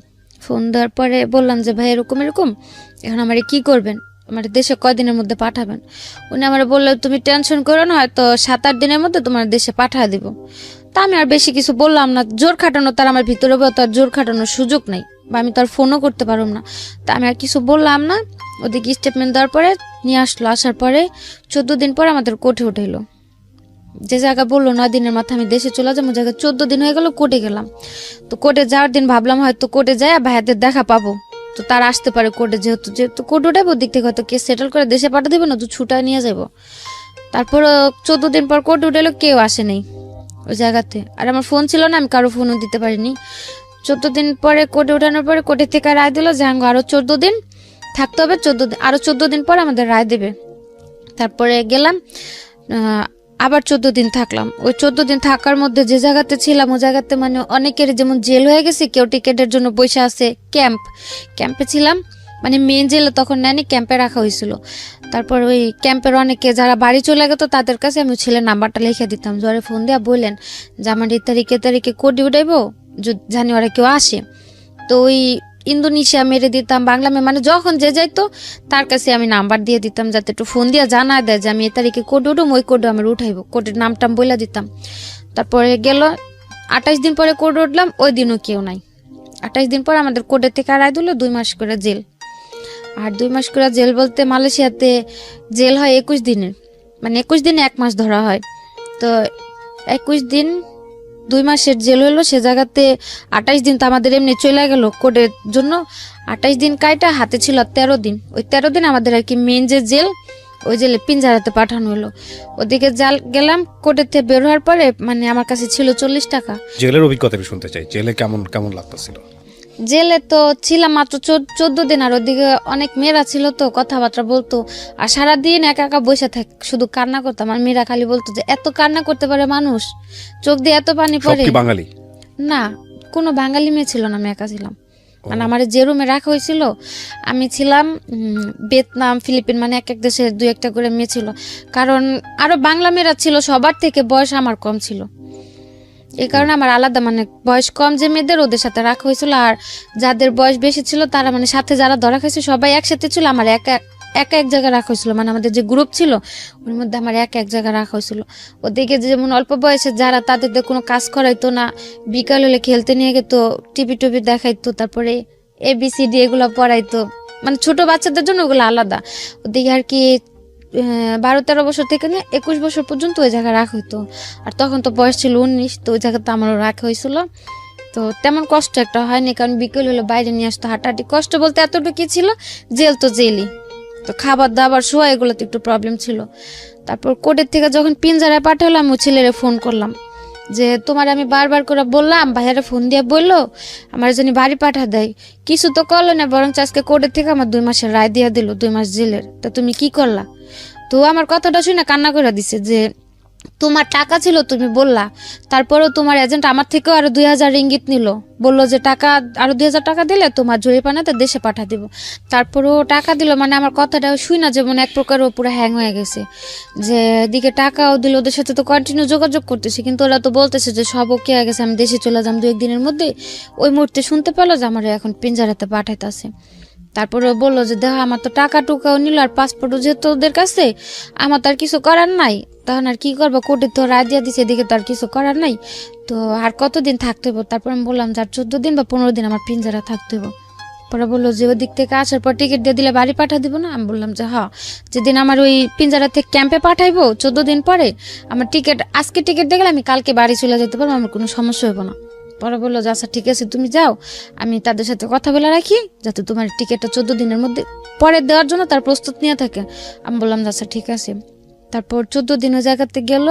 ফোন দেওয়ার পরে বললাম যে ভাই এরকম এখন আমার কি করবেন, আমার দেশে কয়দিনের মধ্যে পাঠাবেন। উনি আমার বললো তুমি টেনশন করো না, হয়তো 7-8 দিনের মধ্যে তোমার দেশে পাঠিয়ে দিব। তা আমি আর বেশি কিছু বললাম না, জোর খাটানো তার আমার ভিতরে তার জোর খাটানোর সুযোগ নাই, বা আমি তার ফোনও করতে পারলাম না। তা আমি আর কিছু বললাম না। ওদিকে স্টেটমেন্ট দেওয়ার পরে নিয়ে আসলো, আসার পরে 14 দিন পর আমাদের কোর্টে উঠাইলো। যে জায়গা বললো 9 দিনের মাথায় আমি দেশে চলে যাবো, জায়গায় 14 দিন হয়ে গেল, কোর্টে গেলাম। তো কোর্টে যাওয়ার দিন ভাবলাম হয়তো কোর্টে যায় ভাইয়াদের দেখা পাবো, তো তারা আসতে পারে কোর্টে, যেহেতু কোর্ট উঠাবো, দিক থেকে হয়তো কেস সেটেল করে দেশে পাঠা দিবে না, তো ছুটায় নিয়ে যাবো। তারপর 14 দিন পর কোর্টে উঠালো, কেউ আসে নাই ওই জায়গাতে, আর আমার ফোন ছিল না, আমি কারো ফোনও দিতে পারিনি। 14 দিন পরে কোর্টে উঠানোর পরে কোর্টের থেকে রায় দিল যে আরো 14 দিন থাকতে হবে, আরো 14 দিন পর আমাদের রায় দেবে। তারপরে গেলাম, আবার 14 দিন থাকলাম। ওই 14 দিন থাকার মধ্যে যে জায়গাতে ছিলাম, ওই জায়গাতে মানে অনেকের যেমন জেল হয়ে গেছে, কেউ টিকেটের জন্য বসে আছে, ক্যাম্পে ছিলাম, মানে মেন জেলে তখন নেয়নি, ক্যাম্পে রাখা হয়েছিল। তারপর ওই ক্যাম্পের অনেকে যারা বাড়ি চলে গেত, তাদের কাছে আমি ছেলের নাম্বারটা লিখে দিতাম, জ্বরে ফোন দিয়ে বললেন যে আমার এই তারিখে কোর্টে উঠাইবো, জানি ওরা কেউ আসে। তো ওই ইন্দোনেশিয়া মেরে দিতাম, বাংলা মানে যখন যে যাইতো তার কাছে আমি নাম্বার দিয়ে দিতাম, যাতে একটু ফোন দিয়ে জানা দেয় যে আমি এই তারিখে কোর্ট উঠুম, ওই কোর্টে আমি উঠাইবো, কোর্টের নামটাম বলে দিতাম। তারপরে গেল 28 দিন পরে কোর্টে উঠলাম, ওই দিনও কেউ নাই। 28 দিন পর আমাদের কোর্টের থেকে রায় দিল 2 মাস করে জেল। আর 2 মাস করে জেল বলতে মালয়েশিয়াতে জেল হয় 21 দিনের, মানে 21 দিনে 1 মাস ধরা হয়। তো 21 দিন 2 মাসের জেল হলো, সে জায়গাতে 28 দিন তো আমাদের এমনি চলে গেল কোর্টের জন্য। 28 দিন কাইটা হাতে ছিল 13 দিন। ওই 13 দিন আমাদের আর কি মেন যে জেল, ওই জেলে পিঞ্জারাতে পাঠানো হলো। ওদিকে গেলাম, কোর্টের থেকে বের হওয়ার পরে মানে আমার কাছে ছিল 40 টাকা। জেলের অভিজ্ঞতা আমি শুনতে চাই, জেলে কেমন লাগতেছিল? জেলে তো ছিলাম মাত্র 14 দিন, আর ওদিকে অনেক মেয়েরা ছিল, তো কথাবার্তা বলতো, আর সারাদিন একা একা বসে থাক, শুধু কান্না করতাম। আর মেয়েরা খালি বলতো যে এত কান্না করতে পারে মানুষ, চোখ দিয়ে এত পানি পড়ে। সব কি বাঙালি? না, কোনো বাঙালি মেয়ে ছিল না, আমি একা ছিলাম। মানে আমার যে রুমে রাখা হয়েছিল, আমি ছিলাম ভিয়েতনাম, ফিলিপিন, মানে এক দেশের 2-1টা করে মেয়ে ছিল। কারণ আরো বাংলা মেয়েরা ছিল, সবার থেকে বয়স আমার কম ছিল, এই কারণে আমার আলাদা, মানে বয়স কম যে মেয়েদের ওদের সাথে রাখা হয়েছিল। আর যাদের বয়স বেশি ছিল তারা মানে সাথে যারা ধরা খাইছে সবাই একসাথে ছিল, আমার একা এক জায়গায় রাখা হয়েছিল। মানে আমাদের যে গ্রুপ ছিল ওর মধ্যে আমার এক জায়গায় রাখা হয়েছিল। ওদিকে যেমন অল্প বয়সে যারা, তাদের কোনো কাজ করাইতো না, বিকাল হলে খেলতে নিয়ে যেত, টিভি দেখাইতো, তারপরে ABCD এগুলো পড়াইতো, মানে ছোট বাচ্চাদের জন্য ওগুলো আলাদা। ওদিকে আর কি 12-13 বছর থেকে নিয়ে 21 বছর পর্যন্ত ওই জায়গায় রাখা হইতো। আর তখন তো বয়স ছিল 19, তো ওই জায়গাতে আমারও রাখা হয়েছিল। তো তেমন কষ্ট একটা হয়নি, কারণ বিকেল হলে বাইরে নিয়ে আসতো, হাঁটাহাঁটি। কষ্ট বলতে এতটুকু ছিল, জেল তো জেলই, তো খাবার দাবার শোয়া এগুলোতে একটু প্রবলেম ছিল। তারপর কোর্টের থেকে যখন পিঞ্জারায় পাঠালাম, ওই ছেলেরে ফোন করলাম যে তোমার আমি বারবার করে বললাম, ভাইয়ারে ফোন দিয়ে বললো আমার জন্য বাড়ি পাঠা দেয়, কিছু তো করলো না, বরং আজকে কোর্টের থেকে আমার 2 মাসের রায় দিয়ে দিল, 2 মাস জেলের। তা তুমি কি করলা? তো আমার কথাটা শুনে কান্না করে দিছে যে তোমার টাকা ছিল, তুমি বললা, তারপরেও তোমার এজেন্ট আমার থেকেও আরো 2000 রিঙ্গিত নিল, বললো যে টাকা আরো 2000 টাকা দিলে তোমার জরিপানাতে দেশে পাঠা দিব। তারপরেও টাকা দিল, মানে আমার কথাটা শুই না যেমন এক প্রকার ও পুরো হ্যাং হয়ে গেছে, যে এদিকে টাকাও দিল, ওদের সাথে তো কন্টিনিউ যোগাযোগ করতেছি, কিন্তু ওরা তো বলতেছে যে সব ওকে হয়ে গেছে, আমি দেশে চলে যাম 2-1 দিনের মধ্যে। ওই মুহূর্তে শুনতে পেলো যে আমার এখন পিঞ্জারাতে পাঠাইতেছে। তারপরে বললো যে দেখো আমার তো টাকা টুকাও নিল, আর পাসপোর্টও যেহেতু ওদের কাছে, আমার তো আর কিছু করার নাই, তখন আর কি করবো, কোর্টে তো রায় দিয়ে দিছে, এদিকে তো আর কিছু করার নাই, তো আর কতদিন থাকতে হইব? তারপর আমি বললাম যে আর 14 দিন বা 15 দিন আমার পিঞ্জারা থাকতে হইব। পরে বললো যে ওই দিক থেকে আসার পর টিকিট দিয়ে দিলে বাড়ি পাঠা দিব না? আমি বললাম যে হ্যাঁ, যেদিন আমার ওই পিঞ্জারা থেকে ক্যাম্পে পাঠাইবো 14 দিন পরে, আমার টিকিট আজকে টিকিট দিয়ে গেলে আমি কালকে বাড়ি চলে যেতে পারবো, আমার কোনো সমস্যা হইব না। পরে বললো যে আচ্ছা ঠিক আছে তুমি যাও, আমি তাদের সাথে কথা বলে রাখি যাতে তোমার টিকিটটা 14 দিনের মধ্যে পরে দেওয়ার জন্য তার প্রস্তুত নিয়ে থাকে। আমি বললাম যে আচ্ছা ঠিক আছে। তারপর 14 দিন ওই জায়গাতে গেল।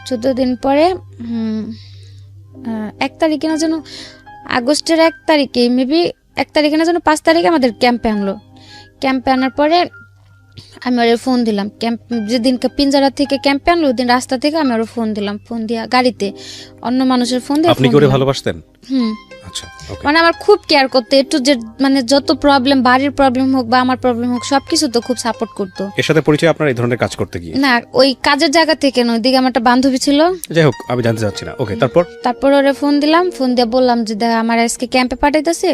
14 দিন পরে 1 তারিখে না যেন, আগস্টের 1 তারিখে মেবি 1 তারিখে না যেন 5 তারিখে আমাদের ক্যাম্পে আনলো। ক্যাম্পে আনার পরে আমি ওর ফোন দিলাম, ক্যাম্প যেদিনকে পিঞ্জারা থেকে ক্যাম্পে আনলো ওই দিন রাস্তা থেকে আমি ওর ফোন দিলাম, ফোন দিয়া গাড়িতে অন্য মানুষের ফোন দিয়ে। আপনি কি ওরে ভালোবাসতেন? হুম, আচ্ছা, ওকে। মানে আমার খুব কেয়ার করতো, একটু যে মানে যত প্রবলেম, বাড়ির প্রবলেম হোক বা আমার প্রবলেম হোক, সবকিছু তো খুব সাপোর্ট করতো। এর সাথে পরিচয় আপনার এই ধরনের কাজ করতে গিয়ে? না, ওই কাজের জায়গা থেকে নয়, ওইদিকে আমার একটা বান্ধবী ছিল। যাই হোক, আমি জানতে চাচ্ছি না। ওকে, তারপর ওরে ফোন দিলাম, ফোন দিয়ে বললাম যে দেখ আমার আজকে ক্যাম্পে পাঠাইতেছে,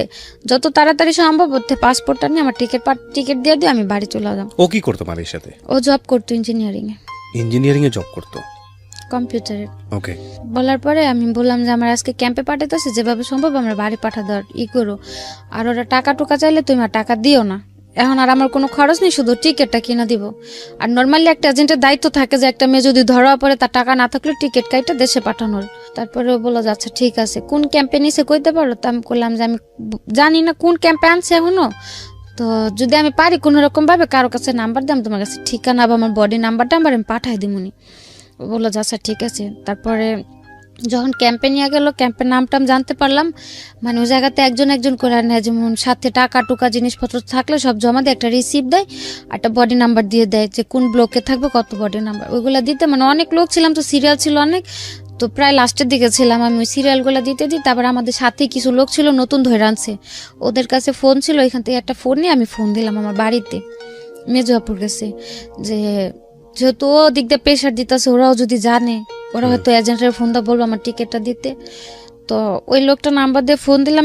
যত তাড়াতাড়ি সম্ভব ওতে পাসপোর্টটা নিয়ে আমার টিকিট দিয়ে দিও, আমি বাড়ি চলে যাম। ও কি করতো মারির সাথে? ও জব করতো ইঞ্জিনিয়ারিং এ, ইঞ্জিনিয়ারিং এ জব করতো, কম্পিউটারে। ওকে। বলার পরে আমি বললাম যে আমার আজকে ক্যাম্পে পাঠাইতেছে, যেভাবে সম্ভব আমরা বাড়ি পাঠা দেওয়ার করো, আর ওরা টাকা টুকা চাইলে তুমি আর টাকা দিও না, এখন আর আমার কোনো খরচ নেই, শুধু টিকিটটা কিনে দিব। আর নর্মালি একটা এজেন্টের দায়িত্ব থাকে যে একটা মেয়ে যদি ধরা পড়ে তার টাকা না থাকলে টিকিট কাইটা দেশে পাঠানোর। তারপরে ও বললো যে আচ্ছা ঠিক আছে, কোন ক্যাম্পে নিছে কইতে পারো? তো আমি বললাম যে আমি জানি না কোন ক্যাম্পে আনছে এখনো, তো যদি আমি পারি কোনো রকম ভাবে কারো কাছে নাম্বার দিলাম, তোমার কাছে ঠিকানা বা আমার বডি নাম্বারটা আমি পাঠাই দিমুনি। ও বললো যে আচ্ছা ঠিক আছে। তারপরে যখন ক্যাম্পে নিয়ে গেল, ক্যাম্পের নামটা আমি জানতে পারলাম, মানে ওই জায়গাতে একজন করে নেয়, যেমন সাথে টাকা টুকা জিনিসপত্র থাকলে সব জমা দিয়ে একটা রিসিপ্ট দেয়, একটা বডি নাম্বার দিয়ে দেয় যে কোন ব্লকে থাকবে কত বডি নাম্বার, ওইগুলো দিতে। মানে অনেক লোক ছিলাম তো, সিরিয়াল ছিল অনেক, তো প্রায় লাস্টের দিকে ছিলাম আমি, ওই সিরিয়ালগুলো দিতে দিই। তারপর আমাদের সাথে কিছু লোক ছিল নতুন ধরে আনছে, ওদের কাছে ফোন ছিল, এখান থেকে একটা ফোন নিয়ে আমি ফোন দিলাম আমার বাড়িতে মেজুয়াপুর গেছে, যে যেহেতু ও দিক দিয়ে প্রেশার দিতেছে, ওরাও যদি জানে, ওরা হয়তো এজেন্টের ফোনটা বলবো আমার টিকিটটা দিতে। তো ওই লোকটা নাম্বার দিয়ে ফোন দিলাম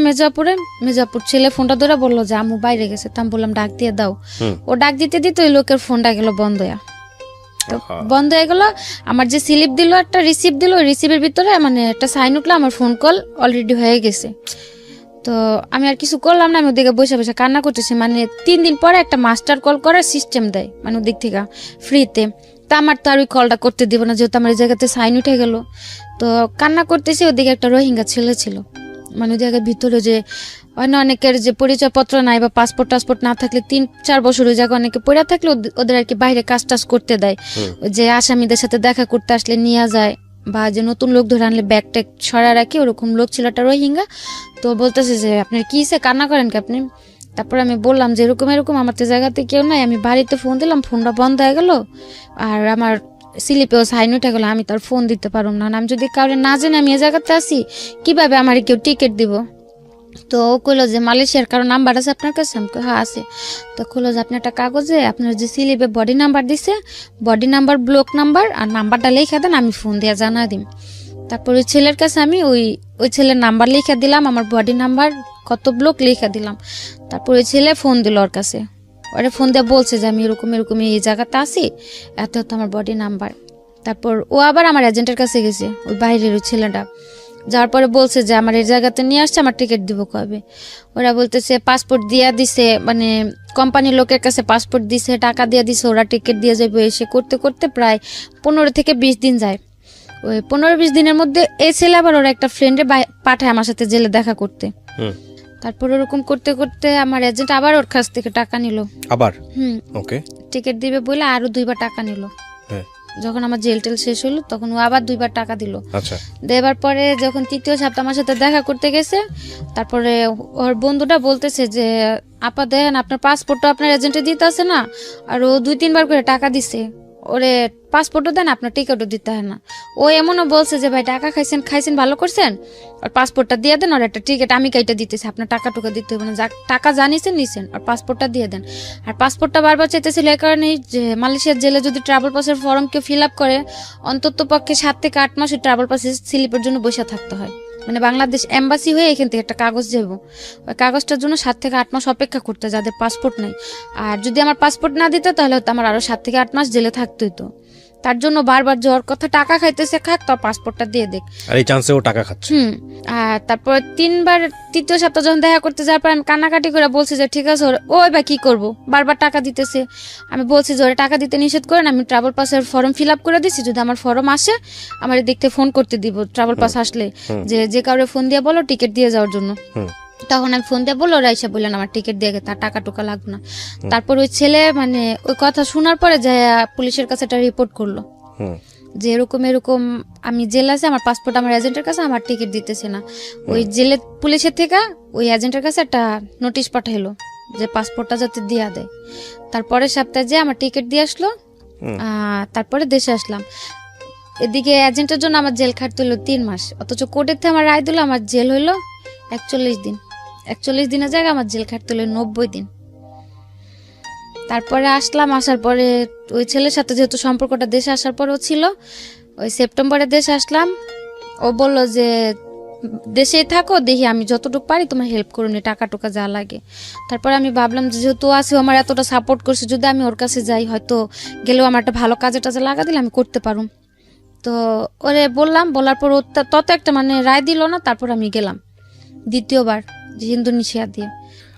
মেজাপুর ছেলে ফোনটা ধরে বললো যে আম্মু বাইরে গেছে, তা আমি বললাম ডাক দিয়ে দাও। ও ডাক দিতে দিতে ওই লোকের ফোনটা গেল বন্ধ হয়ে, তো বন্ধ হয়ে গেল। আমার যে স্লিপ দিল, একটা রিসিপ্ট দিল, ওই রিসিপ্টের ভিতরে মানে একটা সাইন উঠলো আমার ফোন কল অলরেডি হয়ে গেছে। তো আমি আর কিছু করলাম না, আমি ওদিকে বসে বসে কান্না করতেছি। মানে 3 দিন পরে একটা মাস্টার কল করার সিস্টেম দেয় মানে ওদিক থেকে ফ্রিতে, তা আমার তো আর ওই কলটা করতে দিব না, যেহেতু আমার এই জায়গাতে সাইন উঠে গেল। তো কান্না করতেছি, ওদিকে একটা রোহিঙ্গা ছেলে ছিল, মানে ওই জায়গার ভিতরে যে অনেকের যে পরিচয়পত্র নাই বা পাসপোর্ট টাসপোর্ট না থাকলে 3-4 বছর ওই জায়গায় অনেকে পড়ে থাকলে ওদের আর কি বাইরে কাজ টাজ করতে দেয়, যে আসামিদের সাথে দেখা করতে আসলে নিয়ে যায়, বা যে নতুন লোক ধরে আনলে ব্যাগ ট্যাগ সরা রাখে, ওরকম লোক ছিল একটা রোহিঙ্গা। তো বলতেছে যে আপনার কি সে কান্না করেন কি আপনি? তারপর আমি বললাম যে এরকম আমার তো জায়গাতে কেউ নাই, আমি বাড়িতে ফোন দিলাম, ফোনটা বন্ধ হয়ে গেল, আর আমার স্লিপেও সাইন উঠে গেল, আমি তার ফোন দিতে পারবো না, আমি যদি কাউরে না জানি আমি এই জায়গাতে আসি, কিভাবে আমার কেউ টিকিট দিব? তো ও কইলো যে মালয়েশিয়ার কারো নাম্বার আছে আপনার কাছে? আমি হ্যাঁ আছে। তো কইলো যে আপনি একটা কাগজে আপনার যে স্লিপে বডি নাম্বার দিছে, বডি নাম্বার, ব্লক নাম্বার আর নাম্বারটা লিখে দেন, আমি ফোন দিয়ে জানা দিম। তারপর ওই ছেলের কাছে আমি ওই ছেলের নাম্বার লিখে দিলাম, আমার বডি নাম্বার কত ব্লক লিখে দিলাম। তারপর ওই ছেলে ফোন দিল ওর কাছে, ওরে ফোন দিয়ে বলছে যে আমি এরকম এই জায়গাতে আছি, এত আমার বডি নাম্বার। তারপর ও আবার আমার এজেন্টের কাছে গেছে, ওই বাইরের ওই ছেলেটা, যাওয়ার পরে বলছে যে আমার এই জায়গাতে নিয়ে আসছে, আমার টিকিট দিব কবে। ওরা বলতেছে পাসপোর্ট দিয়ে দিছে, মানে কোম্পানির লোকের কাছে পাসপোর্ট দিছে, টাকা দিয়ে দিছে, ওরা টিকিট দিয়ে যাবে। এসে করতে করতে প্রায় 15 থেকে 20 দিন যায়। ওই 15-20 দিনের মধ্যে এই ছেলে আবার ওরা একটা ফ্রেন্ডে পাঠায় আমার সাথে জেলে দেখা করতে। তারপর ওরকম করতে করতে আমার এজেন্ট আবার ওর কাছ থেকে টাকা নিল। আবার ওকে, টিকিট দিবে বলে আরো 2বার টাকা নিল। যখন আমার জেল টেল শেষ হলো তখন ও আবার 2বার টাকা দিল। আচ্ছা, দেবার পরে যখন 3য় সপ্তাহ আমার সাথে দেখা করতে গেছে, তারপরে ওর বন্ধুটা বলতেছে যে আপা দেন আপনার পাসপোর্টটা আপনার এজেন্টে দিতে আছে না, আর ও 2-3বার করে টাকা দিছে, ওরে পাসপোর্টও দেন, আপনার টিকিটও দিতে হয় না। ও এমনও বলছে যে ভাই টাকা খাইছেন ভালো করছেন, আর পাসপোর্টটা দিয়ে দেন, আর একটা টিকিট আমি কাইটা দিতেছি, আপনার টাকা টুকা দিতে হবে না, টাকা জানিছেন নিছেন, আর পাসপোর্টটা দিয়ে দেন। আর পাসপোর্টটা বারবার চাইতেছিল এই কারণেই যে মালয়েশিয়ার জেলে যদি ট্রাভেল পাসের ফর্ম কেউ ফিল আপ করে, অন্তত পক্ষে 7 থেকে 8 মাস ওই ট্রাভেল পাসের স্লিপের জন্য বসে থাকতে হয়। মানে বাংলাদেশ এম্বাসি হয়ে এখান থেকে একটা কাগজ যাবো, ওই কাগজটার জন্য 7 থেকে 8 মাস অপেক্ষা করতে, যাদের পাসপোর্ট নেই। আর যদি আমার পাসপোর্ট না দিত তাহলে হয়তো আমার আরো 7 থেকে 8 মাস জেলে থাকতে হতো। তার জন্য বারবার যাওয়ার কথা, টাকা খাইতেছে খাক, তো পাসপোর্টটা দিয়ে দেখ। আর এই চান্সে ও টাকা খাচ্ছে। আর তারপর 3বার 3য় সপ্তাহ যখন দেখা করতে যাওয়ার পর আমি কান্নাকাটি করে বলছি যে ঠিক আছে ওই বা কি করব, বারবার টাকা দিতেছে। আমি বলছি যে ওরা টাকা দিতে নিষেধ করেন, আমি ট্রাভেল পাসের ফর্ম ফিল আপ করে দিছি, যদি আমার ফর্ম আসে আমার দেখতে ফোন করতে দিব ট্রাভেল পাস আসলে, যে কাউরে ফোন দিয়ে বলো টিকিট দিয়ে যাওয়ার জন্য। তখন আমি ফোন দিয়ে বললো, ওরা এসে বললেন আমার টিকিট দিয়ে তার টাকা টুকা লাগবে না। তারপর ওই ছেলে মানে ওই কথা শোনার পরে যায় পুলিশের কাছে একটা রিপোর্ট করলো যে এরকম এরকম আমি জেল আছে, আমার পাসপোর্ট আমার এজেন্টের কাছে, আমার টিকিট দিতেছে না। ওই জেলে পুলিশের থেকে ওই এজেন্টের কাছে একটা নোটিশ পাঠাইলো যে পাসপোর্টটা যাতে দিয়া দেয়। তারপরের সপ্তাহে যে আমার টিকিট দিয়ে আসলো, তারপরে দেশে আসলাম। এদিকে এজেন্টের জন্য আমার জেল খাটতে হলো 3 মাস, অথচ কোর্টের থেকে আমার রায় দিল আমার জেল হইলো 41 দিন। 41 দিনের জায়গায় আমার জেল খাটতে হলো 90 দিন। তারপরে আসলাম, আসার পরে ওই ছেলের সাথে যেহেতু সম্পর্কটা দেশে আসার পরেও ছিল, ওই সেপ্টেম্বরে দেশে আসলাম। ও বললো যে দেশেই থাকো, দেখি আমি যতটুকু পারি তোমার হেল্প করুন, টাকা টুকা যা লাগে। তারপরে আমি ভাবলাম যে যেহেতু আছে আমার এতটা সাপোর্ট করছে, যদি আমি ওর কাছে যাই হয়তো গেলেও আমার একটা ভালো কাজে টাজে লাগা দিলে আমি করতে পারুম। তো ওরে বললাম, বলার পর ও তত একটা মানে রায় দিল না। তারপর আমি গেলাম 2য়বার যে ইন্দোনেশিয়া দিয়ে।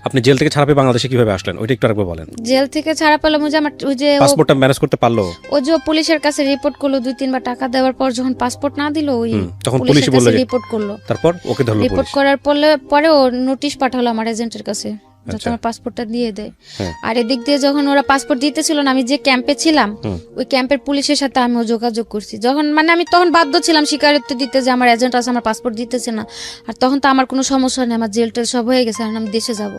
আপনি জেল থেকে ছাড়া পেয়ে বাংলাদেশে কিভাবে আসলেন ওইটা একটু আরেকবার বলেন। জেল থেকে ছাড়া পেলাম ওই যে আমার ওই যে পাসপোর্টটা ম্যানেজ করতে পারলো, ও যে পুলিশের কাছে রিপোর্ট করলো 2-3বার টাকা দেওয়ার পর যখন পাসপোর্ট না দিল, ওই তখন পুলিশ পুলিশের বলল কাছে যে রিপোর্ট করলো। তারপর ওকে ধরলো রিপোর্ট পুলিশ। করার পরে ও নোটিশ পাঠালো আমার এজেন্টের কাছে যাতে আমার পাসপোর্টটা দিয়ে দেয়। আর এদিক দিয়ে যখন ওরা পাসপোর্ট দিতেছিল না, আমি যে ক্যাম্পে ছিলাম ওই ক্যাম্পের পুলিশের সাথে আমিও যোগাযোগ করছি। যখন মানে আমি তখন বাধ্য ছিলাম স্বীকারোক্তি দিতে যে আমার এজেন্ট আছে, আমার পাসপোর্ট দিতেছে না। আর তখন তো আমার কোনো সমস্যা নেই, আমার জেল টেল সব হয়ে গেছে, আর আমি দেশে যাব।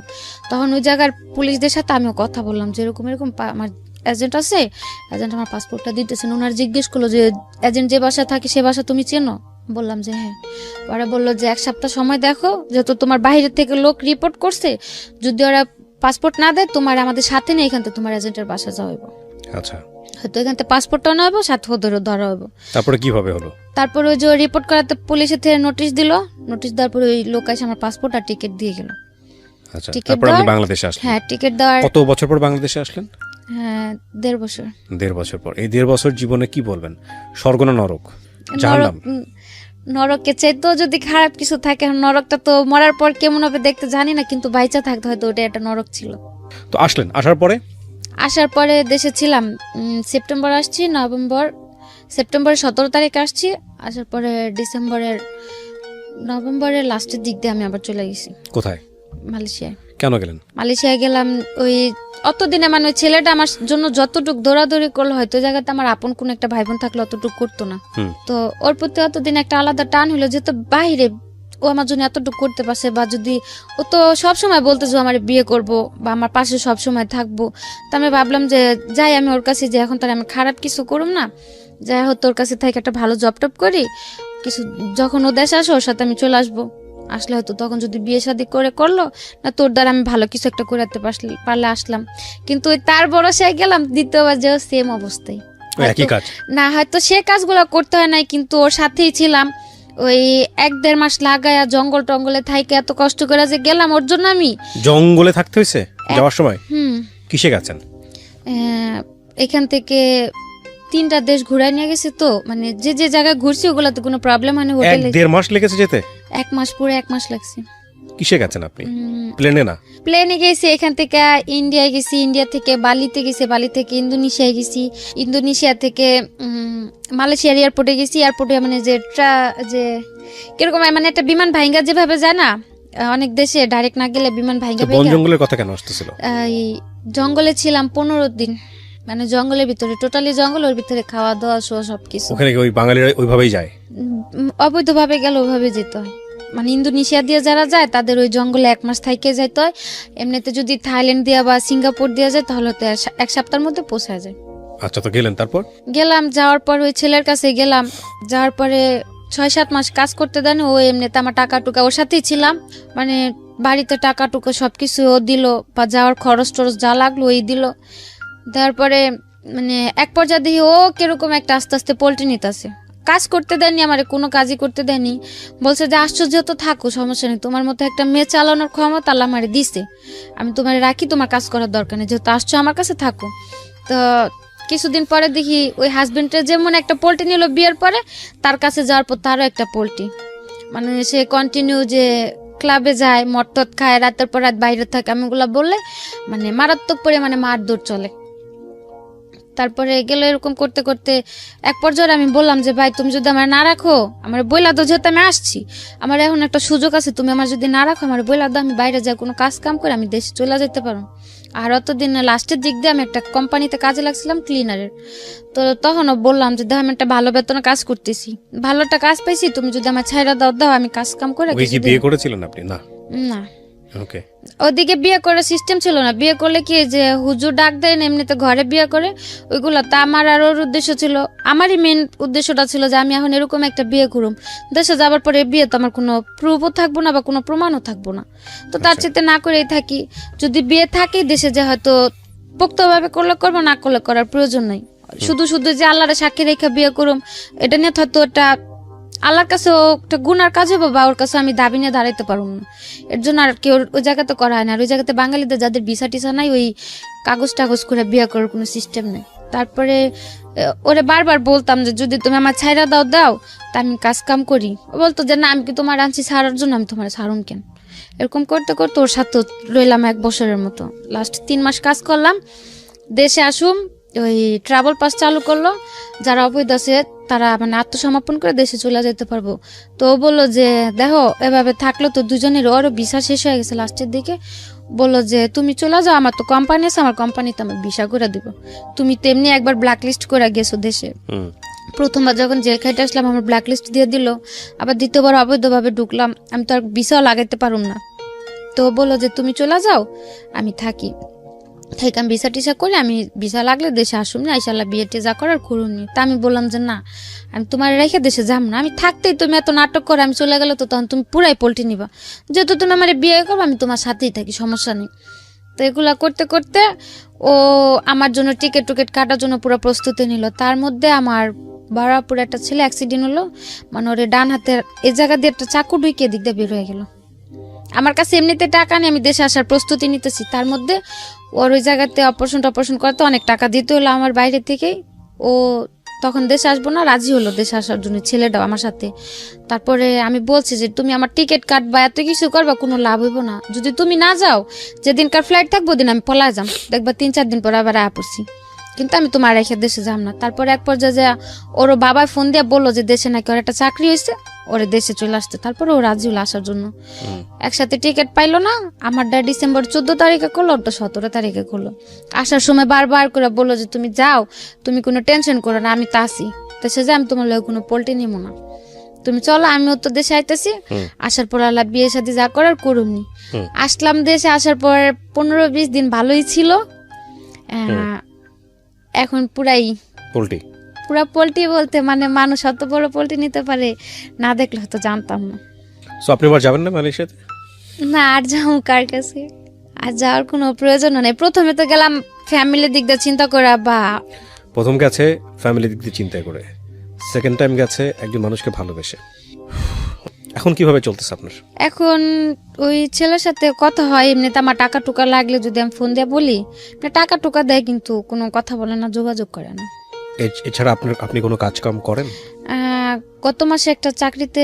তখন ওই জায়গার পুলিশদের সাথে আমিও কথা বললাম যে এরকম এরকম আমার এজেন্ট আছে, এজেন্ট আমার পাসপোর্টটা দিতেছে না। ওনার জিজ্ঞেস করলো যে এজেন্ট যে বাসা থাকে সে বাসা তুমি চেনো? বললাম যে হ্যাঁ। ওরা বললো যে 1 সপ্তাহ সময় দেখো, যেহেতু তোমার বাইরে থেকে লোক রিপোর্ট করছে, যদি ওরা পাসপোর্ট না দেয় তোমার আমাদের সাথে নিয়ে এখান থেকে তোমার এজেন্টের বাসা যাওয়াইব। আচ্ছা, হয়তো এখান থেকে পাসপোর্টটাও নেওয়া হইব, সাথে ধরা হইব। তারপরে কিভাবে হলো? তারপর ওই যে রিপোর্ট করাতে পুলিশের থেকে নোটিশ দিল, নোটিশ দেওয়ার পর ওই লোক এসে আমার পাসপোর্ট আর টিকিট দিয়ে গেল। আচ্ছা, তারপর আপনি বাংলাদেশে আসলেন? হ্যাঁ, টিকিট দেওয়ার কত বছর পর বাংলাদেশে আসলেন? হ্যাঁ, 1.5 বছর। 1.5 বছর পর। এই 1.5 বছর জীবনে কি বলবেন, স্বর্গ না নরক? জাহান্নাম? নরকের চাইতেও যদি খারাপ কিছু থাকে, নরকটা তো মরার পর কেমন হবে দেখতে জানি না, কিন্তু বাইচা থাকতে হয়তো ওটা একটা নরক ছিল। তো আসলেন, আসার পরে দেশে ছিলাম সেপ্টেম্বর আসছি, সেপ্টেম্বরের 17 তারিখ আসছি। আসার পরে নভেম্বরের লাস্টের দিক দিয়ে আমি আবার চলে গেছি। কোথায়? মালয়েশিয়ায়। কেন গেলেন? মালয়েশিয়ায় গেলাম ওই অতদিনে মানে ওই ছেলেটা আমার জন্য যতটুকু দৌড়াদৌড়ি করলো, হয়তো ওই জায়গাতে আমার আপন কোন একটা ভাই বোন থাকলে অতটুকু করতো না। তো ওর প্রতি অতদিন একটা আলাদা টান হলো, যেহেতু বাইরে ও আমার জন্য এতটুকু করতে পারছে, বা যদি ও তো সবসময় বলতো যে আমার বিয়ে করব বা আমার পাশে সবসময় থাকবো। তো আমি ভাবলাম যে যাই আমি ওর কাছে, যে এখন তার আমি খারাপ কিছু করুম না, যাই হোক তোর কাছে থেকে একটা ভালো জব টপ করি, কিছু যখন ও দেশে আসে ওর সাথে আমি চলে আসবো। আসলে হয়তো তখন যদি বিয়ে শাদী করলো না, তোর দ্বারা আমি ভালো কিছু একটা করাতে পারলে আসলাম। কিন্তু ওই তার ভরসায় গেলাম, দ্বিতীয়বার যে সেম অবস্থায়। না হয়তো সে কাজগুলো করতে হয় নাই, কিন্তু ওর সাথেই ছিলাম। ওই 1-1.5 মাস লাগায়া জঙ্গল টঙ্গলে থাইকে এত কষ্ট করে যে গেলাম, ওর জন্য আমি জঙ্গলে থাকতে হয়েছে যাওয়ার সময়। কিসে গেছেন? এখান থেকে 3টা দেশ ঘুরাই নিয়ে গেছে, তো মানে যে যে জায়গায় ঘুরছি ওগুলাতে কোনো প্রবলেম হয়নি। হোটেলে 1-1.5 মাস লেগেছে যেতে? 1 মাস, পুরো 1 মাস লাগছে। কিসে গেছেন আপনি? প্লেনে না? প্লেনে গেছি, এখান থেকে ইন্ডিয়ায় গেছি, ইন্ডিয়া থেকে বালিতে গেছি, বালি থেকে ইন্দোনেশিয়ায় গেছি, ইন্দোনেশিয়া থেকে মালয়েশিয়ার এয়ারপোর্টে গেছি। এয়ারপোর্টে মানে যে কিরকম মানে একটা বিমান ভাইঙ্গা যেভাবে যায় না, অনেক দেশে ডাইরেক্ট না গেলে বিমান ভাইঙ্গা বন জঙ্গলের কথা কেন আসতেছিল? এই জঙ্গলে ছিলাম 15 দিন, মানে জঙ্গলের ভিতরে, টোটালি জঙ্গল, ওর ভিতরে খাওয়া দাওয়া শোয়া সবকিছু। ওখানে কি ওই বাঙালিরা ওইভাবেই যায়? অবৈধভাবে গেলে ওইভাবে যেতে হয়। মানে ইন্দোনেশিয়া দিয়ে যারা যায় তাদের ওই জঙ্গলে 1 মাস থাইকে যাইতে হয়। এমনিতে যদি থাইল্যান্ড দিয়া বা সিঙ্গাপুর দিয়ে যায় তাহলে তো 1 সপ্তাহের মধ্যে পৌঁছায় যায়। আচ্ছা, তো গেলেন, তারপর? গেলাম, যাওয়ার পর ওই ছেলের কাছে গেলাম, যাওয়ার পরে 6-7 মাস কাজ করতে দেন। ও এমনিতে আমার টাকা টুকা, ওর সাথেই ছিলাম, মানে বাড়িতে টাকা টুকা সবকিছু ও দিল, বা যাওয়ার খরচ টরচ যা লাগলো ওই দিল। দেওয়ার পরে মানে এক পর্যায়ে দেখি ও কিরকম একটা আস্তে আস্তে পোল্ট্রি নিতেছে। কাজ করতে দেয়নি, আমার কোনো কাজই করতে দেয়নি। বলছে যে আশ্চর্য, তো থাকো, সমস্যা নেই, তোমার মতো একটা মেয়ে চালানোর ক্ষমতা আল্লাহ আমারে দিছে, আমি তোমার রাখি, তোমার কাজ করার দরকার নেই, যেহেতু আসছো আমার কাছে থাকো। তো কিছুদিন পরে দেখি ওই হাজবেন্ডের যেমন একটা পোল্ট্রি নিল বিয়ের পরে, তার কাছে যাওয়ার পর তারও একটা পোল্ট্রি। মানে সে কন্টিনিউ যে ক্লাবে যায়, মদ টদ খায়, রাতের পর রাত বাইরে থাকে, আমি ওগুলা বললে মানে মারাত্মক পরিমাণে মারধর চলে। তারপরে গেল এরকম করতে করতে এক পর্যায়ে আমি বললাম যে ভাই, তুমি যদি আমার না রাখো, আমার বইলা দাও, যেহেতু আমি আসছি, আমার এখন একটা সুযোগ আছে, তুমি আমার যদি না রাখো, আমার বইলা দাও, আমি বাইরে যাই কোনো কাজ কাম করে আমি দেশে চলে যেতে পারো। আর অতদিন লাস্টের দিক দিয়ে আমি একটা কোম্পানিতে কাজে লাগছিলাম ক্লিনারের। তো তখনও বললাম যে দেখো, আমি একটা ভালো বেতনে কাজ করতেছি, ভালো একটা কাজ পাইছি, তুমি যদি আমার ছাইরা দাও, আমি কাজ কাম করে। ওই কি বিয়ে করেছিলেন আপনি? না না, ওকে। ওদিকে বিয়ে করার সিস্টেম ছিল না। বিয়ে করলে কি যে হুজুর ডাক দেয় না, এমনিতে ঘরে বিয়ে করে ওইগুলো। তা আমার আর ওর উদ্দেশ্য ছিল, আমারই মেন উদ্দেশ্যটা ছিল যে আমি এখন এরকম একটা বিয়ে করুম, দেশে যাবার পরে বিয়ে তো আমার কোনো প্রুফও থাকবো না বা কোনো প্রমাণও থাকবো না। তো তার চেয়ে না করেই থাকি, যদি বিয়ে থাকে দেশে যে হয়তো পোক্তভাবে করলে করবো, না করলে করার প্রয়োজন নেই। শুধু শুধু যে আল্লাহরে সাক্ষী রেখে বিয়ে করুম, এটা নিয়ে হয়তো একটা আল্লাহর কাছে একটা গুনার কাজ হবে, বা ওর কাছে আমি দাবি নিয়ে দাঁড়াইতে পারবো না। এর জন্য আর কেউ ওই জায়গাতে করা হয় না। আর ওই জায়গাতে বাঙালিদের যাদের ভিসা টিসা নাই, ওই কাগজ টাগজ করে বিয়ে করার কোনো সিস্টেম নেই। তারপরে ওরে বারবার বলতাম যে যদি তুমি আমার ছাইরা দাও তা আমি কাজ কাম করি। ও বলতো যে না, আমি কি তোমার আনছি ছাড়ার জন্য, আমি তোমার ছাড়ুন কেন। এরকম করতে করতে ওর সাথে রইলাম 1 বছরের মতো। লাস্ট 3 মাস কাজ করলাম, দেশে আসুম, ওই ট্রাভেল পাস চালু করলো, যারা অবৈধ আছে তারা মানে আত্মসমর্পণ করে দেশে চলে যেতে পারবো। তো ও বললো যে দেখো, এভাবে থাকলো তো দুজনের, ওরও ভিসা শেষ হয়ে গেছে লাস্টের দিকে। বললো যে তুমি চলে যাও, আমার তো কোম্পানি আছে, আমার কোম্পানিতে আমার ভিসা করে দিব, তুমি তেমনি একবার ব্ল্যাক লিস্ট করে গেছো দেশে। প্রথমবার যখন জেল খাইতে আসলাম আমার ব্ল্যাক লিস্ট দিয়ে দিল, আবার দ্বিতীয়বার অবৈধভাবে ঢুকলাম, আমি তো আর ভিসাও লাগাইতে পারুম না। তো বললো যে তুমি চলে যাও, আমি থাকি, ঠিক আমি ভিসা টিসা করে আমি ভিসা লাগলে দেশে আসুন না, ইনশাল্লাহ বিয়ে টিজা করার করুনি। তা আমি বললাম যে না, আমি তোমার রেখে দেশে যাম না, আমি থাকতেই তুমি এত নাটক করে আমি চলে গেলে তো তখন তুমি পুরাই পল্টি নিবা, যেহেতু তুমি আমার বিয়ে করবো আমি তোমার সাথেই থাকি, সমস্যা নেই। তো এগুলা করতে করতে ও আমার জন্য টিকিট টুকিট কাটার জন্য পুরো প্রস্তুতি নিল। তার মধ্যে আমার বারাপুর একটা ছেলে অ্যাক্সিডেন্ট হলো, মানে ওর ডান হাতের এই জায়গা দিয়ে একটা চাকু ঢুকিয়ে দিক দিয়ে বের হয়ে গেল। আমার কাছে এমনিতে টাকা নেই, আমি দেশে আসার প্রস্তুতি নিতেছি, তার মধ্যে ওর ওই জায়গাতে অপারেশন করতে অনেক টাকা দিতে হলো আমার বাইরে থেকেই। ও তখন দেশে আসবো না, রাজি হলো দেশে আসার জন্য, ছেলেটাও আমার সাথে। তারপরে আমি বলছি যে তুমি আমার টিকিট কাটবা, এত কিছু করবা, কোনো লাভ হইব না, যদি তুমি না যাও, যেদিনকার ফ্লাইট থাকবো ওদিন আমি পলায় যাম, দেখবা 3-4 দিন পর আবার আয়া পড়ছি, কিন্তু আমি তোমার রেখে দেশে যাম না। তারপরে এক পর্যায়ে যে ওর বাবা ফোন দিয়ে বললো যে দেশে নাকি ওর একটা চাকরি হয়েছে, ওরে দেশে চলে আসতে। তারপরে ও রাজি হলো আসার জন্য। একসাথে টিকিট পাইলো না, আমারটা ডিসেম্বর 14 তারিখে করলো, ওটা 17 তারিখে করলো। আসার সময় বারবার করে বললো যে তুমি যাও, তুমি কোনো টেনশন করো না, আমি তা আসি দেশে, যাই আমি তোমার লোক কোনো পোল্ট্রি নিবো না, তুমি চলো, আমিও তো দেশে আইতেছি। আসার পর আল্লাহ বিয়ে শাদী যা করার করুননি। আসলাম দেশে, আসার পর 15-20 দিন ভালোই ছিল, এখন পুরাই পুরা পোল্ট্রি বলতে মানে মানুষ অত বড় পোল্ট্রি নিতে পারে না দেখলে হয়তো জানতাম না। সো আপনি আবার যাবেন না মালয়েশিয়াতে? না, আর যাও কার কাছে, আর যাওয়ার কোনো প্রয়োজন নেই। প্রথমে তো গেলাম ফ্যামিলির দিক দিয়ে চিন্তা করা, বা প্রথম গেছে ফ্যামিলির দিক দিয়ে চিন্তা করে, সেকেন্ড টাইম গেছে একজন মানুষকে ভালোবেসে। এখন কিভাবে চলতেছে আপনার? এখন ওই ছেলের সাথে কথা হয়, এমনিতে আমার টাকা টুকা লাগলে যদি আমি ফোন দিয়ে বলি, টাকা টুকা দেয়, কিন্তু কোনো কথা বলে না, যোগাযোগ করে না। এছাড়া আপনি কোনো কাজ কাম করেন? গত মাসে একটা চাকরিতে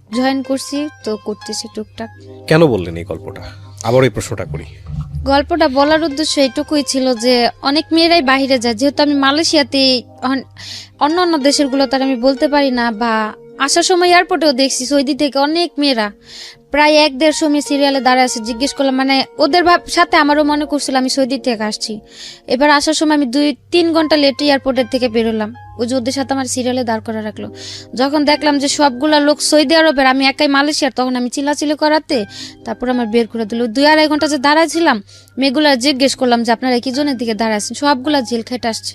জয়েন করছি, তো করতেছি টুকটাক। কেন বললেন এই গল্পটা? আবার এই প্রশ্নটা করি। গল্পটা বলার উদ্দেশ্য এটুকুই ছিল যে অনেক মেয়েরাই বাইরে যায়, যেহেতু আমি মালয়েশিয়াতে অন্য অন্য দেশের গুলো তার আমি বলতে পারি না, বা আসার সময় এয়ারপোর্টেও দেখছি সৌদি থেকে অনেক মেয়েরা প্রায় 1-1.5 মেয়ে সিরিয়ালে দাঁড়ায় আছে। জিজ্ঞেস করলাম, মানে ওদের সাথে আমারও মনে করছিল আমি সৌদি থেকে আসছি। এবার আসার সময় আমি 2-3 ঘন্টা লেটে এয়ারপোর্টের থেকে বেরোলাম, ওই যে ওদের সাথে আমার সিরিয়ালে দাঁড় করা রাখলো। যখন দেখলাম যে সবগুলা লোক সৌদি আরবের, আমি একাই মালয়েশিয়ার, তখন আমি চিল্লাচিল্লি করাতে তারপর আমার বের করে দিল। 2-2.5 ঘন্টা যে দাঁড়াইছিলাম, মেয়েগুলা জিজ্ঞেস করলাম যে আপনারা কি জনের দিকে দাঁড়াচ্ছেন, সবগুলা জেল খেটে আসছে।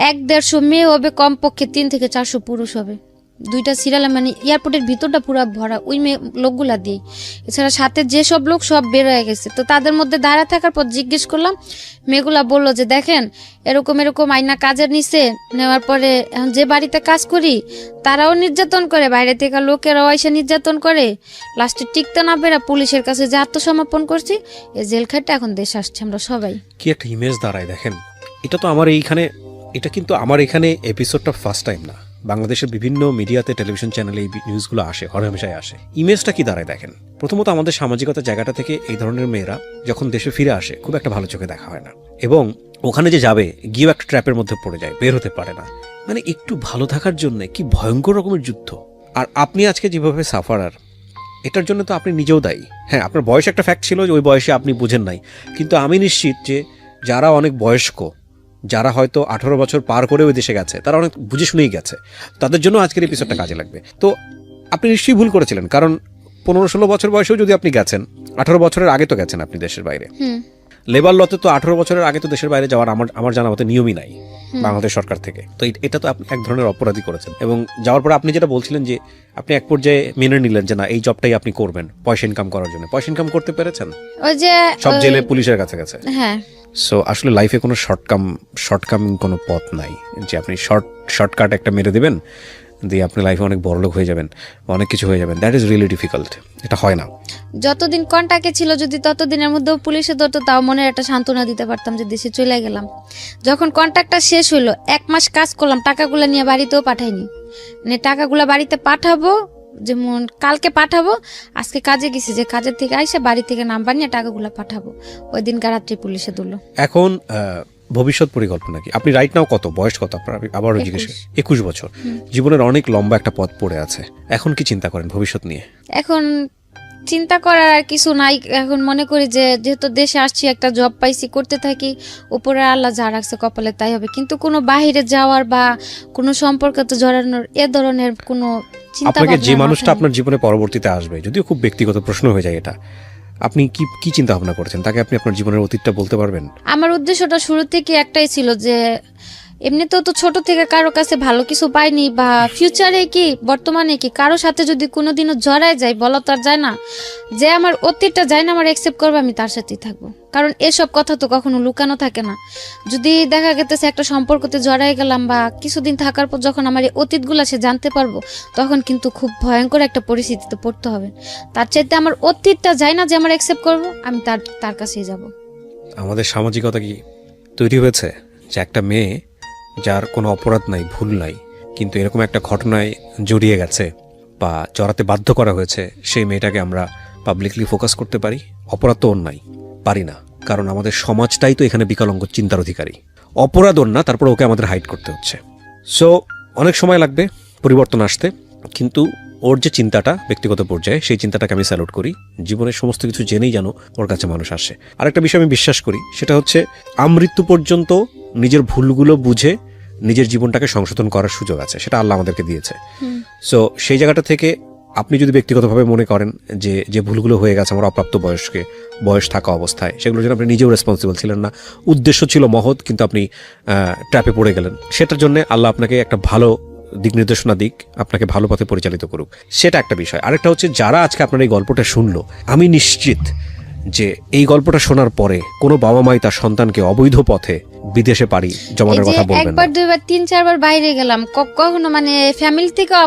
1-1.5 মেয়ে হবে, কমপক্ষে 3 থেকে 400 পুরুষ হবে। 2টা সিরিয়ালে, মানে এয়ারপোর্টের ভিতরটা পুরো ভরা ওই মেয়ে লোকগুলা দিয়ে। এছাড়া সাথে যেসব লোক সব বের হয়ে গেছে। তো তাদের মধ্যে দাঁড়া থাকার পর জিজ্ঞেস করলাম, মেয়েগুলা বললো যে দেখেন এরকম এরকম আইনা কাজের নিচে নেওয়ার পরে এখন যে বাড়িতে কাজ করি তারাও নির্যাতন করে, বাইরে থেকে লোকেরাও এসে নির্যাতন করে, লাস্টে টিকতে না পেরে পুলিশের কাছে যে আত্মসমর্পণ করছি, এই জেল খাটটা এখন দেশ আসছে আমরা সবাই। কি একটা ইমেজ দাঁড়ায় দেখেন। এটা তো আমার এইখানে, এটা কিন্তু আমার এখানে এপিসোডটা ফার্স্ট টাইম না। বাংলাদেশের বিভিন্ন মিডিয়াতে, টেলিভিশন চ্যানেলে এই নিউজগুলো আসে, হরহামেশাই আসে। ইমেজটা কি দাঁড়ায় দেখেন। প্রথমত আমাদের সামাজিকতার জায়গাটা থেকে এই ধরনের মেয়েরা যখন দেশে ফিরে আসে খুব একটা ভালো চোখে দেখা হয় না, এবং ওখানে যে যাবে গিয়েও একটা ট্র্যাপের মধ্যে পড়ে যায়, বের হতে পারে না। মানে একটু ভালো থাকার জন্য কি ভয়ঙ্কর রকমের যুদ্ধ। আর আপনি আজকে যেভাবে সাফারার, এটার জন্য তো আপনি নিজেও দায়ী। হ্যাঁ, আপনার বয়স একটা ফ্যাক্ট ছিল যে ওই বয়সে আপনি বুঝেন নাই, কিন্তু আমি নিশ্চিত যে যারা অনেক বয়স্ক, যারা হয়তো 18 বছর পার করে ওই দেশে গেছে, তারা অনেক বুঝে শুনেই গেছে, তাদের জন্য আজকের এপিসোডটা কাজে লাগবে। তো আপনি নিশ্চয়ই ভুল করেছিলেন, কারণ 15-16 বছর বয়সেও যদি আপনি গেছেন, 18 বছরের আগে তো গেছেন আপনি দেশের বাইরে। লেবার লতে তো 18 বছরের আগে তো দেশের বাইরে যাওয়ার আমার জানা মতে নিয়মই নাই বাংলাদেশ সরকার থেকে। তো এটা তো আপনি এক ধরনের অপরাধী করেছেন। এবং যাওয়ার পরে আপনি যেটা বলছিলেন যে আপনি এক পর্যায়ে মেনে নিলেন যে না, এই জবটাই আপনি করবেন পয়সা ইনকাম করার জন্য। পয়সা ইনকাম করতে পেরেছেন? ওই যে সব জেলে পুলিশের কাছে গেছে। হ্যাঁ। সো আসলে লাইফে কোনো শর্টকামিং কোনো পথ নাই যে আপনি শর্টকাট একটা মেরে দেবেন দিয়ে আপনি লাইফে অনেক বড়লোক হয়ে যাবেন, অনেক কিছু হয়ে যাবেন। That is really difficult. এটা হয় না। যতদিন কন্টাক্টে ছিল, যদি ততদিনের মধ্যেও পুলিশে ধরতো, তাও মনের একটা সান্ত্বনা দিতে পারতাম যে দেশে চলে গেলাম। যখন কন্ট্রাক্টটা শেষ হইলো, 1 মাস কাজ করলাম, টাকাগুলো নিয়ে বাড়িতেও পাঠাইনি। মানে টাকাগুলো বাড়িতে পাঠাবো, যেমন কালকে পাঠাবো, আজকে কাজে গেছি, যে কাজের থেকে আইসা বাড়ি থেকে নাম্বার নিয়ে টাকাগুলো পাঠাবো, ওই দিনকার রাত্রে পুলিশে ধরলো। এখন ভবিষ্যৎ পরিকল্পনা কি? আপনি রাইট নাও কত বয়স, কত আপনার? আবারও জিজ্ঞেস। 21 বছর। জীবনের অনেক লম্বা একটা পথ পড়ে আছে। এখন কি চিন্তা করেন ভবিষ্যৎ নিয়ে? এখন চিন্তা করার আর কিছু নাই। এখন মনে করি যে যেহেতু দেশে আসছি, একটা জব পাইছি, করতে থাকি, উপরে আল্লাহ যা রাখছে কপালে তাই হবে। কিন্তু কোনো বাহিরে যাওয়ার বা কোনো সম্পর্কে জড়ানোর এ ধরনের কোনো চিন্তা আপনাকে যে মানুষটা আপনার জীবনে পরবর্তীতে আসবে, যদিও খুব ব্যক্তিগত প্রশ্ন হয়ে যায় এটা, আপনি কি চিন্তা ভাবনা করছেন? তাকে আপনি আপনার জীবনের অতীতটা বলতে পারবেন? আমার উদ্দেশ্যটা শুরু থেকে একটাই ছিল যে এমনিতেও তো ছোট থেকে কারো কাছে ভালো কিছু পাইনি, বা ফিউচারে কি বর্তমানে কি কারো সাথে যদি কোনোদিনও জড়ায় যায়, বলা তো আর যায় না। যে আমার অতীতটা যায় না আমার অ্যাকসেপ্ট করবে, আমি তার সাথেই থাকবো। কারণ এসব কথা তো কখনো লুকানো থাকে না। যদি দেখা গেছে একটা সম্পর্কতে জড়াই গেলাম, বা কিছুদিন থাকার পর যখন আমার এই অতীতগুলো সে জানতে পারবো, তখন কিন্তু খুব ভয়ঙ্কর একটা পরিস্থিতিতে পড়তে হবে। তার চাইতে আমার অতীতটা যায় না যে আমার অ্যাকসেপ্ট করবো, আমি তার কাছেই যাব। আমাদের সামাজিকতা কি তৈরি হয়েছে যে একটা মেয়ে যার কোনো অপরাধ নাই, ভুল নাই, কিন্তু এরকম একটা ঘটনায় জড়িয়ে গেছে বা জড়াতে বাধ্য করা হয়েছে, সেই মেয়েটাকে আমরা পাবলিকলি ফোকাস করতে পারি? অপরাধ তো ওর নাই, পারি না, কারণ আমাদের সমাজটাই তো এখানে বিকলাঙ্গ চিন্তার অধিকারী। অপরাধ ওর না, তারপর ওকে আমাদের হাইড করতে হচ্ছে। সো অনেক সময় লাগবে পরিবর্তন আসতে, কিন্তু ওর যে চিন্তাটা ব্যক্তিগত পর্যায়ে, সেই চিন্তাটাকে আমি স্যালুট করি। জীবনের সমস্ত কিছু জেনেই যেন ওর কাছে মানুষ আসে। আরেকটা বিষয় আমি বিশ্বাস করি, সেটা হচ্ছে আমৃত্যু পর্যন্ত নিজের ভুলগুলো বুঝে নিজের জীবনটাকে সংশোধন করার সুযোগ আছে, সেটা আল্লাহ আমাদেরকে দিয়েছে। সো সেই জায়গাটা থেকে আপনি যদি ব্যক্তিগতভাবে মনে করেন যে ভুলগুলো হয়ে গেছে আমার অপ্রাপ্ত বয়স থাকা অবস্থায়, সেগুলোর জন্য আপনি নিজেও রেসপন্সিবল ছিলেন না, উদ্দেশ্য ছিল মহৎ, কিন্তু আপনি ট্র্যাপে পড়ে গেলেন, সেটার জন্য আল্লাহ আপনাকে একটা ভালো দিক নির্দেশনা দিক, আপনাকে ভালো পথে পরিচালিত করুক, সেটা একটা বিষয়। আরেকটা হচ্ছে, যারা আজকে আপনার এই গল্পটা শুনলো, আমি নিশ্চিত যে এই গল্পটা শোনার পরে কোনো বাবা মাই তার সন্তানকে অবৈধ পথে বিদেশে পাড়ি জমানোর কথা বলবেন না। একবার 2বার 3-4 বার বাইরে গেলাম, কখনো মানে ফ্যামিলি থেকেও